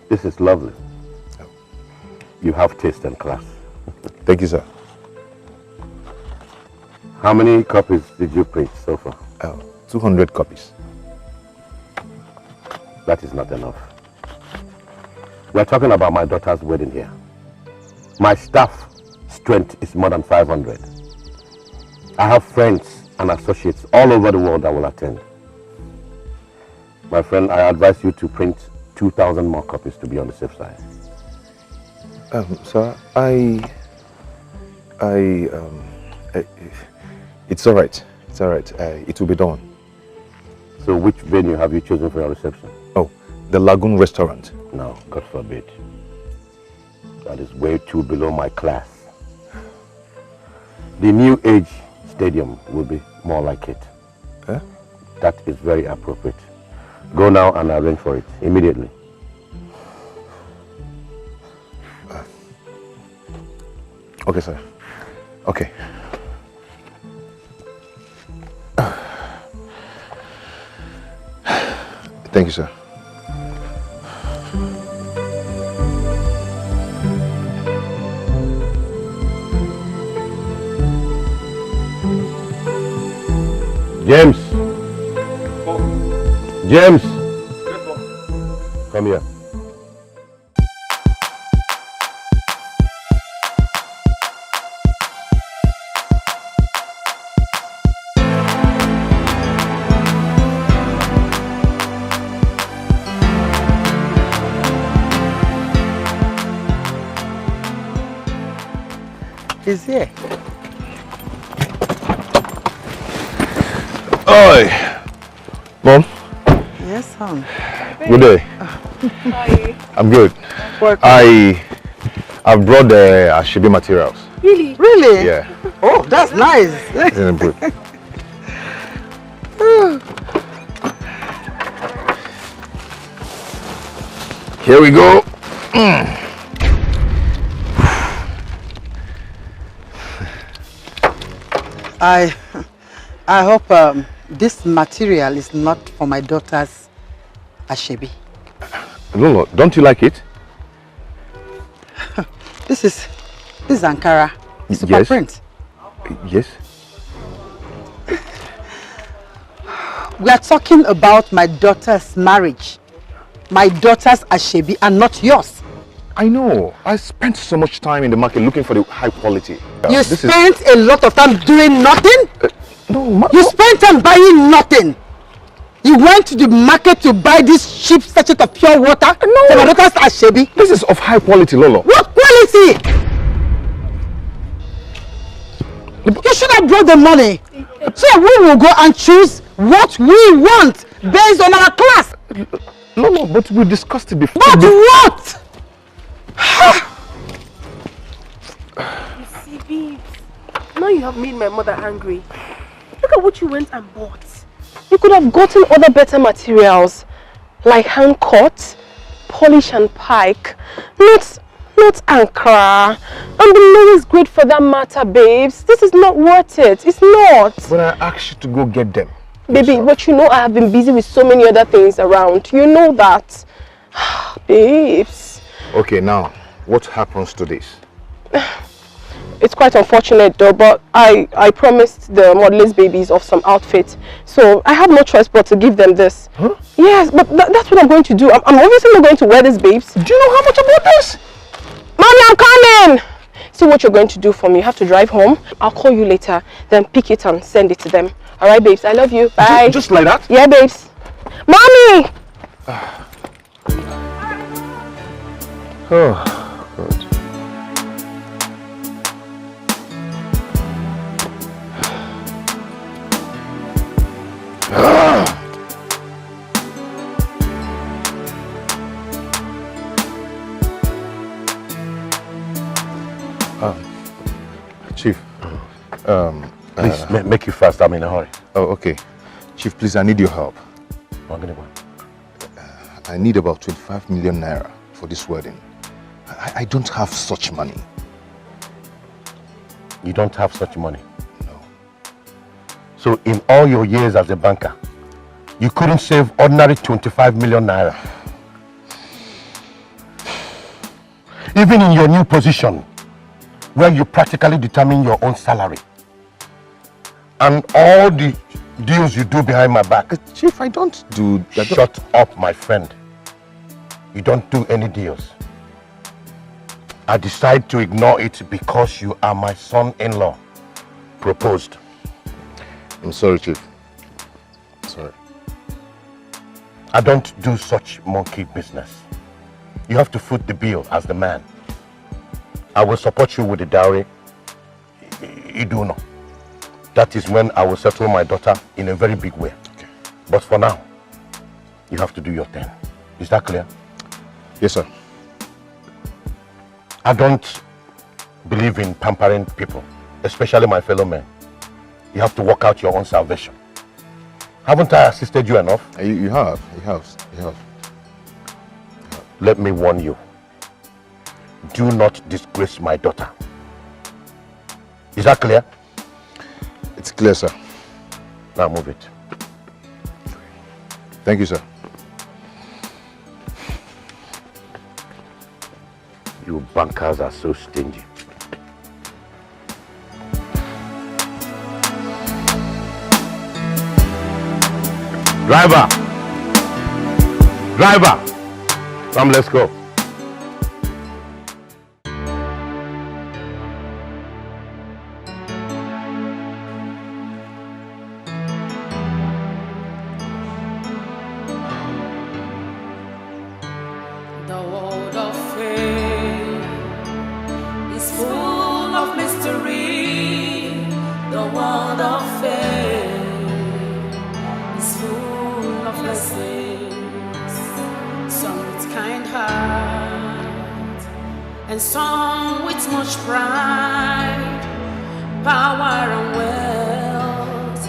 This is lovely. You have taste and class. Thank you, sir. How many copies did you print so far? 200 copies. That is not enough. We're talking about my daughter's wedding here. My staff strength is more than 500. I have friends and associates all over the world that will attend. My friend, I advise you to print 2,000 more copies to be on the safe side. Sir, it's all right. It's all right. It will be done. So which venue have you chosen for your reception? Oh, the Lagoon Restaurant. No, God forbid. That is way too below my class. The New Age Stadium will be more like it. Huh? That is very appropriate. Go now and arrange for it immediately. Okay, sir. Okay. Thank you, sir. James! James! Come here. He's here. Oi! Mom? Yes, son. Good day. How are you? I'm good. I've brought the Ashebi materials. Really? Really? Yeah. Oh, that's nice. Isn't it good? Here we go. I hope this material is not for my daughter's Ashebi. Lolo, don't you like it? This is Ankara. Super Yes. print. Yes. We are talking about my daughter's marriage. My daughter's Ashebi and not yours. I know. I spent so much time in the market looking for the high quality. You spent a lot of time doing nothing? No, you spent time buying nothing. You went to the market to buy this cheap sachet of pure water for my daughter's Ashebi. This is of high quality, Lolo. What quality? You should have brought the money so we will go and choose what we want based on our class. No, but we discussed it before. But what? You see, babes, now you have made my mother angry. Look at what you went and bought. You could have gotten other better materials, like hand cut, polish and pike, not Ankara. And the lowest grade for that matter, babes. This is not worth it. It's not. But I asked you to go get them. Baby, but you know I have been busy with so many other things around. You know that. Babes. Okay, now, what happens to this? It's quite unfortunate though, but I promised the modelers babies of some outfits. So I have no choice but to give them this. Huh? Yes, but that's what I'm going to do. I'm obviously not going to wear this, babes. Do you know how much I bought this? Mommy, I'm coming! See what you're going to do for me. You have to drive home. I'll call you later, then pick it and send it to them. Alright, babes, I love you. Bye. Just like that? Yeah, babes. Mommy! Oh, God. Chief, please make you fast. I'm in a hurry. Oh, okay. Chief, please, I need your help. I need about 25 million naira for this wedding. I don't have such money. You don't have such money? No. So in all your years as a banker, you couldn't save ordinary 25 million naira? Even in your new position, where you practically determine your own salary, and all the deals you do behind my back. Chief, I don't do that. Shut up, my friend. You don't do any deals. I decide to ignore it because you are my son-in-law. Proposed. I'm sorry, Chief. Sorry. I don't do such monkey business. You have to foot the bill as the man. I will support you with the dowry. You do know. That is when I will settle my daughter in a very big way. Okay. But for now, you have to do your thing. Is that clear? Yes, sir. I don't believe in pampering people, especially my fellow men. You have to work out your own salvation. Haven't I assisted you enough? You have. Let me warn you. Do not disgrace my daughter. Is that clear? It's clear, sir. Now move it. Thank you, sir. You bankers are so stingy. Driver! Come, let's go. And some with much pride, power and wealth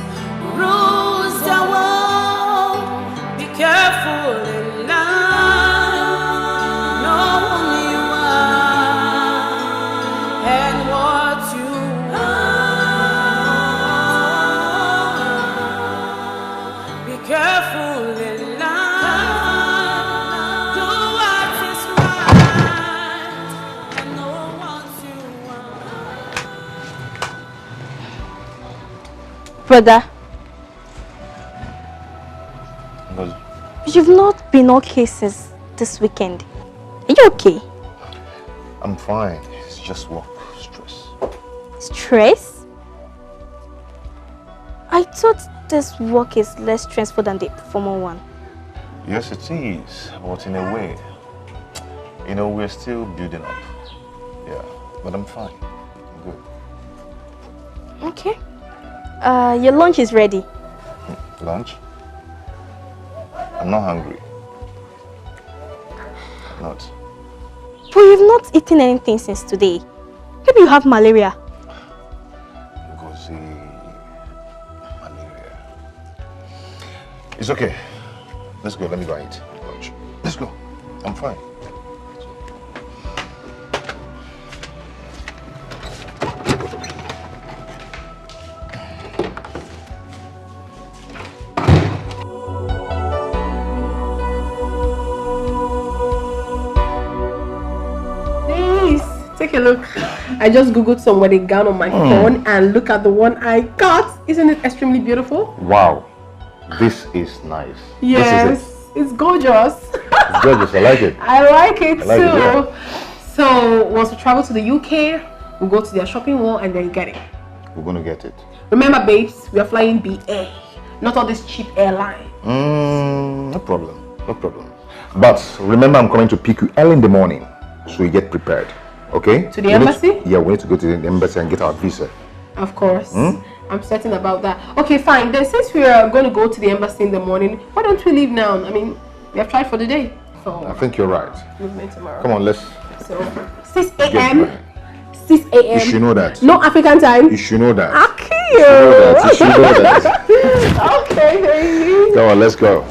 rules the world. Be careful in life, know who you are and what you want. Be careful in life, do what is right. Brother, you've not been okay since this weekend. Are you okay? I'm fine. It's just work stress. Stress? I thought this work is less stressful than the former one. Yes, it is. But in a way, you know, we're still building up. Yeah, but I'm fine. I'm good. Okay. Your lunch is ready. Lunch? I'm not hungry. I'm not. But you've not eaten anything since today. Maybe you have malaria. Malaria. It's okay. Let's go. Let me go eat lunch. Let's go. I'm fine. Take a look. I just googled some wedding gown on my phone and look at the one I got. Isn't it extremely beautiful? Wow, this is nice. Yes, it's gorgeous. It's gorgeous. I like it. I like it too. Yeah. So once we travel to the UK, we'll go to their shopping mall and then get it. We're gonna get it. Remember, babes, we are flying BA, not all this cheap airline. No problem. No problem. But remember, I'm coming to pick you early in the morning, so you get prepared. Okay? To the embassy? Yeah, we need to go to the embassy and get our visa. Of course. I'm certain about that. Okay, fine. Then since we are going to go to the embassy in the morning, why don't we leave now? I mean, we have tried for the day. So I think you're right. Movement tomorrow. Come on, let's... So, 6 a.m. 6 a.m. You should know that. No African time. You should know that. Okay. You should know that. Okay, baby. Come on, let's go.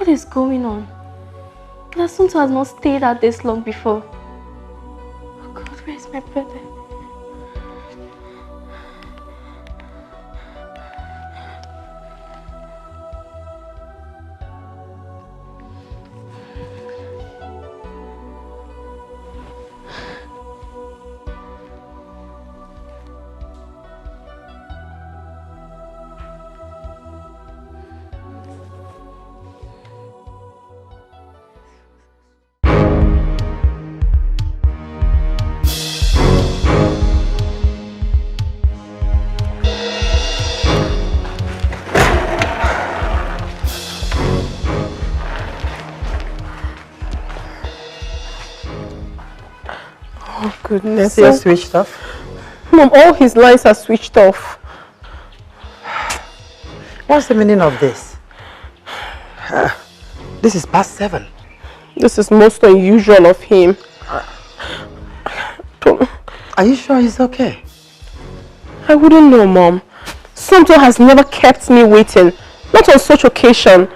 What is going on? Lasunto has not stayed out this long before. Oh God, where is my brother? Goodness. So you're switched off? Mom, all his lines are switched off. What's the meaning of this? This is past 7. This is most unusual of him. Are you sure he's okay? I wouldn't know, Mom. Santo has never kept me waiting. Not on such occasion.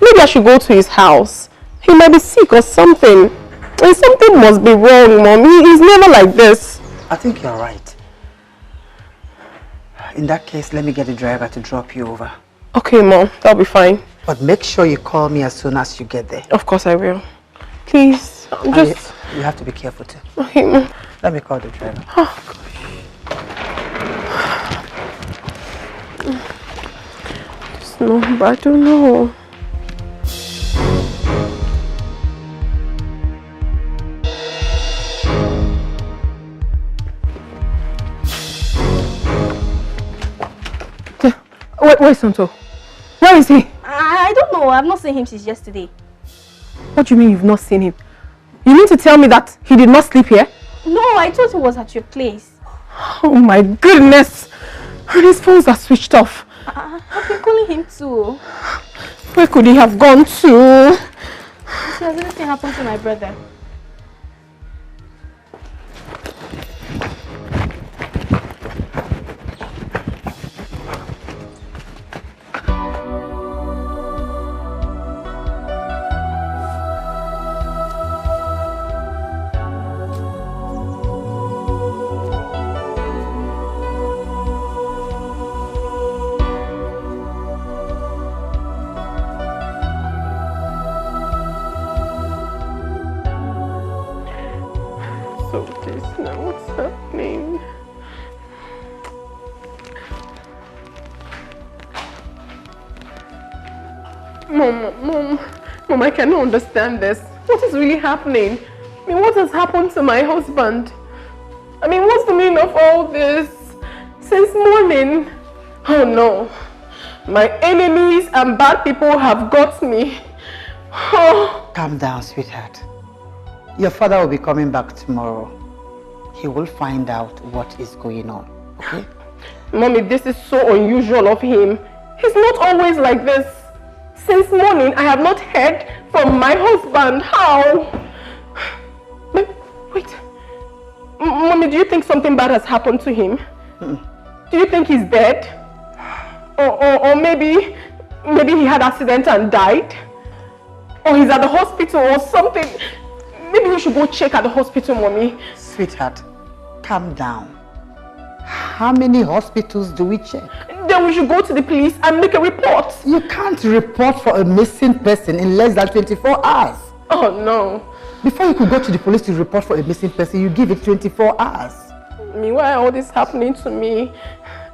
Maybe I should go to his house. He might be sick or something. And something must be wrong, Mom. He's never like this. I think you're right. In that case, let me get the driver to drop you over. Okay, Mom. That'll be fine. But make sure you call me as soon as you get there. Of course I will. Please, just... You have to be careful too. Okay, Mom. Let me call the driver. Oh, gosh. No, but I don't know. Where's Santo? Where is he? I don't know. I've not seen him since yesterday. What do you mean you've not seen him? You mean to tell me that he did not sleep here? No, I thought he was at your place. Oh my goodness! And his phones are switched off. I've been calling him too. Where could he have gone to? Has anything happened to my brother? Mom, I cannot understand this. What is really happening? I mean, what has happened to my husband? I mean, what's the meaning of all this? Since morning? Oh no. My enemies and bad people have got me. Oh. Calm down, sweetheart. Your father will be coming back tomorrow. He will find out what is going on, okay? Mommy, this is so unusual of him. He's not always like this. Since morning, I have not heard from my husband. How? Wait. Mommy, do you think something bad has happened to him? Do you think he's dead? Or maybe he had an accident and died? Or he's at the hospital or something? Maybe we should go check at the hospital, Mommy. Sweetheart, calm down. How many hospitals do we check? Then we should go to the police and make a report. You can't report for a missing person in less than 24 hours. Oh no. Before you could go to the police to report for a missing person, you give it 24 hours. I mean, why are all this happening to me?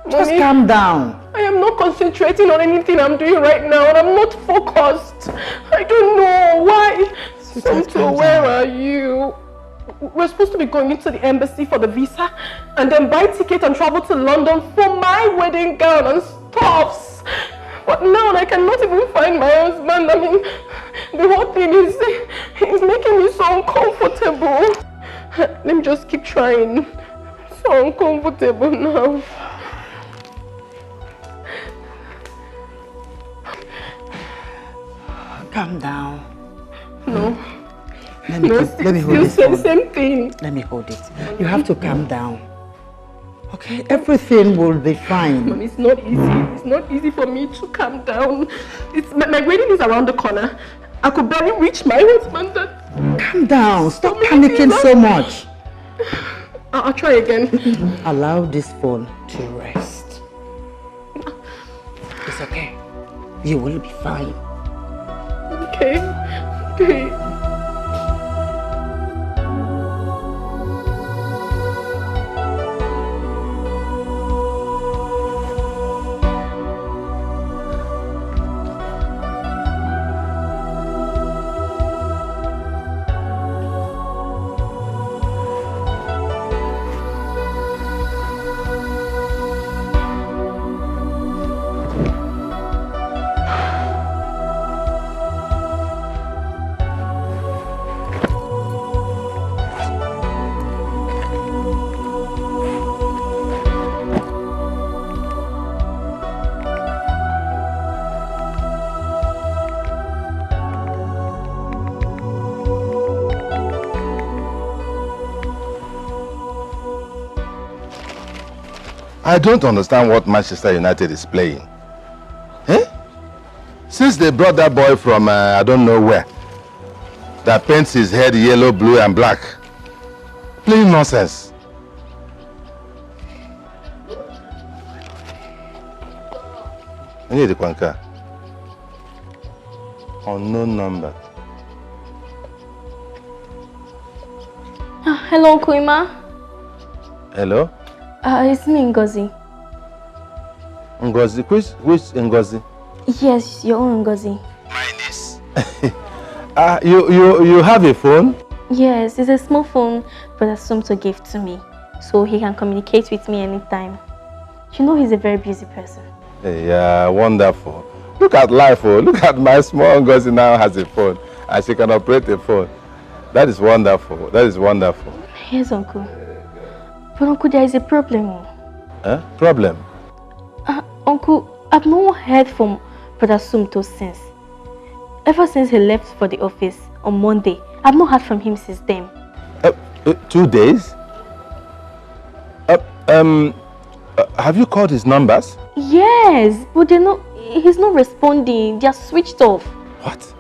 Just Mommy, calm down. I am not concentrating on anything I'm doing right now and I'm not focused. I don't know why. Santo, where are you? We're supposed to be going into the embassy for the visa and then buy ticket and travel to London for my wedding gown and stuffs. But now I cannot even find my husband. I mean, the whole thing is making me so uncomfortable. Let me just keep trying. So uncomfortable now. Calm down. No. Let me hold this phone. Same thing. Let me hold it. You have to calm down. Okay, everything will be fine. Mom, it's not easy. It's not easy for me to calm down. My wedding is around the corner. I could barely reach my husband. Calm down. Stop panicking so much. I'll try again. Allow this phone to rest. It's okay. You will be fine. Okay. Okay. I don't understand what Manchester United is playing. Eh? Since they brought that boy from I don't know where, that paints his head yellow, blue and black. Plain nonsense. I need the Kwanka. Unknown number. Hello, Uncle Ima. Hello? It's me, Ngozi. Ngozi? Which Ngozi? Yes, your own Ngozi. You have a phone? Yes, it's a small phone Brother Sumto gave to me, so he can communicate with me anytime. You know he's a very busy person. Yeah, wonderful. Look at life, oh. Look at my small Ngozi now has a phone, and she can operate a phone. That is wonderful. That is wonderful. Yes, Uncle. But Uncle, there is a problem. Huh? Problem? Uncle, I've not heard from Brother Sumto since. Ever since he left for the office on Monday, I've not heard from him since then. 2 days? Have you called his numbers? Yes, but he's not responding. They are switched off. What?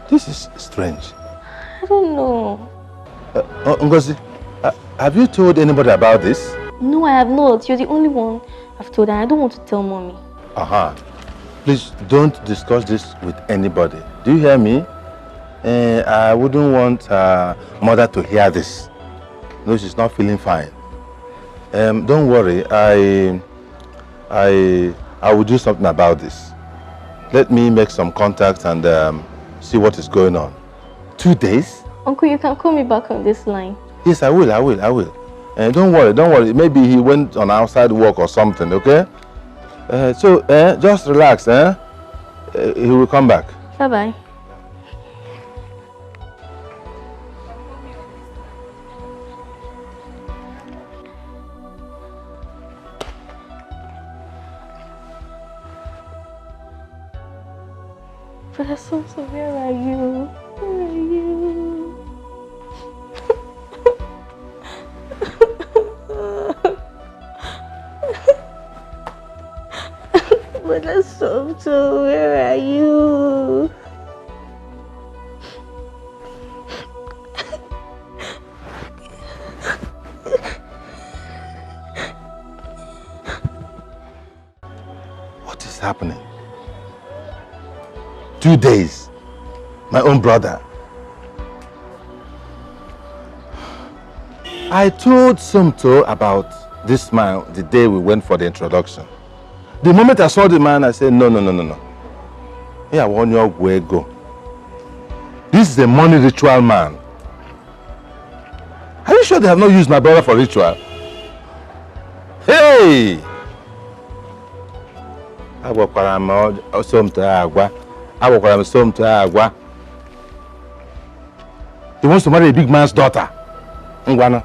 This is strange. I don't know. Ngozi, have you told anybody about this? No, I have not. You're the only one I've told, and I don't want to tell Mommy. Please don't discuss this with anybody. Do you hear me? I wouldn't want mother to hear this. No, she's not feeling fine. Don't worry. I will do something about this. Let me make some contacts and see what is going on. 2 days? Uncle, you can call me back on this line. Yes, I will. Don't worry. Maybe he went on outside work or something, okay? Just relax, he will come back. Bye-bye. Brother Sumto, where are you? Where are you? Brother Sumto, where are you? What is happening? 2 days. My own brother. I told Sumto about this man the day we went for the introduction. The moment I saw the man, I said, no. Here, I want your way go. This is a money ritual man. Are you sure they have not used my brother for ritual? Hey! He wants to marry a big man's daughter. Ngwano,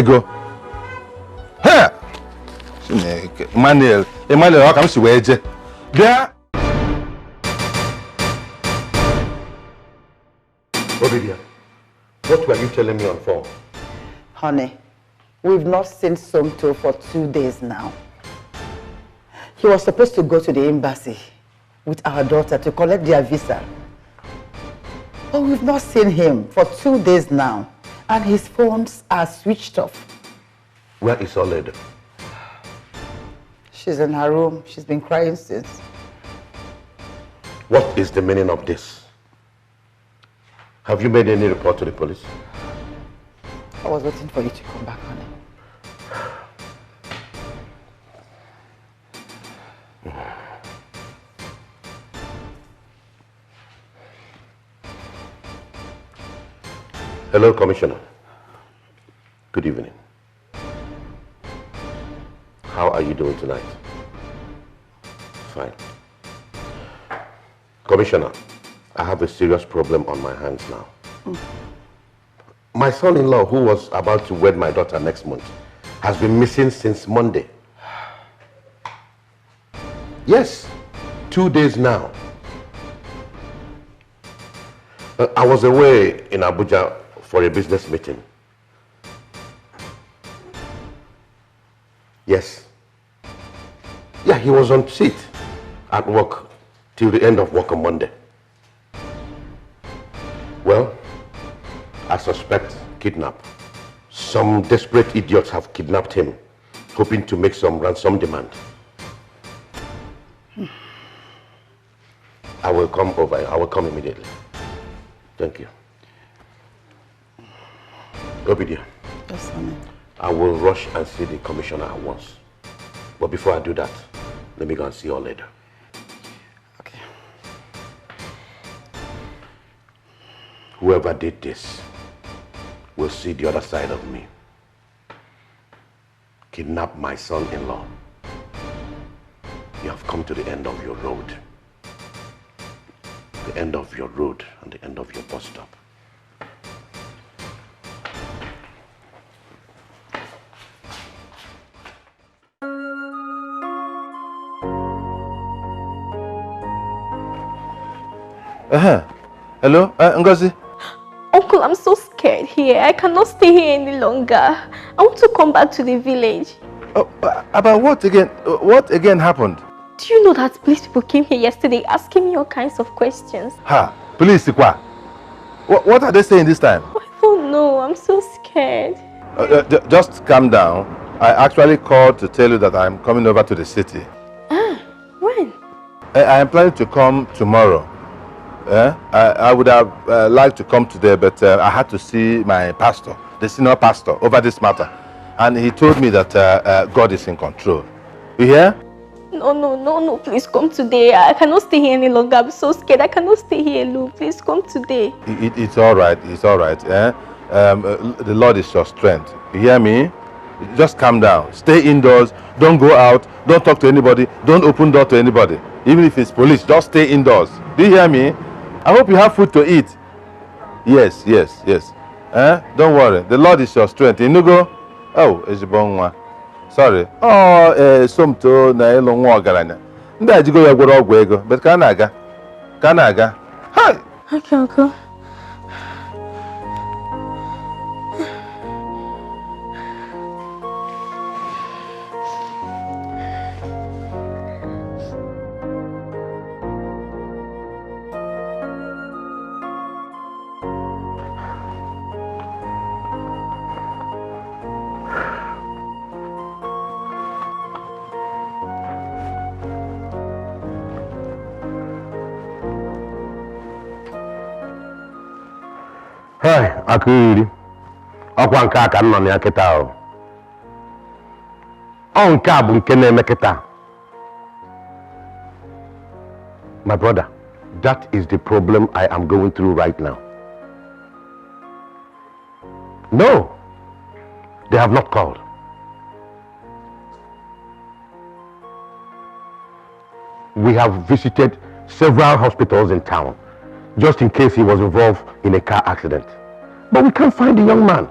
go. Hey! Emmanuel, how come she wears it? There. Obidia, What were you telling me on phone? Honey, we've not seen Somto for 2 days now. He was supposed to go to the embassy with our daughter to collect their visa. But we've not seen him for 2 days now, and his phones are switched off. Where is Oledo? She's in her room. She's been crying since. What is the meaning of this? Have you made any report to the police? I was waiting for you to come back, honey. Hello, Commissioner. Good evening. How are you doing tonight? Fine. Commissioner, I have a serious problem on my hands now. My son-in-law, who was about to wed my daughter next month, has been missing since Monday. Yes, 2 days now. I was away in Abuja for a business meeting. Yes. Yeah, he was on seat at work till the end of work on Monday. Well, I suspect kidnap. Some desperate idiots have kidnapped him, hoping to make some ransom demand. I will come over. I will come immediately. Thank you. Obidia. Yes, honey. I will rush and see the commissioner at once. But before I do that, let me go and see you all later. Okay. Whoever did this will see the other side of me. Kidnap my son-in-law. You have come to the end of your road. The end of your road and the end of your bus stop. Hello, Ngozi? Uncle, I'm so scared here. I cannot stay here any longer. I want to come back to the village. Oh, about what again? What again happened? Do you know that police people came here yesterday asking me all kinds of questions? Ha! Police, what are they saying this time? I don't know. I'm so scared. Just calm down. I actually called to tell you that I'm coming over to the city. When? I am planning to come tomorrow. I would have liked to come today, but I had to see my pastor, the senior pastor, over this matter. And he told me that God is in control. You hear? No, please come today. I cannot stay here any longer. I'm so scared. I cannot stay here alone. Please come today. It's all right. It's all right. The Lord is your strength. You hear me? Just calm down. Stay indoors. Don't go out. Don't talk to anybody. Don't open door to anybody. Even if it's police, just stay indoors. Do you hear me? I hope you have food to eat. Yes. Don't worry. The Lord is your strength. Inugo? Oh, Ezibonwa. Sorry. Oh, Somto na elo nwa ogaranya. Ndị ajigo ya gwọrọ ọgwụ ego. But ka na-aga. Hi! Okay, uncle. Hey, Akiri. Ọkwa nke a ka nọ na kịta ahụ. Ọ nke a bụ nke na-eme kịta. My brother, that is the problem I am going through right now. No, they have not called. We have visited several hospitals in town, just in case he was involved in a car accident. But we can't find the young man.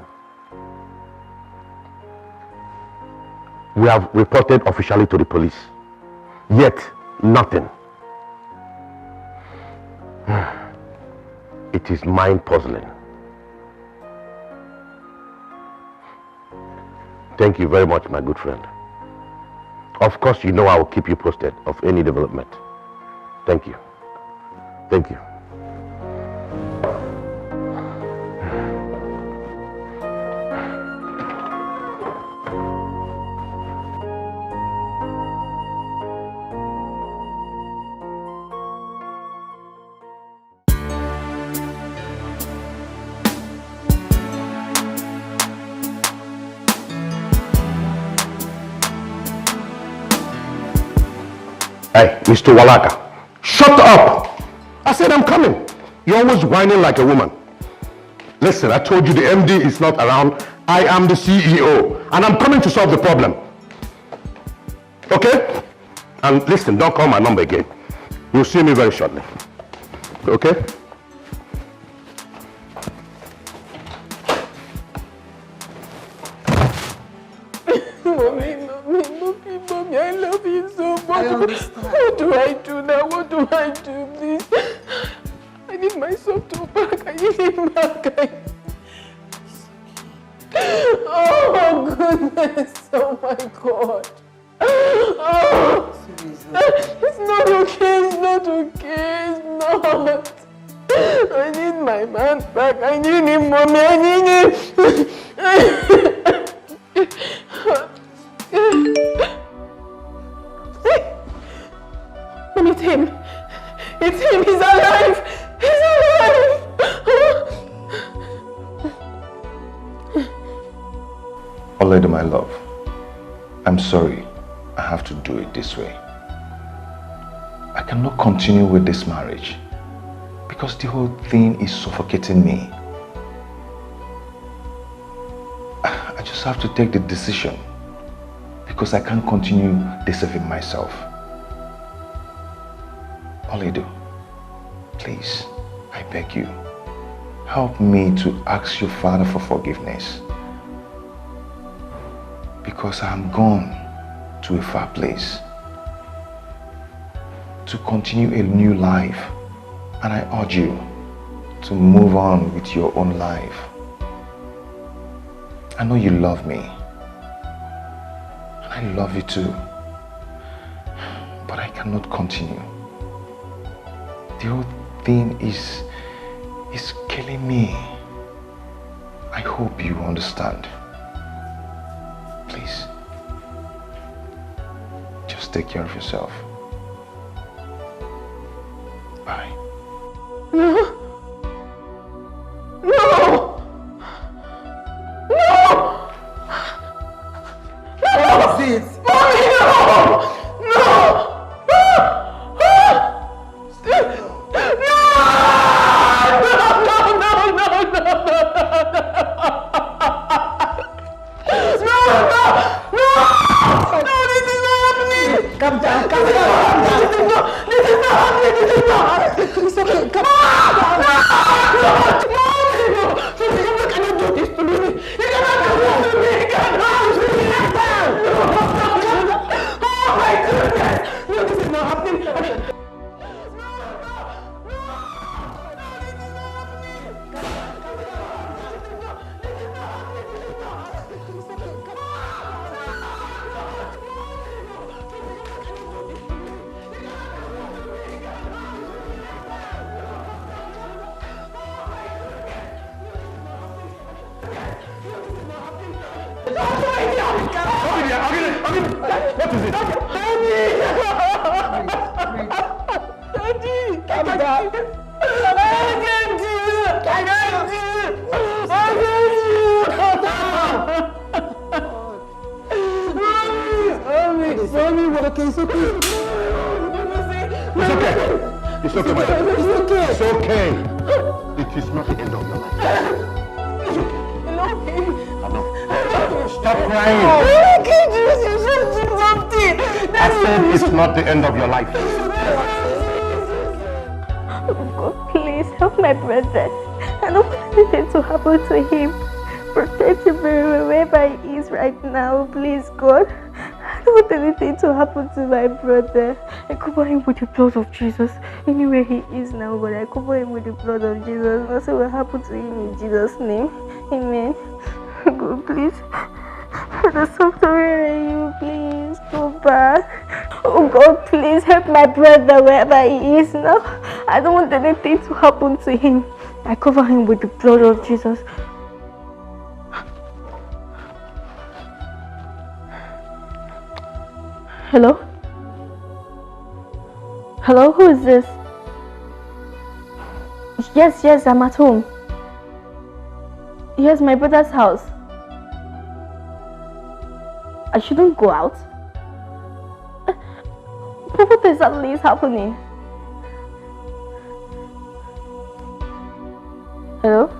We have reported officially to the police. Yet, nothing. It is mind-puzzling. Thank you very much, my good friend. Of course, you know I will keep you posted of any development. Thank you. Thank you. Hey, Mr. Walaka, shut up! I said I'm coming. You're always whining like a woman. Listen, I told you the MD is not around. I am the CEO, and I'm coming to solve the problem. Okay? And listen, don't call my number again. You'll see me very shortly. Okay? Mommy, I love you so much. What do I do now? What do I do, please? I need my son to back. I need him back. Oh, goodness. Oh, my God. Oh, it's not okay. It's not okay. It's not. I need my man back. I need him, Mommy. I need him. Mommy, it's him. It's him. He's alive. He's alive. Olede, my love, I'm sorry. I have to do it this way. I cannot continue with this marriage because the whole thing is suffocating me. I just have to take the decision because I can't continue deceiving myself. Olede, please, I beg you, help me to ask your father for forgiveness because I'm gone to a far place to continue a new life, and I urge you to move on with your own life. I know you love me, and I love you too, but I cannot continue. The whole thing is killing me. I hope you understand. Please, just take care of yourself. Bye. No! No! No! No! Please! Mommy, no! No! Calm down, calm down. This is not happening. This is not happening. It's okay. Come on. No. You cannot do this to me. You cannot do this to me. You cannot do this. Oh my goodness. No, this is not happening. What is it? Daddy! Calm down. I can't do it. I can't do it. I can't do it. Mommy, what? Okay, it's okay. It's okay. It's okay, my dear. It's okay. It's okay. It is not the end of your life. I know. Stop crying. I can't do this. You should do something. I said it's not the end of your life. Oh God, please help my brother. I don't want anything to happen to him. Protect him wherever he is right now, please, God. I don't want anything to happen to my brother. I cover him with the blood of Jesus. Anywhere he is now, but I cover him with the blood of Jesus. Nothing will happen to him in Jesus' name. Amen. God, please to talk to you, please. Go back. Oh God, please help my brother wherever he is now. I don't want anything to happen to him. I cover him with the blood of Jesus. Hello? Hello, who is this? Yes, I'm at home. Here's my brother's house. I shouldn't go out. But what exactly is happening? Hello?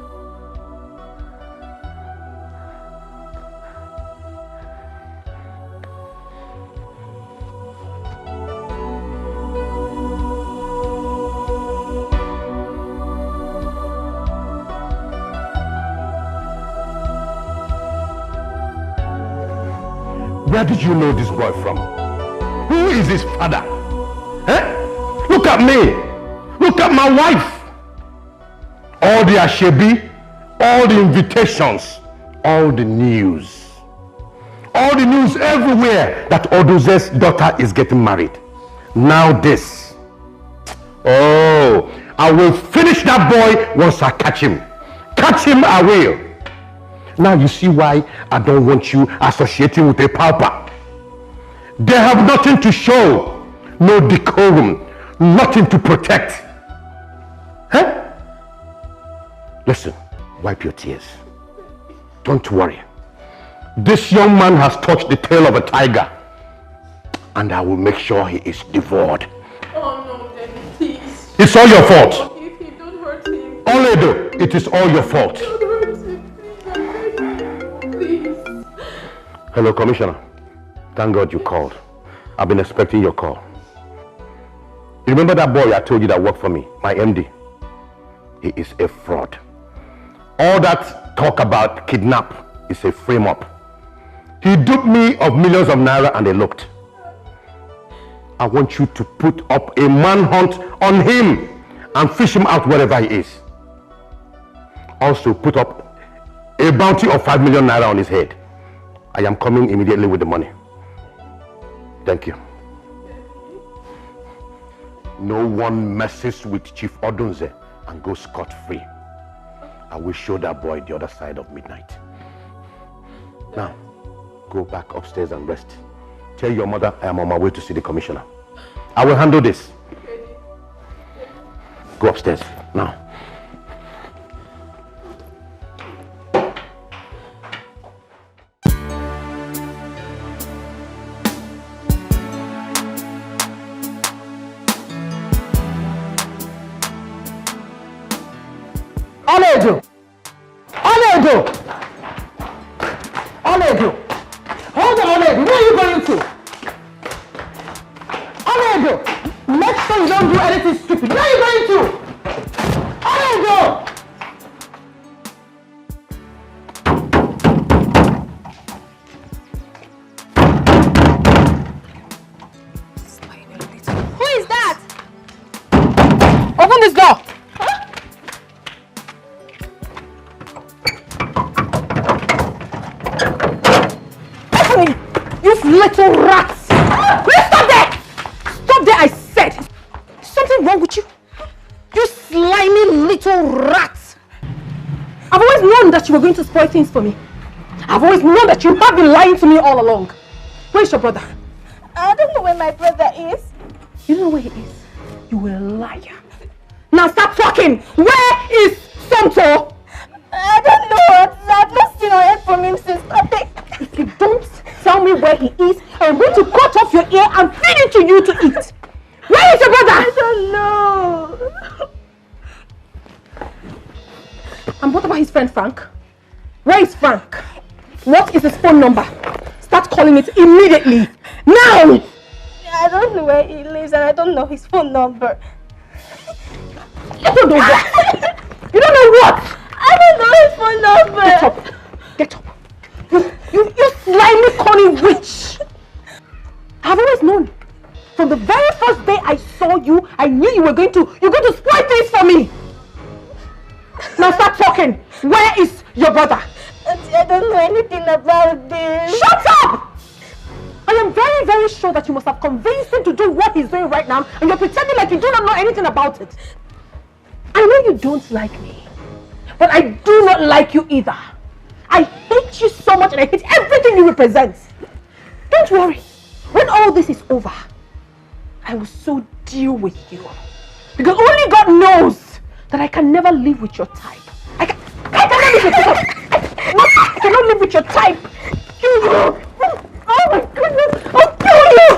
Where did you know this boy from? Who is his father? Eh? Look at me. Look at my wife. All the ashebi, all the invitations, all the news. All the news everywhere that Oduze's daughter is getting married. Now this. Oh, I will finish that boy once I catch him. Catch him, I will. Now you see why I don't want you associating with a pauper. They have nothing to show, no decorum, nothing to protect. Huh? Listen, wipe your tears. Don't worry. This young man has touched the tail of a tiger, and I will make sure he is devoured. Oh no, Daddy, please. It's all your fault. If you don't hurt him. Oledo, it is all your fault. Hello, Commissioner. Thank God you called. I've been expecting your call. You remember that boy I told you that worked for me, my MD? He is a fraud. All that talk about kidnap is a frame-up. He duped me of millions of naira and they looked. I want you to put up a manhunt on him and fish him out wherever he is. Also put up a bounty of 5 million naira on his head. I am coming immediately with the money. Thank you. No one messes with Chief Odunze and goes scot-free. I will show that boy the other side of midnight. Now, go back upstairs and rest. Tell your mother I am on my way to see the commissioner. I will handle this. Go upstairs now. Oledo! Oledo! Oledo! Hold on, Oledo! Where are you going to? Oledo! Make sure you don't do anything stupid. Where are you going to? Oledo! Who is that? Open this door! Little rats! Will you stop there? Stop there, I said! Is something wrong with you? You slimy little rat! I've always known that you were going to spoil things for me. I've always known that you have been lying to me all along. Where's your brother? I don't know where my brother is. You don't know where he is? You a liar. Now stop talking! Where is Somto? I don't know. I've not seen or heard from him since Sunday. If you don't tell me where he is, I'm going to cut off your ear and feed it to you to eat. Where is your brother? I don't know. And what about his friend Frank? Where is Frank? What is his phone number? Start calling it immediately. Now! I don't know where he lives and I don't know his phone number. You don't know what? You don't know what? I don't know his phone number. Get up. Get up. You slimy, cunning witch! I've always known. From the very first day I saw you, I knew you're going to spoil things for me. Now start talking. Where is your brother? I don't know anything about this. Shut very, very sure that you must have convinced him to do what he's doing right now, and you're pretending like you do not know anything about it. I know you don't like me, but I do not like you either. I hate you so much and I hate everything you represent. Don't worry. When all this is over, I will so deal with you. Because only God knows that I can never live with your type. I cannot live with your type. I cannot live with your type. Oh my goodness. I'll kill you.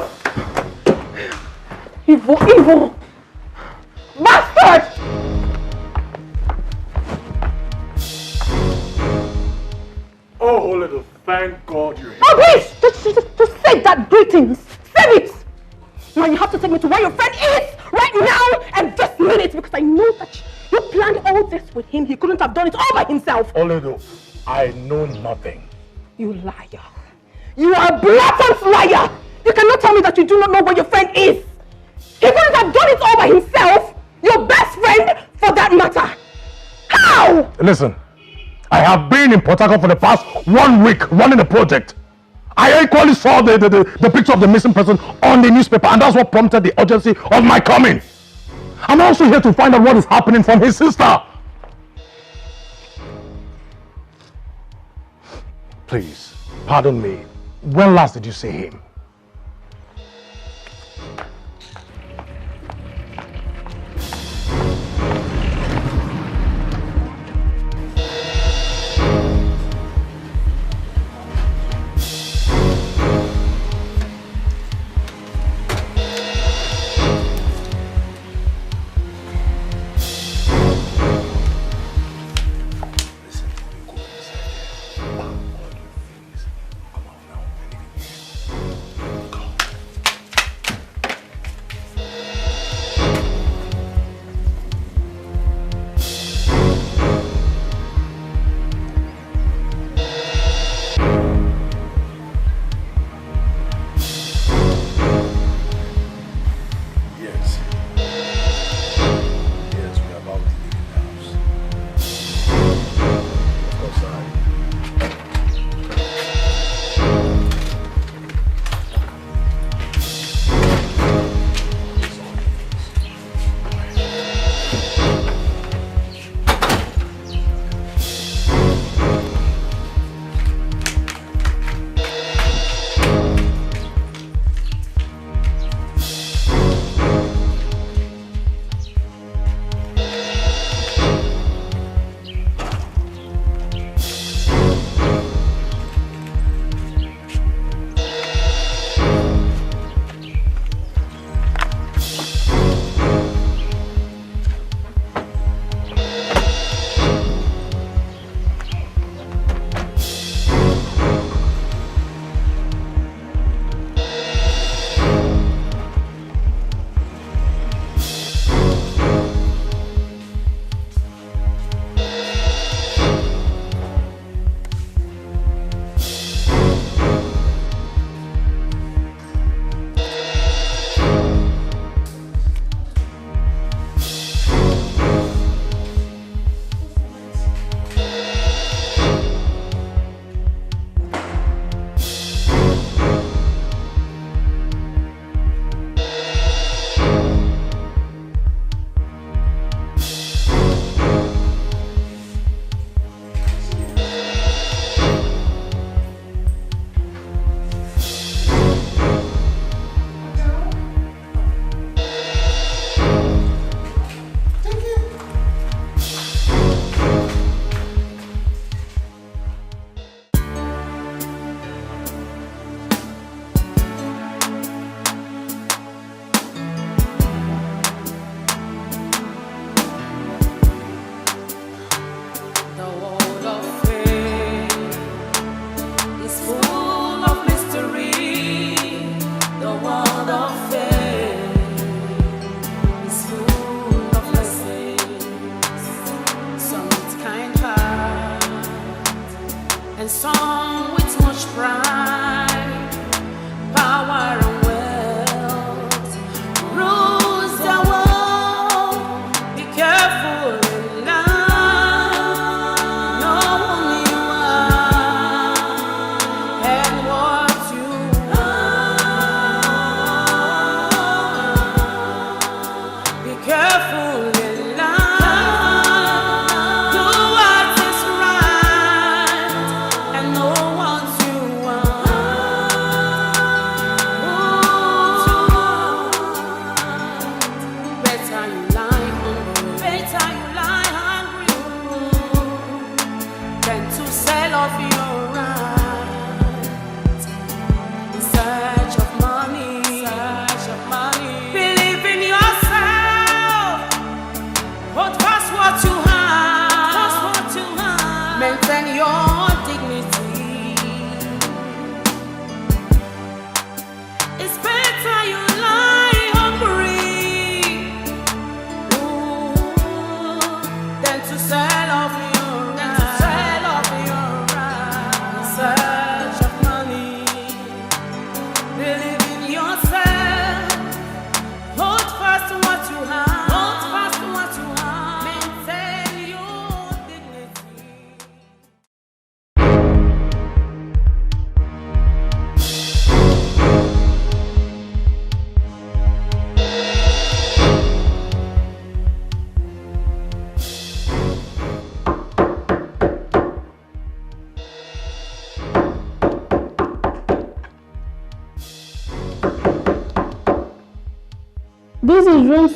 Evil, evil. Bastard! Oh, little, thank God you're here. Oh, please! Just say that greetings. Say it! Now you have to take me to where your friend is right now and this minute, because I know that you planned all this with him. He couldn't have done it all by himself. Oledo, I know nothing. You liar. You are a blatant liar. You cannot tell me that you do not know where your friend is. He couldn't have done it all by himself. Your best friend, for that matter. How? Listen, I have been in Port Harcourt for the past 1 week running a project. I equally saw the picture of the missing person on the newspaper, and that's what prompted the urgency of my coming. I'm also here to find out what is happening from his sister. Please, pardon me. When last did you see him?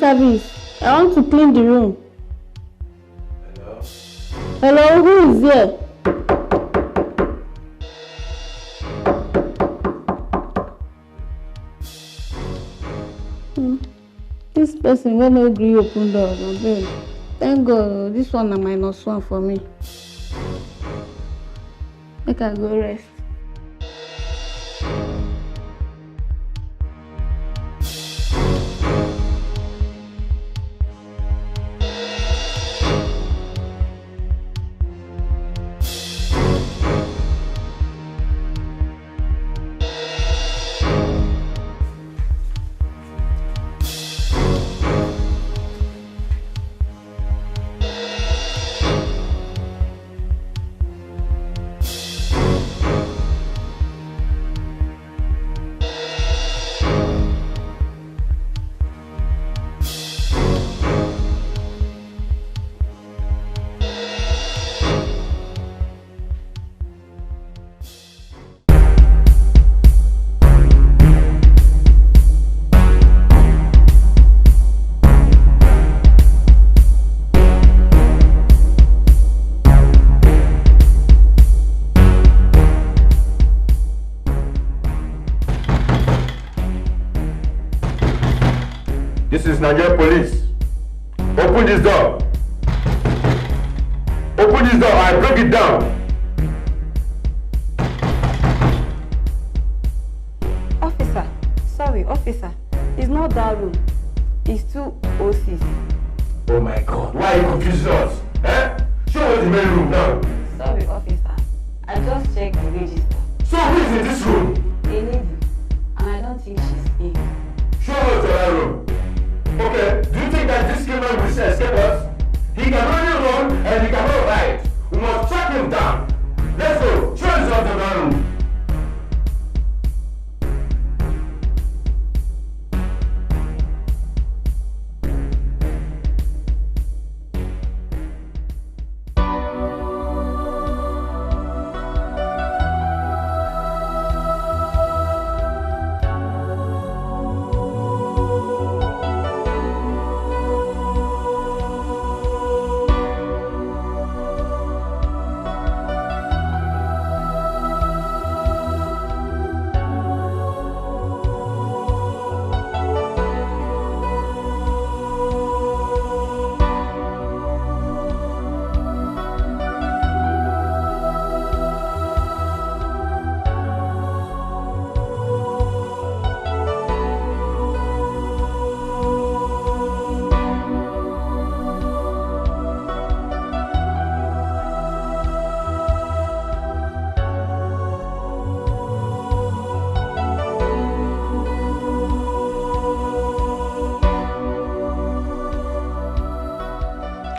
service. I want to clean the room. Hello, who is there? This person will not agree open door. Thank God, this one is -1 for me. I can go rest. This is Nigeria police. Open this door. Open this door. I break it down. Officer, sorry, officer. It's not that room. It's 2 OCs. Oh my God. Why are you confusing us? Eh? Show us the main room now. Sorry, officer. I just checked the register. So who is in this room? A lady. And I don't think she's in. Show us the other room. Okay, do you think that this criminal will escape us? He can only run and he cannot ride. We must track him down. Let's go. Show us the other room.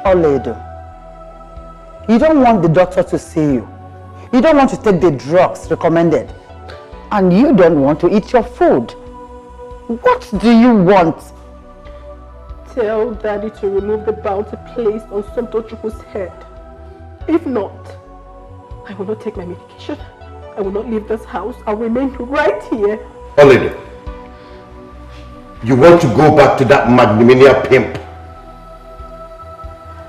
Oledo, you don't want the doctor to see you. You don't want to take the drugs recommended. And you don't want to eat your food. What do you want? Tell Daddy to remove the bounty placed on Somtochukwu's head. If not, I will not take my medication. I will not leave this house. I'll remain right here. Oledo, you want to go back to that magnanimous pimp?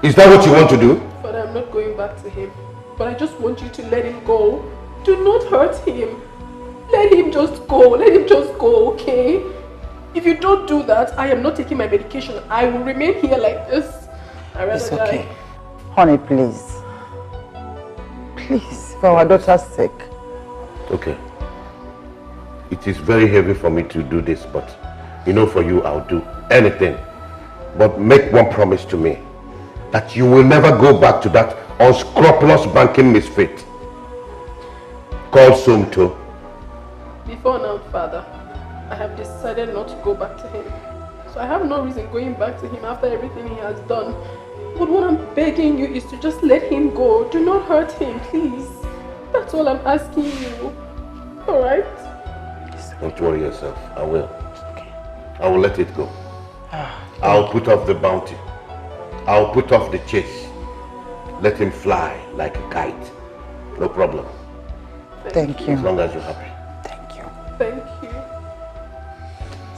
Is that what you want to do? Father, I'm not going back to him. But I just want you to let him go. Do not hurt him. Let him just go. Let him just go, okay? If you don't do that, I am not taking my medication. I will remain here like this. I'd rather It's okay. die. Honey, please. Please, for our daughter's sake. Okay. It is very heavy for me to do this, but you know, for you, I'll do anything. But make one promise to me, that you will never go back to that unscrupulous banking misfit called Somto. Before now, Father, I have decided not to go back to him. So I have no reason going back to him after everything he has done. But what I'm begging you is to just let him go. Do not hurt him, please. That's all I'm asking you. Alright? Don't worry yourself. I will. I will let it go. I'll put off the bounty. I'll put off the chase. Let him fly like a kite. No problem. Thank you. As long as you're happy. Thank you.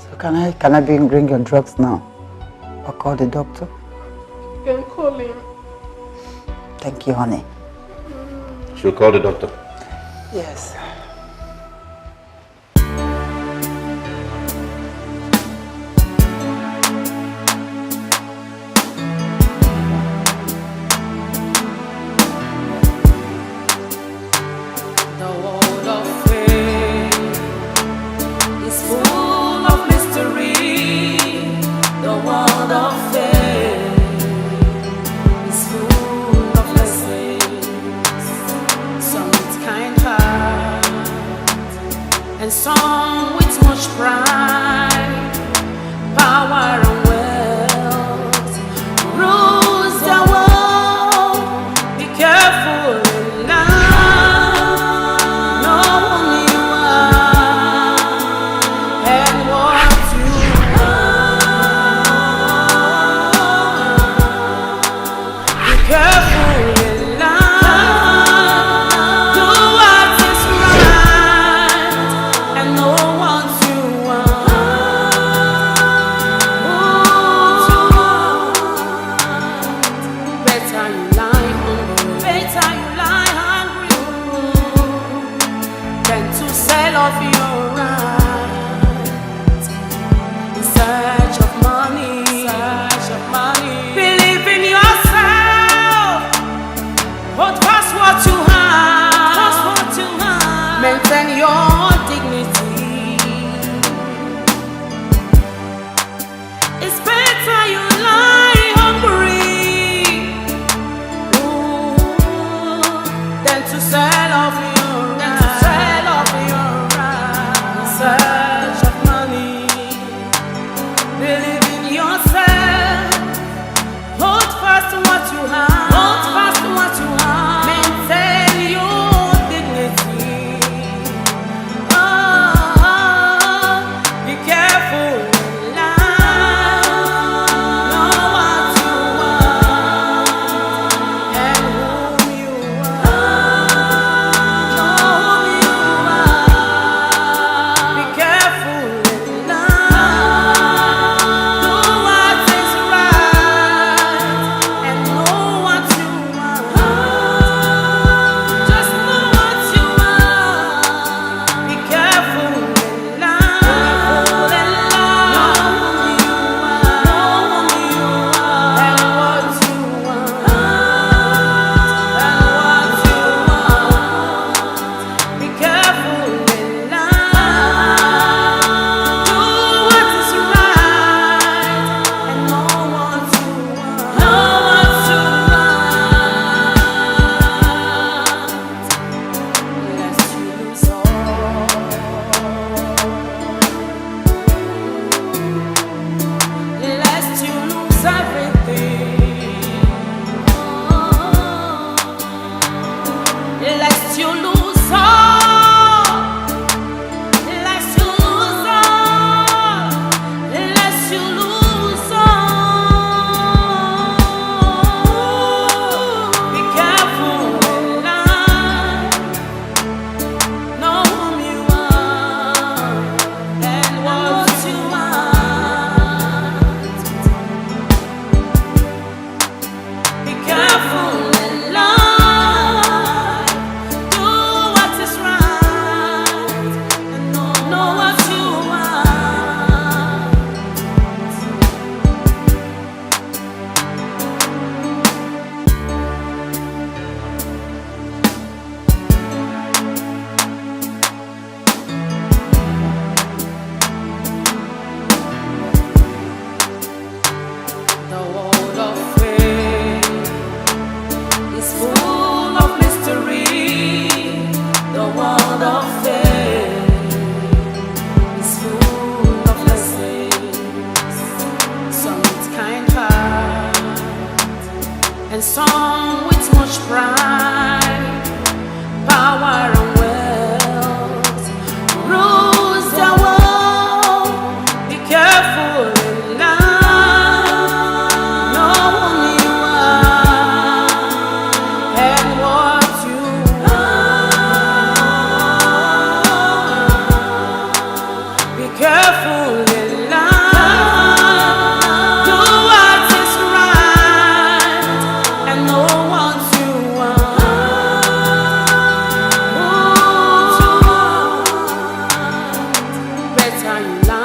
So can I bring your drugs now? or call the doctor? You can call him. Thank you, honey. She'll call the doctor. Yes. Some with much pride, power and wealth rules the world. Be careful in life, know who you are and what you are. Be careful in life, do what is right. Know what you want. Better you lie hungry than to sell off your right in search of money. Believe in yourself. Hold fast what you have. Maintain your dignity. It's better you lie hungry than to sell off your right in search of money. Believe in yourself. Hold fast to what you have. Maintain your dignity. Be careful in life. Know what you want and whom you are. Be careful in life. Do what is right and know what you want. Just know what you want. Be careful in life. Know whom you are and what you want. Be careful in life. Do what is right and know what you want. Lest you lose all. Lest you lose everything. Lest you lose all. Lest you lose all. Lest you lose all. Be careful in life. Know whom you are and what you want. Be careful in life. Do what is right and know what you want. The world of faith is full of mystery. The world of faith is full of lessons. Some with kind heart and some with much pride, power and wealth rules the world. Be careful in life. Know whom you are and what you want. Be careful in life. Do what la